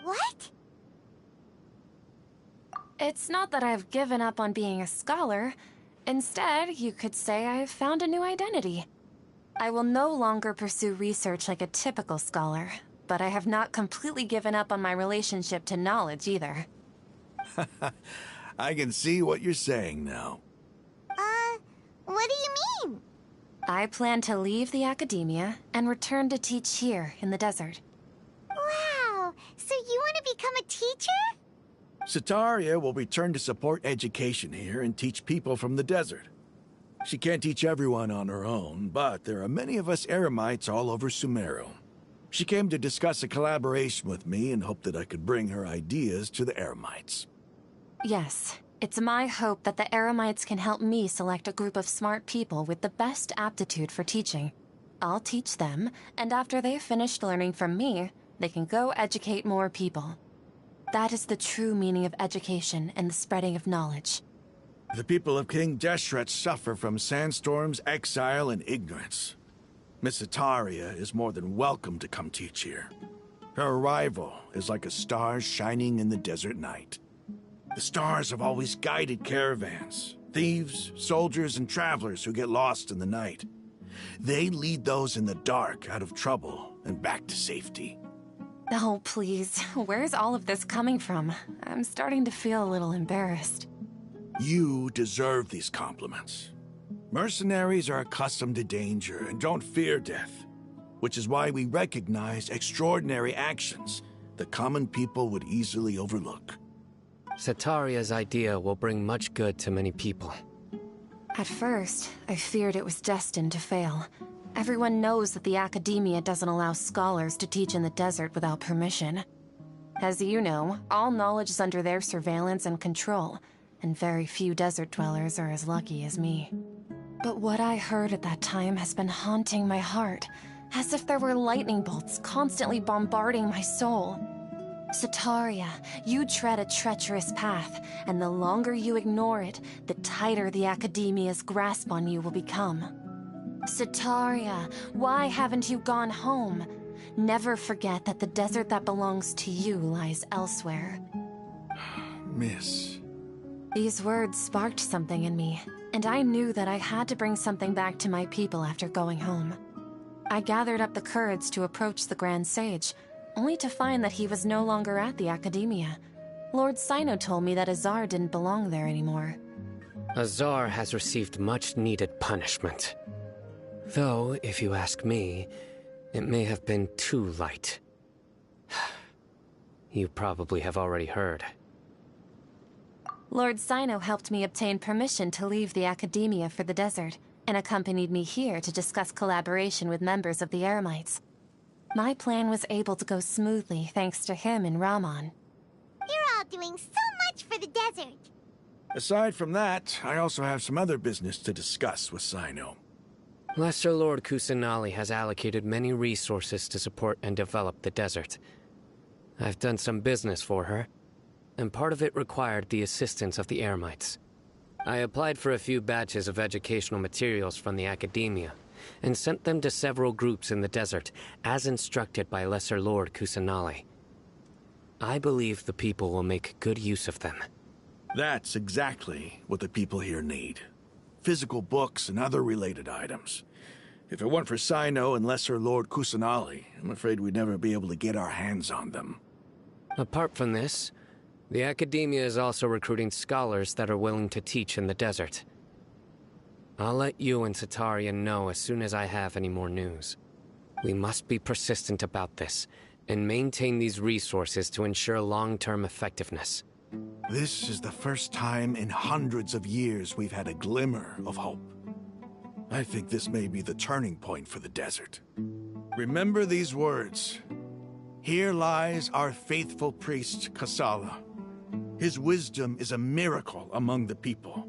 What? It's not that I've given up on being a scholar. Instead, you could say I've found a new identity. I will no longer pursue research like a typical scholar, but I have not completely given up on my relationship to knowledge either. I can see what you're saying now. What do you mean? I plan to leave the academia and return to teach here in the desert. Wow, so you want to become a teacher? Sataria will return to support education here and teach people from the desert. She can't teach everyone on her own, but there are many of us Eremites all over Sumeru. She came to discuss a collaboration with me and hoped that I could bring her ideas to the Eremites. Yes, it's my hope that the Eremites can help me select a group of smart people with the best aptitude for teaching. I'll teach them, and after they've finished learning from me, they can go educate more people. That is the true meaning of education and the spreading of knowledge. The people of King Deshret suffer from sandstorms, exile, and ignorance. Miss Sataria is more than welcome to come teach here. Her arrival is like a star shining in the desert night. The stars have always guided caravans, thieves, soldiers, and travelers who get lost in the night. They lead those in the dark out of trouble and back to safety. Oh, please. Where's all of this coming from? I'm starting to feel a little embarrassed. You deserve these compliments. Mercenaries are accustomed to danger and don't fear death, which is why we recognize extraordinary actions that common people would easily overlook. Sataria's idea will bring much good to many people. At first, I feared it was destined to fail. Everyone knows that the academia doesn't allow scholars to teach in the desert without permission. As you know, all knowledge is under their surveillance and control, and very few desert dwellers are as lucky as me. But what I heard at that time has been haunting my heart, as if there were lightning bolts constantly bombarding my soul. Sataria, you tread a treacherous path, and the longer you ignore it, the tighter the academia's grasp on you will become. Sataria, why haven't you gone home? Never forget that the desert that belongs to you lies elsewhere. Miss. These words sparked something in me, and I knew that I had to bring something back to my people after going home. I gathered up the courage to approach the Grand Sage, only to find that he was no longer at the academia. Lord Sino told me that Azar didn't belong there anymore. Azar has received much-needed punishment. Though, if you ask me, it may have been too light. You probably have already heard. Lord Sino helped me obtain permission to leave the academia for the desert, and accompanied me here to discuss collaboration with members of the Eremites. My plan was able to go smoothly thanks to him and Rahman. You're all doing so much for the desert. Aside from that, I also have some other business to discuss with Sino. Lesser Lord Kusanali has allocated many resources to support and develop the desert. I've done some business for her, and part of it required the assistance of the Eremites. I applied for a few batches of educational materials from the academia, and sent them to several groups in the desert, as instructed by Lesser Lord Kusanali. I believe the people will make good use of them. That's exactly what the people here need. Physical books and other related items. If it weren't for Sino and Lesser Lord Kusanali, I'm afraid we'd never be able to get our hands on them. Apart from this, the academia is also recruiting scholars that are willing to teach in the desert. I'll let you and Sataria know as soon as I have any more news. We must be persistent about this, and maintain these resources to ensure long-term effectiveness. This is the first time in hundreds of years we've had a glimmer of hope. I think this may be the turning point for the desert. Remember these words. Here lies our faithful priest, Kasala. His wisdom is a miracle among the people,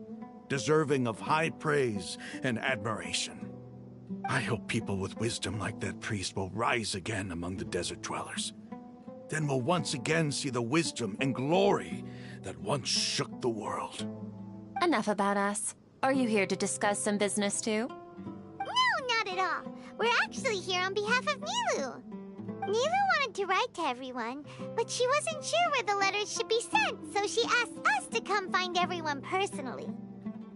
deserving of high praise and admiration. I hope people with wisdom like that priest will rise again among the desert dwellers. Then we'll once again see the wisdom and glory that once shook the world. Enough about us. Are you here to discuss some business too? No, not at all. We're actually here on behalf of Nilu. Nilu wanted to write to everyone, but she wasn't sure where the letters should be sent, so she asked us to come find everyone personally.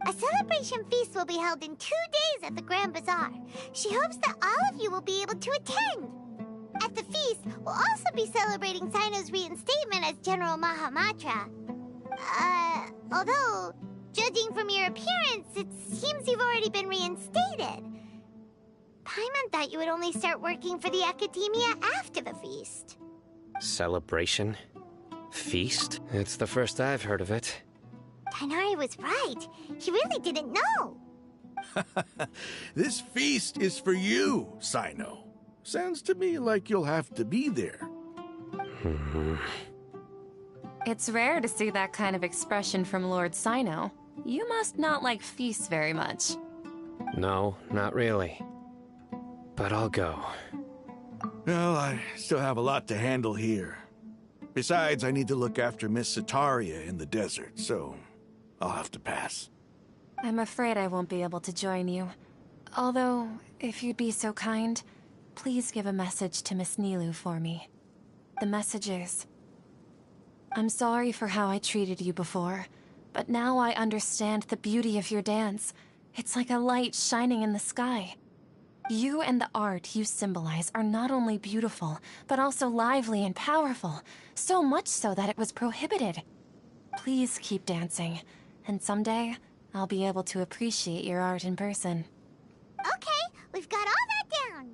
A celebration feast will be held in 2 days at the Grand Bazaar. She hopes that all of you will be able to attend. At the feast, we'll also be celebrating Sino's reinstatement as General Mahamatra. Although, judging from your appearance, it seems you've already been reinstated. Paimon thought you would only start working for the Academia after the feast. Celebration? Feast? It's the first I've heard of it. Tighnari was right. He really didn't know. This feast is for you, Sino. Sounds to me like you'll have to be there. It's rare to see that kind of expression from Lord Sino. You must not like feasts very much. No, not really. But I'll go. Well, I still have a lot to handle here. Besides, I need to look after Miss Sataria in the desert, so I'll have to pass. I'm afraid I won't be able to join you. Although, if you'd be so kind, please give a message to Miss Nilu for me. The message is, I'm sorry for how I treated you before, but now I understand the beauty of your dance. It's like a light shining in the sky. You and the art you symbolize are not only beautiful, but also lively and powerful, so much so that it was prohibited. Please keep dancing, and someday I'll be able to appreciate your art in person. Okay, we've got all that down.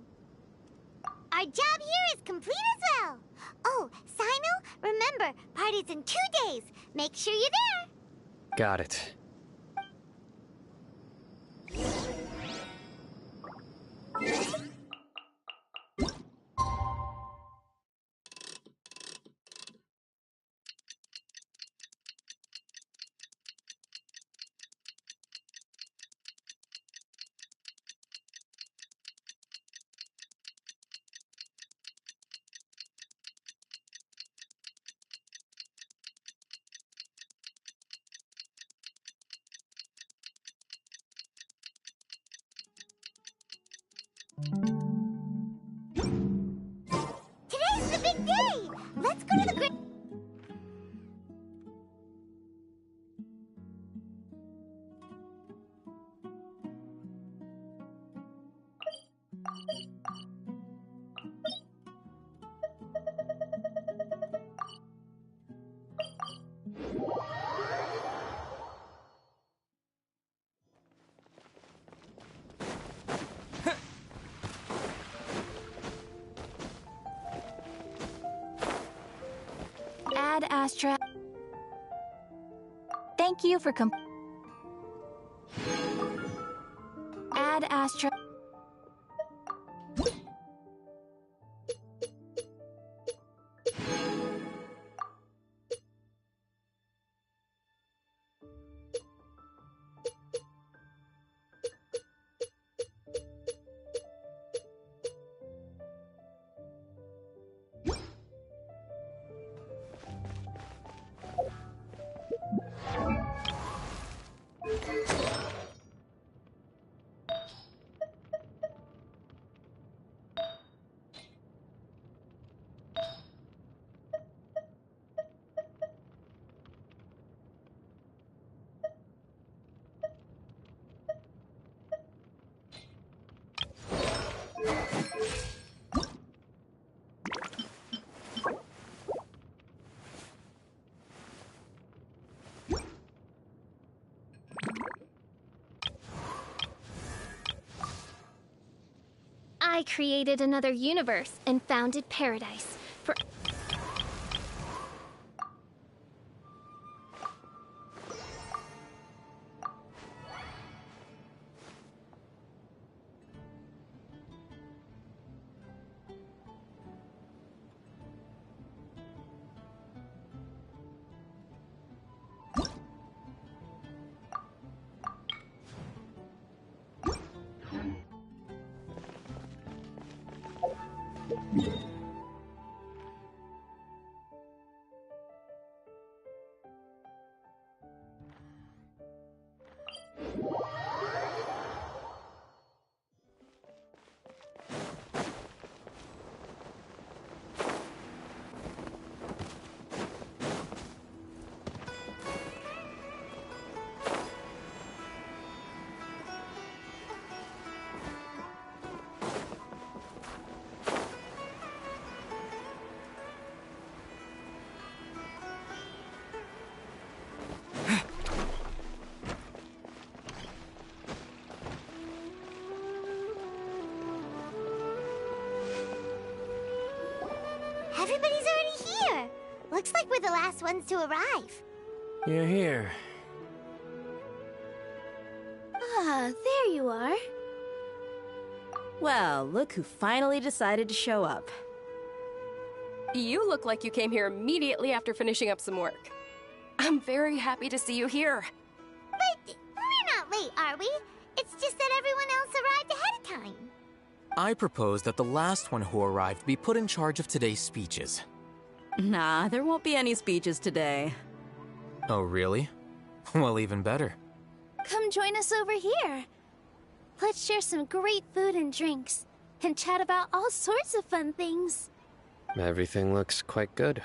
Our job here is complete as well. Oh, Sino, remember, party's in 2 days. Make sure you're there. Got it. Today's the big day. Let's go to the great... Ad Astra. Thank you for Ad Astra. I created another universe and founded paradise for... Everybody's already here. Looks like we're the last ones to arrive. You're here. Ah, there you are. Well, look who finally decided to show up. You look like you came here immediately after finishing up some work. I'm very happy to see you here. But we're not late, are we? It's just that everyone else arrived ahead of time. I propose that the last one who arrived be put in charge of today's speeches. Nah, there won't be any speeches today. Oh, really? Well, even better. Come join us over here. Let's share some great food and drinks, and chat about all sorts of fun things. Everything looks quite good.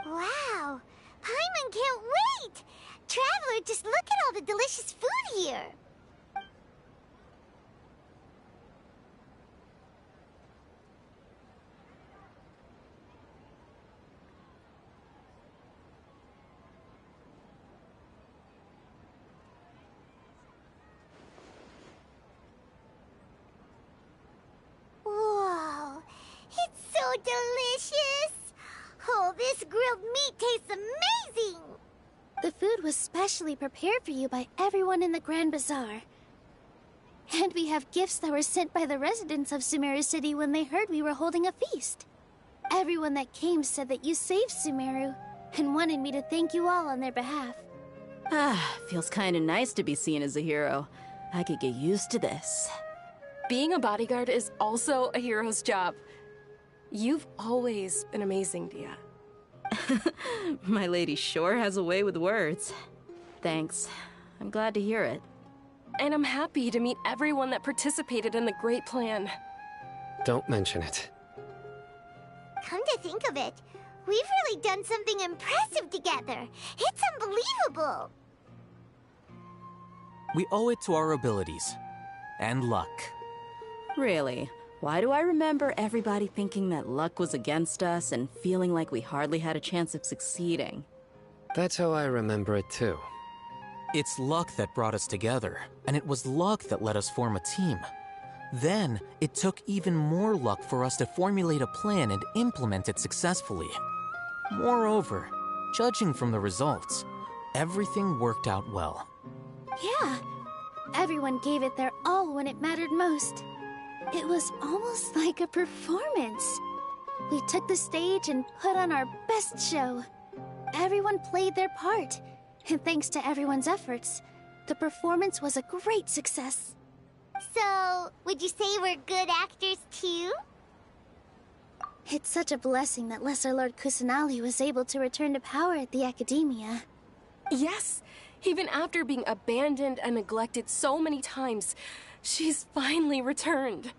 Wow! Paimon can't wait! Traveler, just look at all the delicious food here! Whoa! It's so delicious! Oh, this grilled meat tastes amazing! The food was specially prepared for you by everyone in the Grand Bazaar. And we have gifts that were sent by the residents of Sumeru City when they heard we were holding a feast. Everyone that came said that you saved Sumeru, and wanted me to thank you all on their behalf. Ah, feels kinda nice to be seen as a hero. I could get used to this. Being a bodyguard is also a hero's job. You've always been amazing, Dia. My lady sure has a way with words. Thanks. I'm glad to hear it. And I'm happy to meet everyone that participated in the great plan. Don't mention it. Come to think of it, we've really done something impressive together. It's unbelievable. We owe it to our abilities. And luck. Really? Why do I remember everybody thinking that luck was against us and feeling like we hardly had a chance of succeeding? That's how I remember it too. It's luck that brought us together, and it was luck that let us form a team. Then, it took even more luck for us to formulate a plan and implement it successfully. Moreover, judging from the results, everything worked out well. Yeah, everyone gave it their all when it mattered most. It was almost like a performance. We took the stage and put on our best show. Everyone played their part, and thanks to everyone's efforts, the performance was a great success. So, would you say we're good actors too? It's such a blessing that Lesser Lord Kusanali was able to return to power at the Academia. Yes, even after being abandoned and neglected so many times, she's finally returned.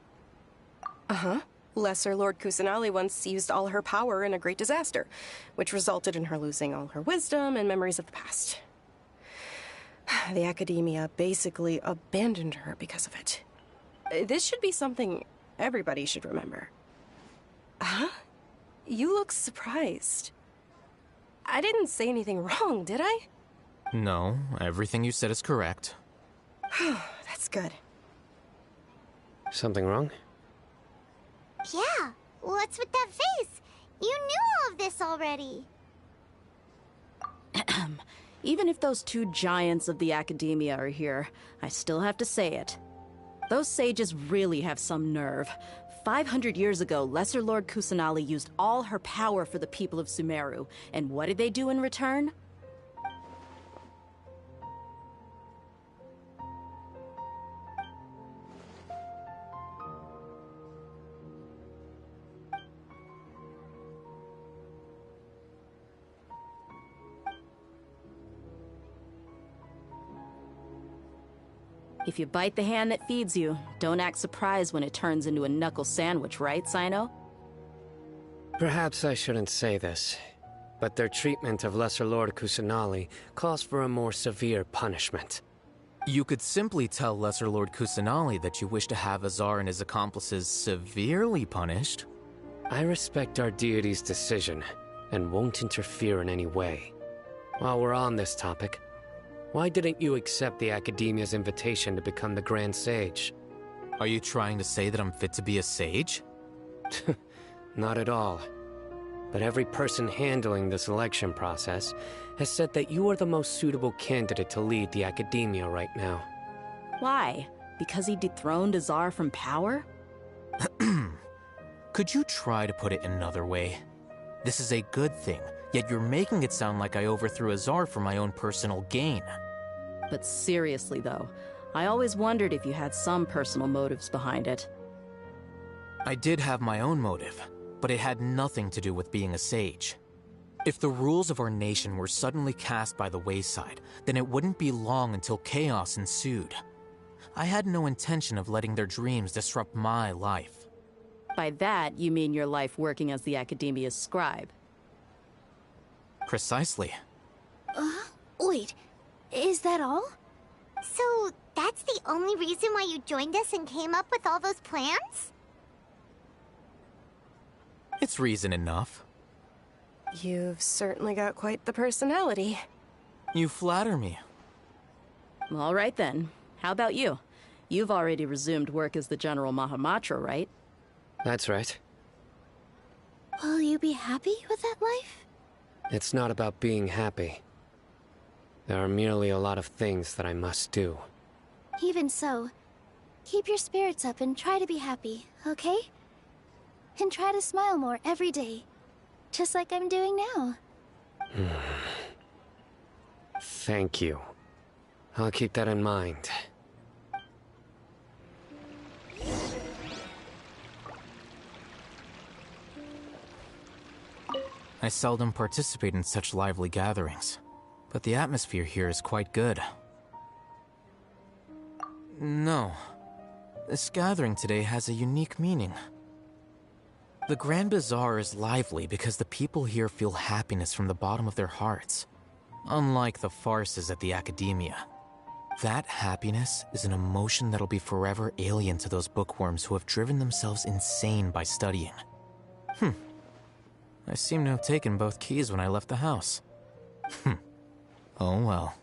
Uh-huh. Lesser Lord Kusanali once used all her power in a great disaster, which resulted in her losing all her wisdom and memories of the past. The Academia basically abandoned her because of it. This should be something everybody should remember. Huh? You look surprised. I didn't say anything wrong, did I? No, everything you said is correct. That's good. Something wrong? Yeah, what's with that face? You knew all of this already. Even if those two giants of the Academia are here, I still have to say it. Those sages really have some nerve. 500 years ago, Lesser Lord Kusanali used all her power for the people of Sumeru, and what did they do in return? If you bite the hand that feeds you, don't act surprised when it turns into a knuckle sandwich, right, Sino? Perhaps I shouldn't say this, but their treatment of Lesser Lord Kusanali calls for a more severe punishment. You could simply tell Lesser Lord Kusanali that you wish to have Azar and his accomplices severely punished. I respect our deity's decision, and won't interfere in any way. While we're on this topic, why didn't you accept the Academia's invitation to become the Grand Sage? Are you trying to say that I'm fit to be a sage? Not at all. but every person handling the selection process has said that you are the most suitable candidate to lead the academia right now. Why? Because he dethroned Azar from power? Could you try to put it another way? This is a good thing, yet you're making it sound like I overthrew Azar for my own personal gain. But seriously, though, I always wondered if you had some personal motives behind it. I did have my own motive, but it had nothing to do with being a sage. If the rules of our nation were suddenly cast by the wayside, then it wouldn't be long until chaos ensued. I had no intention of letting their dreams disrupt my life. By that, you mean your life working as the Academia's scribe? Precisely. Wait, is that all? So, that's the only reason why you joined us and came up with all those plans? It's reason enough. You've certainly got quite the personality. You flatter me. All right then. How about you? You've already resumed work as the General Mahamatra, right? That's right. Will you be happy with that life? It's not about being happy. There are merely a lot of things that I must do. Even so, keep your spirits up and try to be happy, okay? And try to smile more every day. Just like I'm doing now. Thank you. I'll keep that in mind. I seldom participate in such lively gatherings, but the atmosphere here is quite good. No. This gathering today has a unique meaning. The Grand Bazaar is lively because the people here feel happiness from the bottom of their hearts, unlike the farces at the Academia. That happiness is an emotion that'll be forever alien to those bookworms who have driven themselves insane by studying. I seem to have taken both keys when I left the house. Oh well.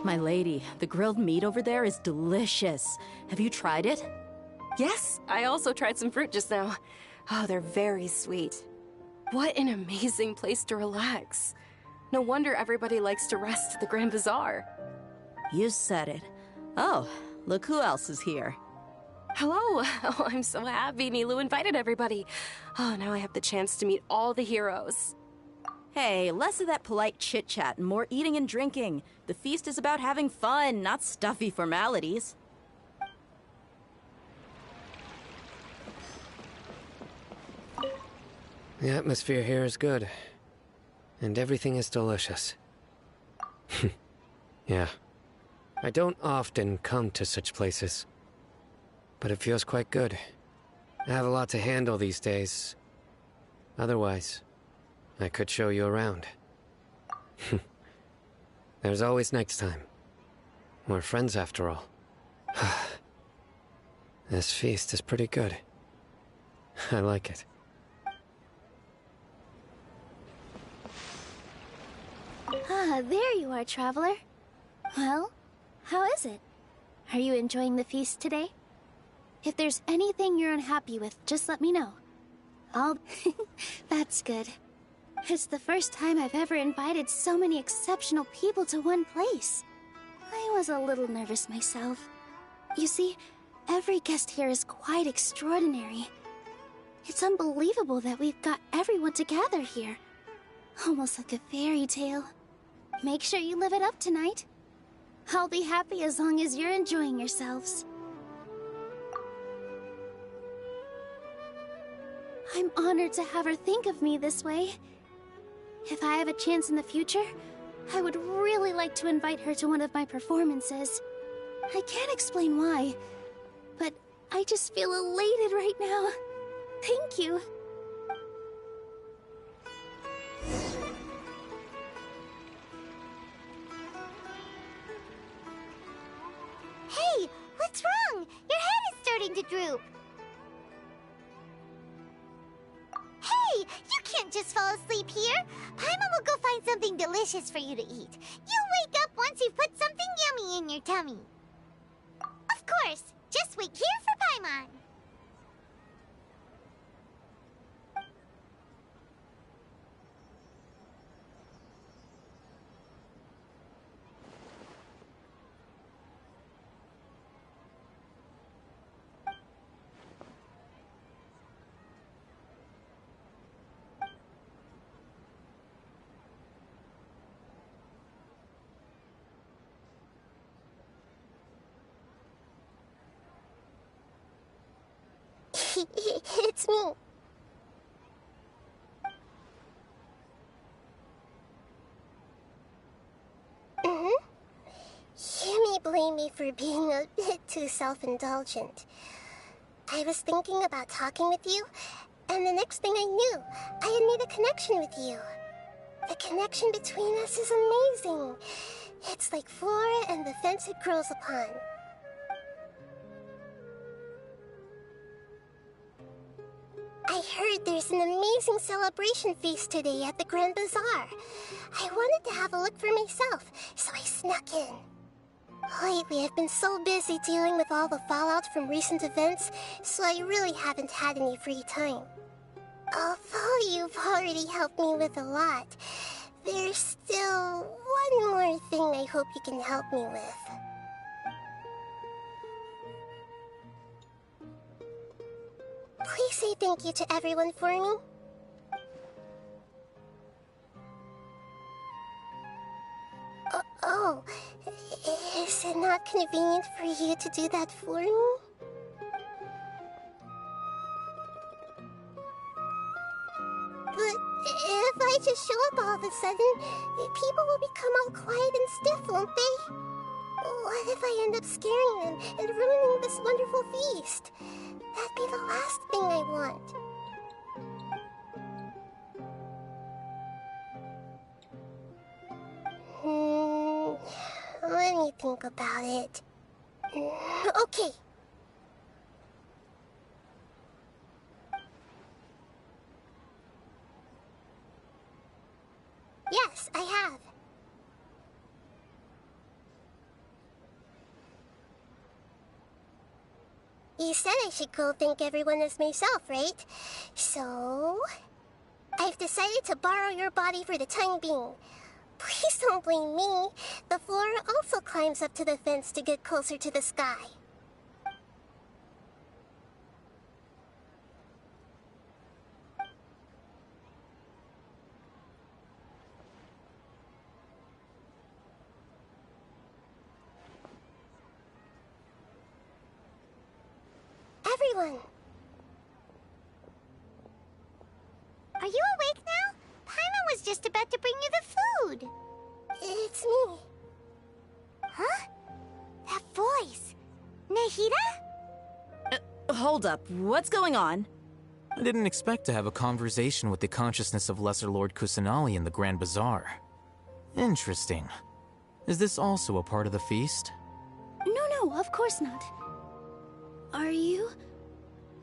My lady, the grilled meat over there is delicious. Have you tried it? Yes, I also tried some fruit just now. Oh, they're very sweet. What an amazing place to relax. No wonder everybody likes to rest at the Grand Bazaar. You said it. Oh, look who else is here. Hello. Oh, I'm so happy Nilu invited everybody. Oh, now I have the chance to meet all the heroes. Hey, less of that polite chit-chat and more eating and drinking. The feast is about having fun, not stuffy formalities. The atmosphere here is good. And everything is delicious. Yeah. I don't often come to such places. But it feels quite good. I have a lot to handle these days. Otherwise, I could show you around. There's always next time. We're friends after all. This feast is pretty good. I like it. Ah, there you are, traveler. Well, how is it? Are you enjoying the feast today? If there's anything you're unhappy with, just let me know. That's good. It's the first time I've ever invited so many exceptional people to one place. I was a little nervous myself. You see, every guest here is quite extraordinary. It's unbelievable that we've got everyone together here. Almost like a fairy tale. Make sure you live it up tonight. I'll be happy as long as you're enjoying yourselves. I'm honored to have her think of me this way. If I have a chance in the future, I would really like to invite her to one of my performances. I can't explain why, but I just feel elated right now. Thank you. Hey, what's wrong? Your head is starting to droop. Hey, you can't just fall asleep here. Paimon will go find something delicious for you to eat. You'll wake up once you've put something yummy in your tummy. Of course. Just wait here for Paimon. It's me. You may blame me for being a bit too self-indulgent. I was thinking about talking with you, and the next thing I knew, I had made a connection with you. The connection between us is amazing. It's like flora and the fence it grows upon. I heard there's an amazing celebration feast today at the Grand Bazaar. I wanted to have a look for myself, so I snuck in. Lately, I've been so busy dealing with all the fallout from recent events, so I really haven't had any free time. Although you've already helped me with a lot, there's still one more thing I hope you can help me with. Please say thank you to everyone for me. Oh, is it not convenient for you to do that for me? But if I just show up all of a sudden, people will become all quiet and stiff, won't they? What if I end up scaring them and ruining this wonderful feast? That'd be the last thing I want. Let me think about it. Okay. Yes, I have. You said I should go thank everyone as myself, right? So, I've decided to borrow your body for the time being. Please don't blame me. The flora also climbs up to the fence to get closer to the sky. Everyone! Are you awake now? Paimon was just about to bring you the food. It's me. Huh? That voice. Nahida? Hold up. What's going on? I didn't expect to have a conversation with the consciousness of Lesser Lord Kusanali in the Grand Bazaar. Interesting. Is this also a part of the feast? No, of course not. Are you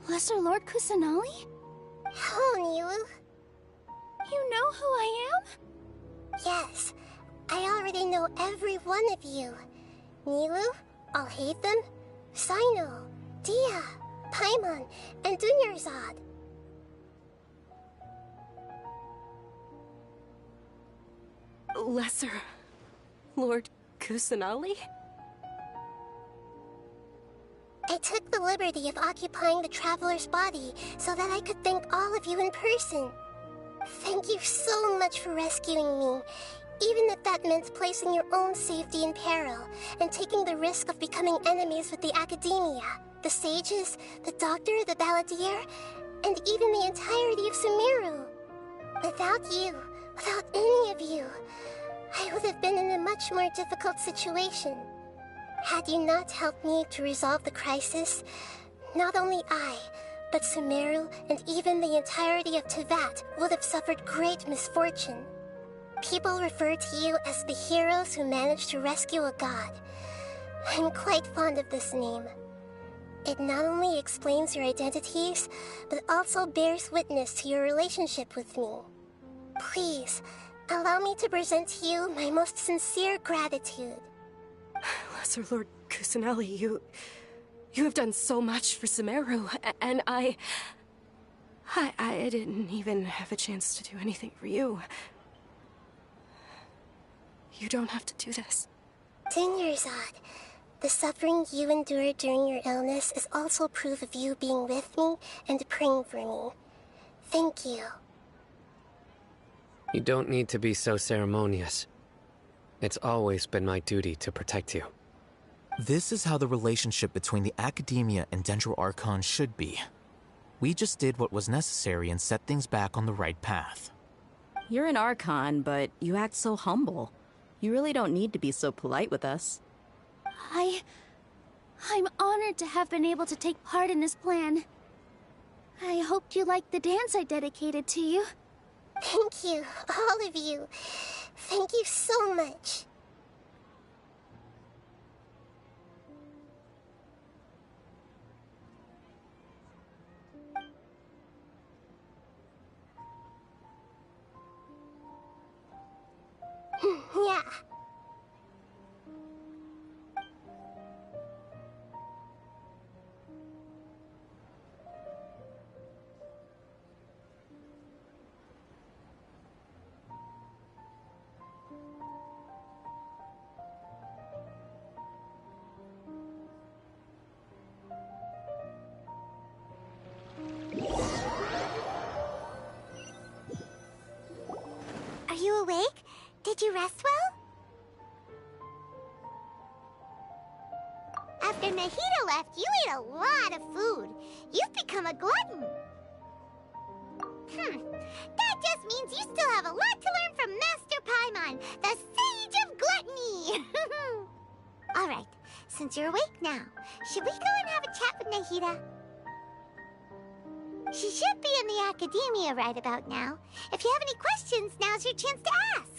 Lesser Lord Kusanali? Hello, Nilu. You know who I am? Yes, I already know every one of you. Nilu, Alhaitham, Sino, Dia, Paimon, and Dunyarzad. Lesser Lord Kusanali? I took the liberty of occupying the traveler's body so that I could thank all of you in person. Thank you so much for rescuing me, even if that meant placing your own safety in peril and taking the risk of becoming enemies with the Academia, the sages, the doctor, the balladeer, and even the entirety of Sumeru. Without you, without any of you, I would have been in a much more difficult situation. Had you not helped me to resolve the crisis, not only I, but Sumeru and even the entirety of Teyvat would have suffered great misfortune. People refer to you as the heroes who managed to rescue a god. I'm quite fond of this name. It not only explains your identities, but also bears witness to your relationship with me. Please, allow me to present to you my most sincere gratitude. Lesser Lord Kusanali, you... You have done so much for Sumeru, and I didn't even have a chance to do anything for you. You don't have to do this. Dinyarzad, the suffering you endured during your illness is also proof of you being with me and praying for me. Thank you. You don't need to be so ceremonious. It's always been my duty to protect you. This is how the relationship between the Academia and Dendro Archon should be. We just did what was necessary and set things back on the right path. You're an Archon, but you act so humble. You really don't need to be so polite with us. I'm honored to have been able to take part in this plan. I hoped you liked the dance I dedicated to you. Thank you, all of you. Thank you so much. Yeah. Are you awake? Did you rest well? After Nahida left, you ate a lot of food. You've become a glutton. That just means you still have a lot to learn from Master Paimon, the Sage of Gluttony. Alright, since you're awake now, should we go and have a chat with Nahida? She should be in the Academia right about now. If you have any questions, now's your chance to ask.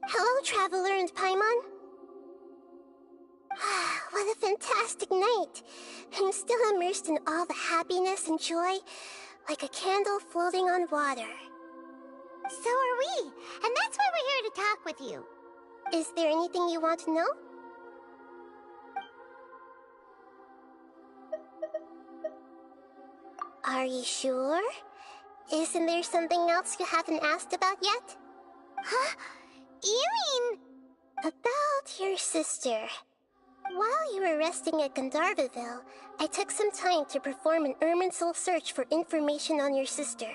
Hello, Traveler and Paimon. What a fantastic night. I'm still immersed in all the happiness and joy, like a candle floating on water. So are we, and that's why we're here to talk with you. Is there anything you want to know? Are you sure? Isn't there something else you haven't asked about yet? Huh? You mean... About your sister. While you were resting at Gandharvaville, I took some time to perform an Irminsul search for information on your sister.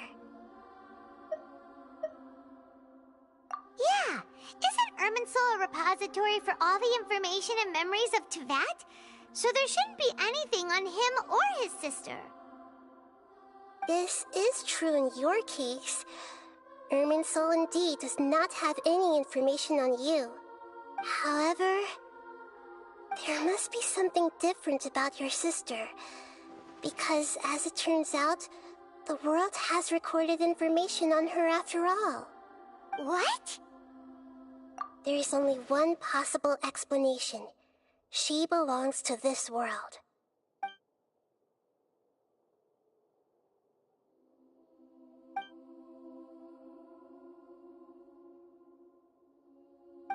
Yeah! Isn't Irminsul a repository for all the information and memories of Teyvat? So there shouldn't be anything on him or his sister. This is true in your case. Irminsul indeed does not have any information on you. However, there must be something different about your sister. Because, as it turns out, the world has recorded information on her after all. What? There is only one possible explanation. She belongs to this world.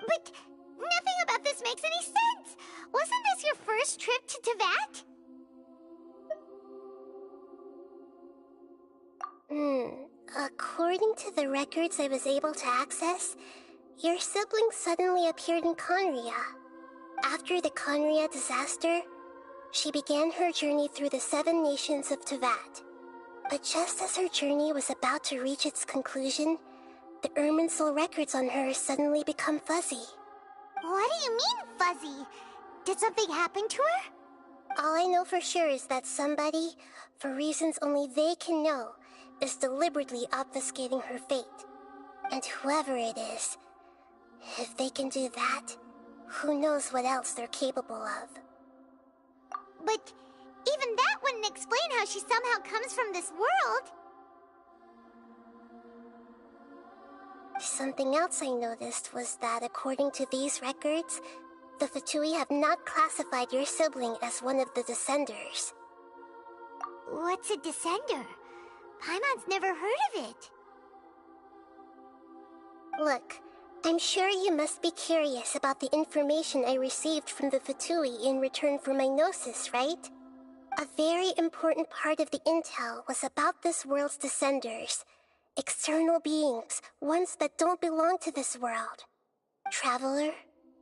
But nothing about this makes any sense! Wasn't this your first trip to Teyvat? According to the records I was able to access, your sibling suddenly appeared in Conria. After the Conria disaster, She began her journey through the 7 nations of Teyvat. But just as her journey was about to reach its conclusion, the Irminsul records on her suddenly become fuzzy. What do you mean, fuzzy? Did something happen to her? All I know for sure is that somebody, for reasons only they can know, is deliberately obfuscating her fate. And whoever it is, if they can do that, who knows what else they're capable of. But even that wouldn't explain how she somehow comes from this world. Something else I noticed was that according to these records, the Fatui have not classified your sibling as one of the Descenders. What's a Descender? Paimon's never heard of it. Look, I'm sure you must be curious about the information I received from the Fatui in return for my gnosis, right? A very important part of the intel was about this world's Descenders. External beings, ones that don't belong to this world. Traveler,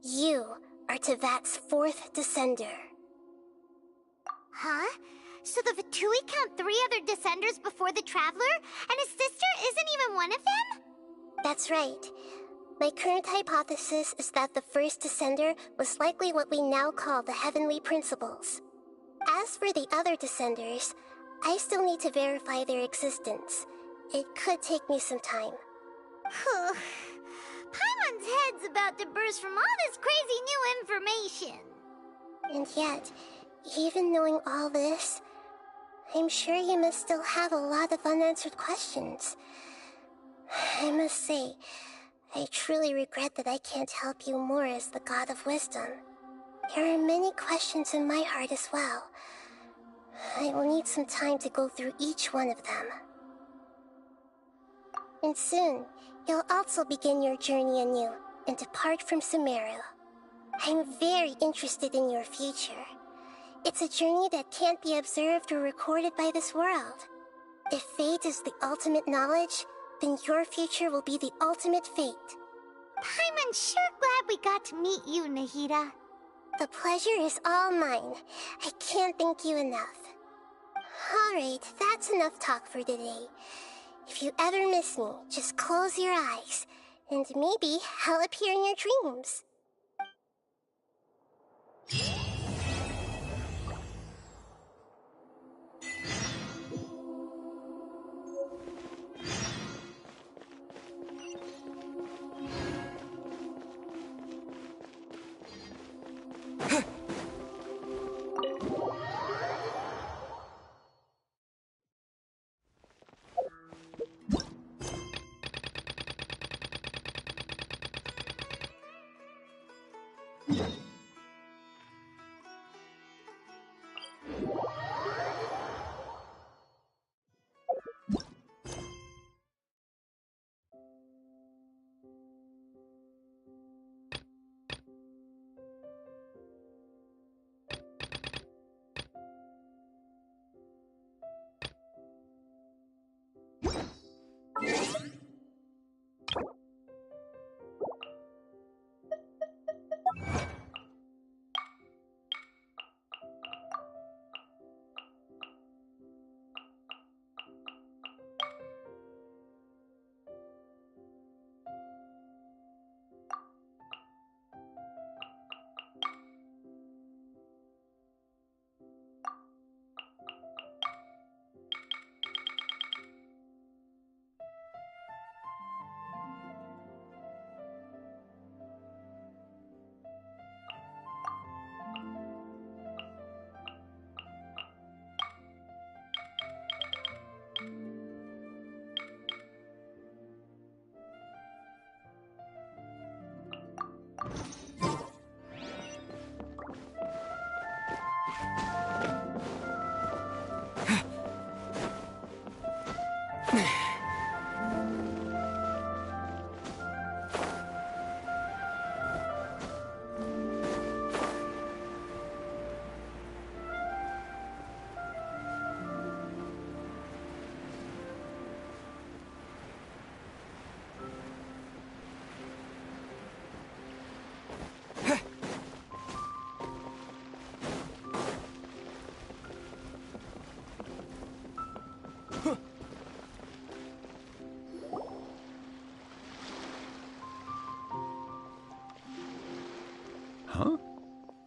you are Teyvat's 4th Descender. Huh? So the Fatui count 3 other Descenders before the Traveler, and his sister isn't even one of them? That's right. My current hypothesis is that the first Descender was likely what we now call the Heavenly Principles. As for the other Descenders, I still need to verify their existence. It could take me some time. Paimon's head's about to burst from all this crazy new information. And yet, even knowing all this, I'm sure you must still have a lot of unanswered questions. I must say, I truly regret that I can't help you more as the God of Wisdom. There are many questions in my heart as well. I will need some time to go through each one of them. And soon, you'll also begin your journey anew and depart from Sumeru. I'm very interested in your future. It's a journey that can't be observed or recorded by this world. If fate is the ultimate knowledge, then your future will be the ultimate fate. Paimon's sure glad we got to meet you, Nahida. The pleasure is all mine. I can't thank you enough. Alright, that's enough talk for today. If you ever miss me, just close your eyes, and maybe I'll appear in your dreams.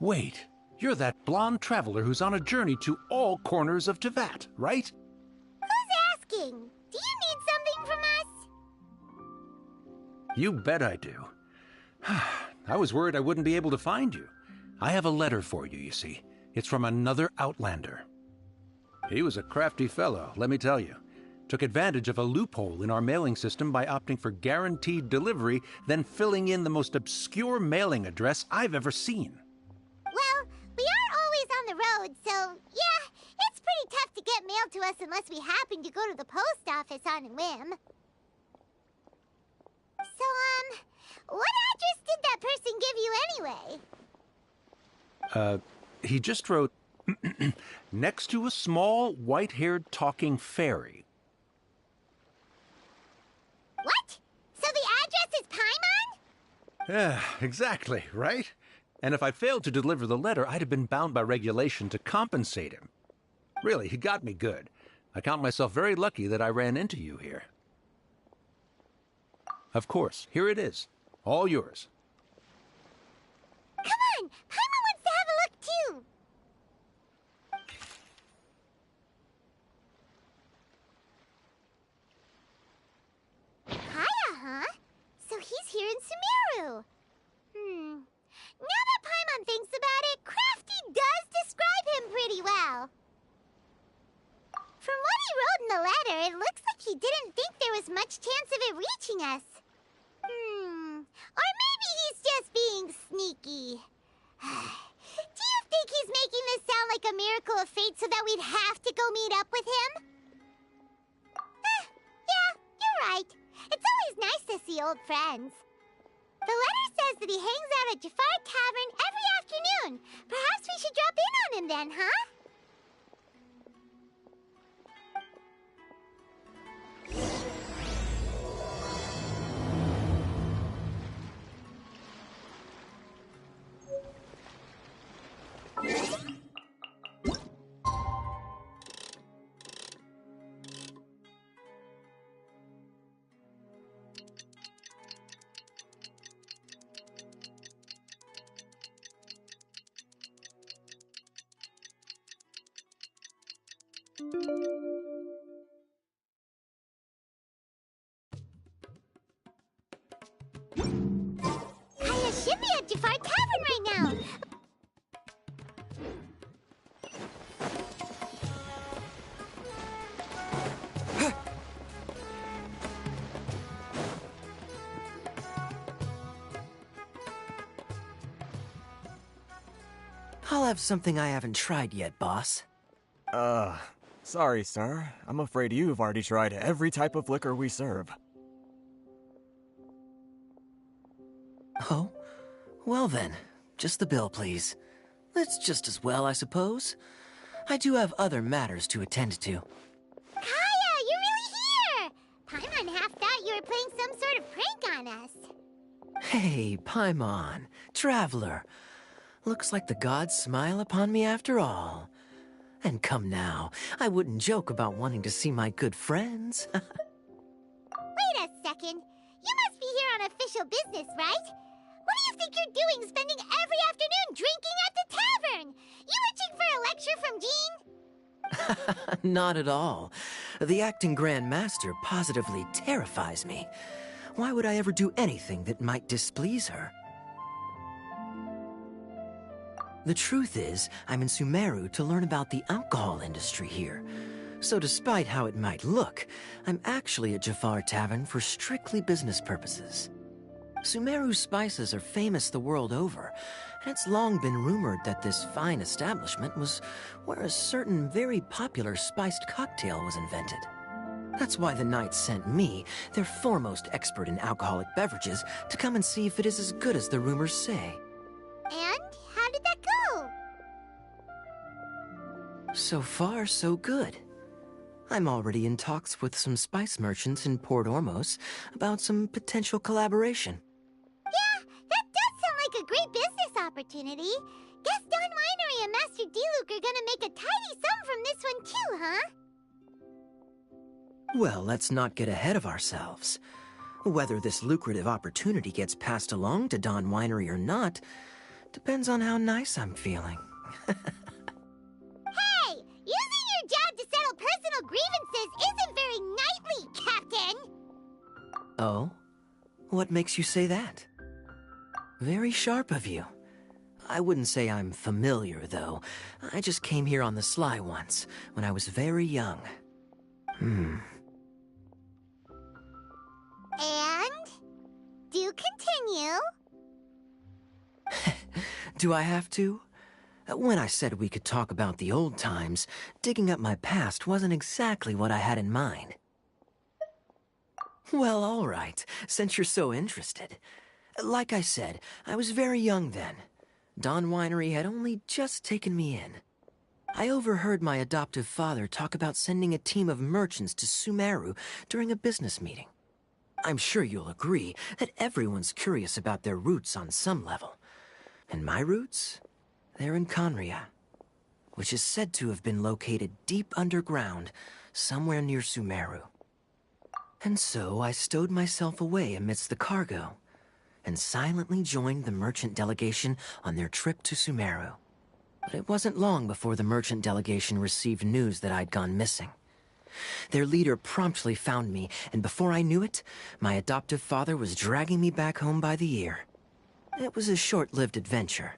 Wait, you're that blonde traveler who's on a journey to all corners of Teyvat, right? Who's asking? Do you need something from us? You bet I do. I was worried I wouldn't be able to find you. I have a letter for you, you see. It's from another Outlander. He was a crafty fellow, let me tell you. Took advantage of a loophole in our mailing system by opting for guaranteed delivery, then filling in the most obscure mailing address I've ever seen. Well, we are always on the road, so yeah, it's pretty tough to get mail to us unless we happen to go to the post office on a whim. So, what address did that person give you anyway? He just wrote, next to a small, white-haired talking fairy. What? So the address is Paimon? Yeah, exactly, right? And if I failed to deliver the letter, I'd have been bound by regulation to compensate him. Really, he got me good. I count myself very lucky that I ran into you here. Of course, here it is. All yours. Come on! Paimon wants to have a look, too! Kaya, huh? So he's here in Sumeru. Now that Paimon thinks about it, Crafty does describe him pretty well. From what he wrote in the letter, it looks like he didn't think there was much chance of it reaching us. Or maybe he's just being sneaky. Do you think he's making this sound like a miracle of fate so that we'd have to go meet up with him? Yeah, you're right. It's always nice to see old friends. The letter says that he hangs out at Jafar Tavern every afternoon. Perhaps we should drop in on him then, huh? Kaya should be at Jafar Tavern right now. I'll have something I haven't tried yet, boss. Sorry, sir. I'm afraid you've already tried every type of liquor we serve. Oh? Well then, just the bill, please. That's just as well, I suppose. I do have other matters to attend to. Kaya, you're really here! Paimon half thought you were playing some sort of prank on us. Hey, Paimon, traveler. Looks like the gods smile upon me after all. And come now, I wouldn't joke about wanting to see my good friends. Wait a second. You must be here on official business, right? What do you think you're doing spending every afternoon drinking at the tavern? You itching for a lecture from Jean? Not at all. The acting Grand Master positively terrifies me. Why would I ever do anything that might displease her? The truth is, I'm in Sumeru to learn about the alcohol industry here. So despite how it might look, I'm actually at Jafar Tavern for strictly business purposes. Sumeru spices are famous the world over, and it's long been rumored that this fine establishment was where a certain very popular spiced cocktail was invented. That's why the Knights sent me, their foremost expert in alcoholic beverages, to come and see if it is as good as the rumors say. And how did that go? So far, so good. I'm already in talks with some spice merchants in Port Ormos about some potential collaboration. Yeah, that does sound like a great business opportunity. Guess Don Winery and Master D-Luke are gonna make a tidy sum from this one too, huh? Well, let's not get ahead of ourselves. Whether this lucrative opportunity gets passed along to Don Winery or not, Depends on how nice I'm feeling. Hey! Using your job to settle personal grievances isn't very knightly, Captain! Oh? What makes you say that? Very sharp of you. I wouldn't say I'm familiar, though. I just came here on the sly once, when I was very young. And? Do continue. Do I have to? When I said we could talk about the old times, digging up my past wasn't exactly what I had in mind. Well, all right, since you're so interested. Like I said, I was very young then. Dawn Winery had only just taken me in. I overheard my adoptive father talk about sending a team of merchants to Sumeru during a business meeting. I'm sure you'll agree that everyone's curious about their roots on some level. And my roots? They're in Conria, which is said to have been located deep underground, somewhere near Sumeru. And so I stowed myself away amidst the cargo, and silently joined the merchant delegation on their trip to Sumeru. But it wasn't long before the merchant delegation received news that I'd gone missing. Their leader promptly found me, and before I knew it, my adoptive father was dragging me back home by the ear. It was a short-lived adventure.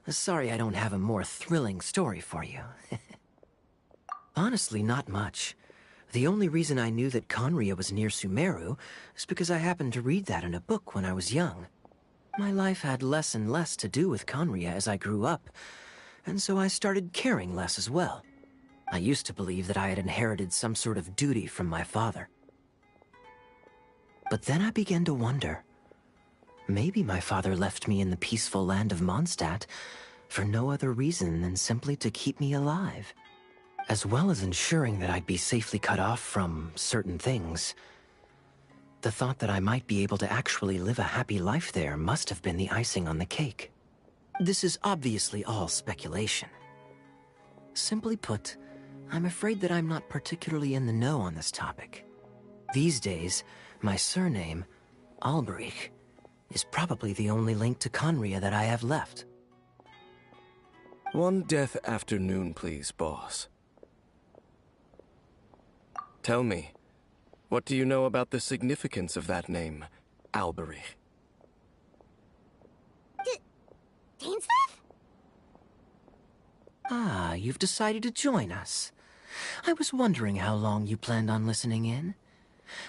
Sorry I don't have a more thrilling story for you. Honestly, not much. The only reason I knew that Conria was near Sumeru is because I happened to read that in a book when I was young. My life had less and less to do with Conria as I grew up, and so I started caring less as well. I used to believe that I had inherited some sort of duty from my father. But then I began to wonder. Maybe my father left me in the peaceful land of Mondstadt for no other reason than simply to keep me alive. As well as ensuring that I'd be safely cut off from certain things. The thought that I might be able to actually live a happy life there must have been the icing on the cake. This is obviously all speculation. Simply put, I'm afraid that I'm not particularly in the know on this topic. These days, my surname, Alberich, is probably the only link to Conria that I have left. One death afternoon, please, boss. Tell me, what do you know about the significance of that name, Alberich? Dainsleif? Ah, you've decided to join us. I was wondering how long you planned on listening in.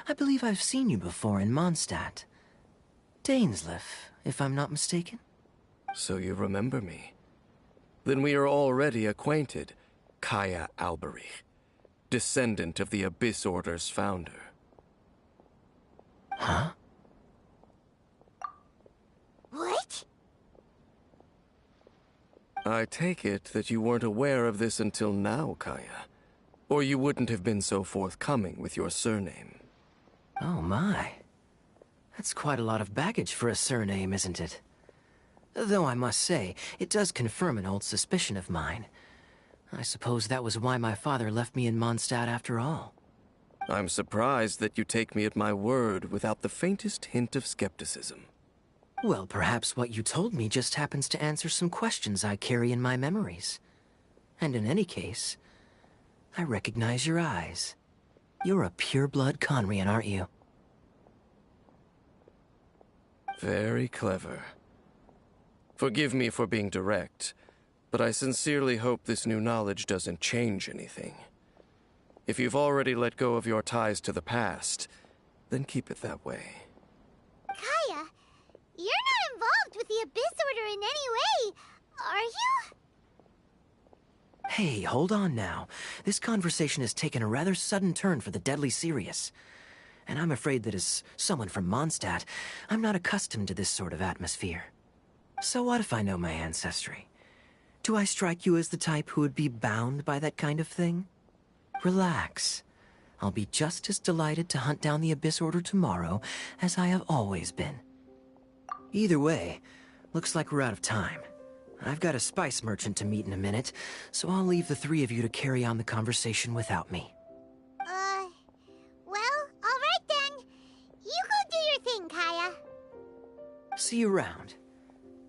I believe I've seen you before in Mondstadt. Dainsleif, if I'm not mistaken. So you remember me. Then we are already acquainted, Kaya Alberich, descendant of the Abyss Order's founder. Huh? What? I take it that you weren't aware of this until now, Kaya. Or you wouldn't have been so forthcoming with your surname. Oh my. That's quite a lot of baggage for a surname, isn't it? Though I must say, it does confirm an old suspicion of mine. I suppose that was why my father left me in Mondstadt after all. I'm surprised that you take me at my word without the faintest hint of skepticism. Well, perhaps what you told me just happens to answer some questions I carry in my memories. And in any case, I recognize your eyes. You're a pure-blood Conrian, aren't you? Very clever. Forgive me for being direct, but I sincerely hope this new knowledge doesn't change anything. If you've already let go of your ties to the past, then keep it that way. Kaya, you're not involved with the Abyss Order in any way, are you? Hey, hold on now. This conversation has taken a rather sudden turn for the deadly serious. And I'm afraid that as someone from Mondstadt, I'm not accustomed to this sort of atmosphere. So what if I know my ancestry? Do I strike you as the type who would be bound by that kind of thing? Relax. I'll be just as delighted to hunt down the Abyss Order tomorrow as I have always been. Either way, looks like we're out of time. I've got a spice merchant to meet in a minute, so I'll leave the three of you to carry on the conversation without me. Well, alright then. You go do your thing, Kaya. See you around.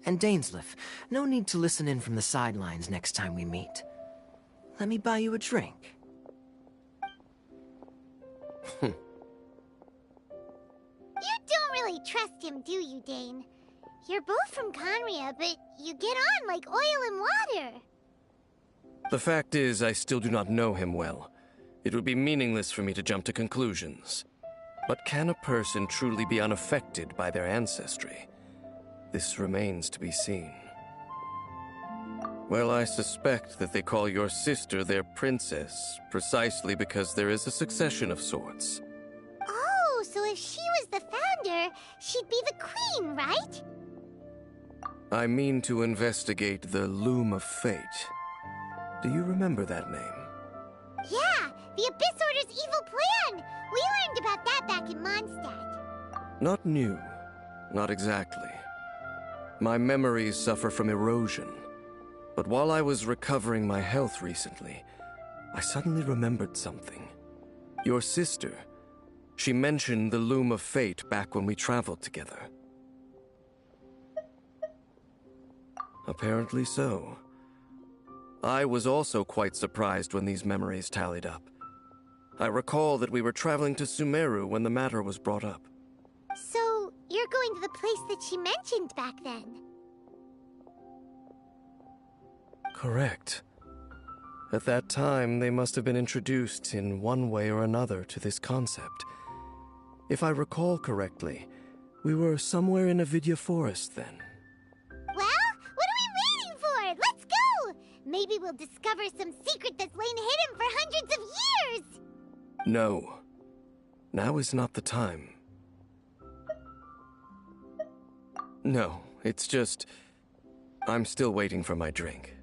And Dainsleif, no need to listen in from the sidelines next time we meet. Let me buy you a drink. You don't really trust him, do you, Dane? You're both from Conria, but you get on like oil and water. The fact is, I still do not know him well. It would be meaningless for me to jump to conclusions. But can a person truly be unaffected by their ancestry? This remains to be seen. Well, I suspect that they call your sister their princess, precisely because there is a succession of sorts. Oh, so if she was the founder, she'd be the queen, right? I mean to investigate the Loom of Fate. Do you remember that name? Yeah, the Abyss Order's evil plan! We learned about that back in Mondstadt. Not new. Not exactly. My memories suffer from erosion. But while I was recovering my health recently, I suddenly remembered something. Your sister. She mentioned the Loom of Fate back when we traveled together. Apparently so. I was also quite surprised when these memories tallied up. I recall that we were traveling to Sumeru when the matter was brought up. So, you're going to the place that she mentioned back then? Correct. At that time, they must have been introduced in one way or another to this concept. If I recall correctly, we were somewhere in Avidya Forest then. Well, what are we waiting for? Let's go! Maybe we'll discover some secret that's lain hidden for hundreds of years! No. Now is not the time. No, it's just... I'm still waiting for my drink.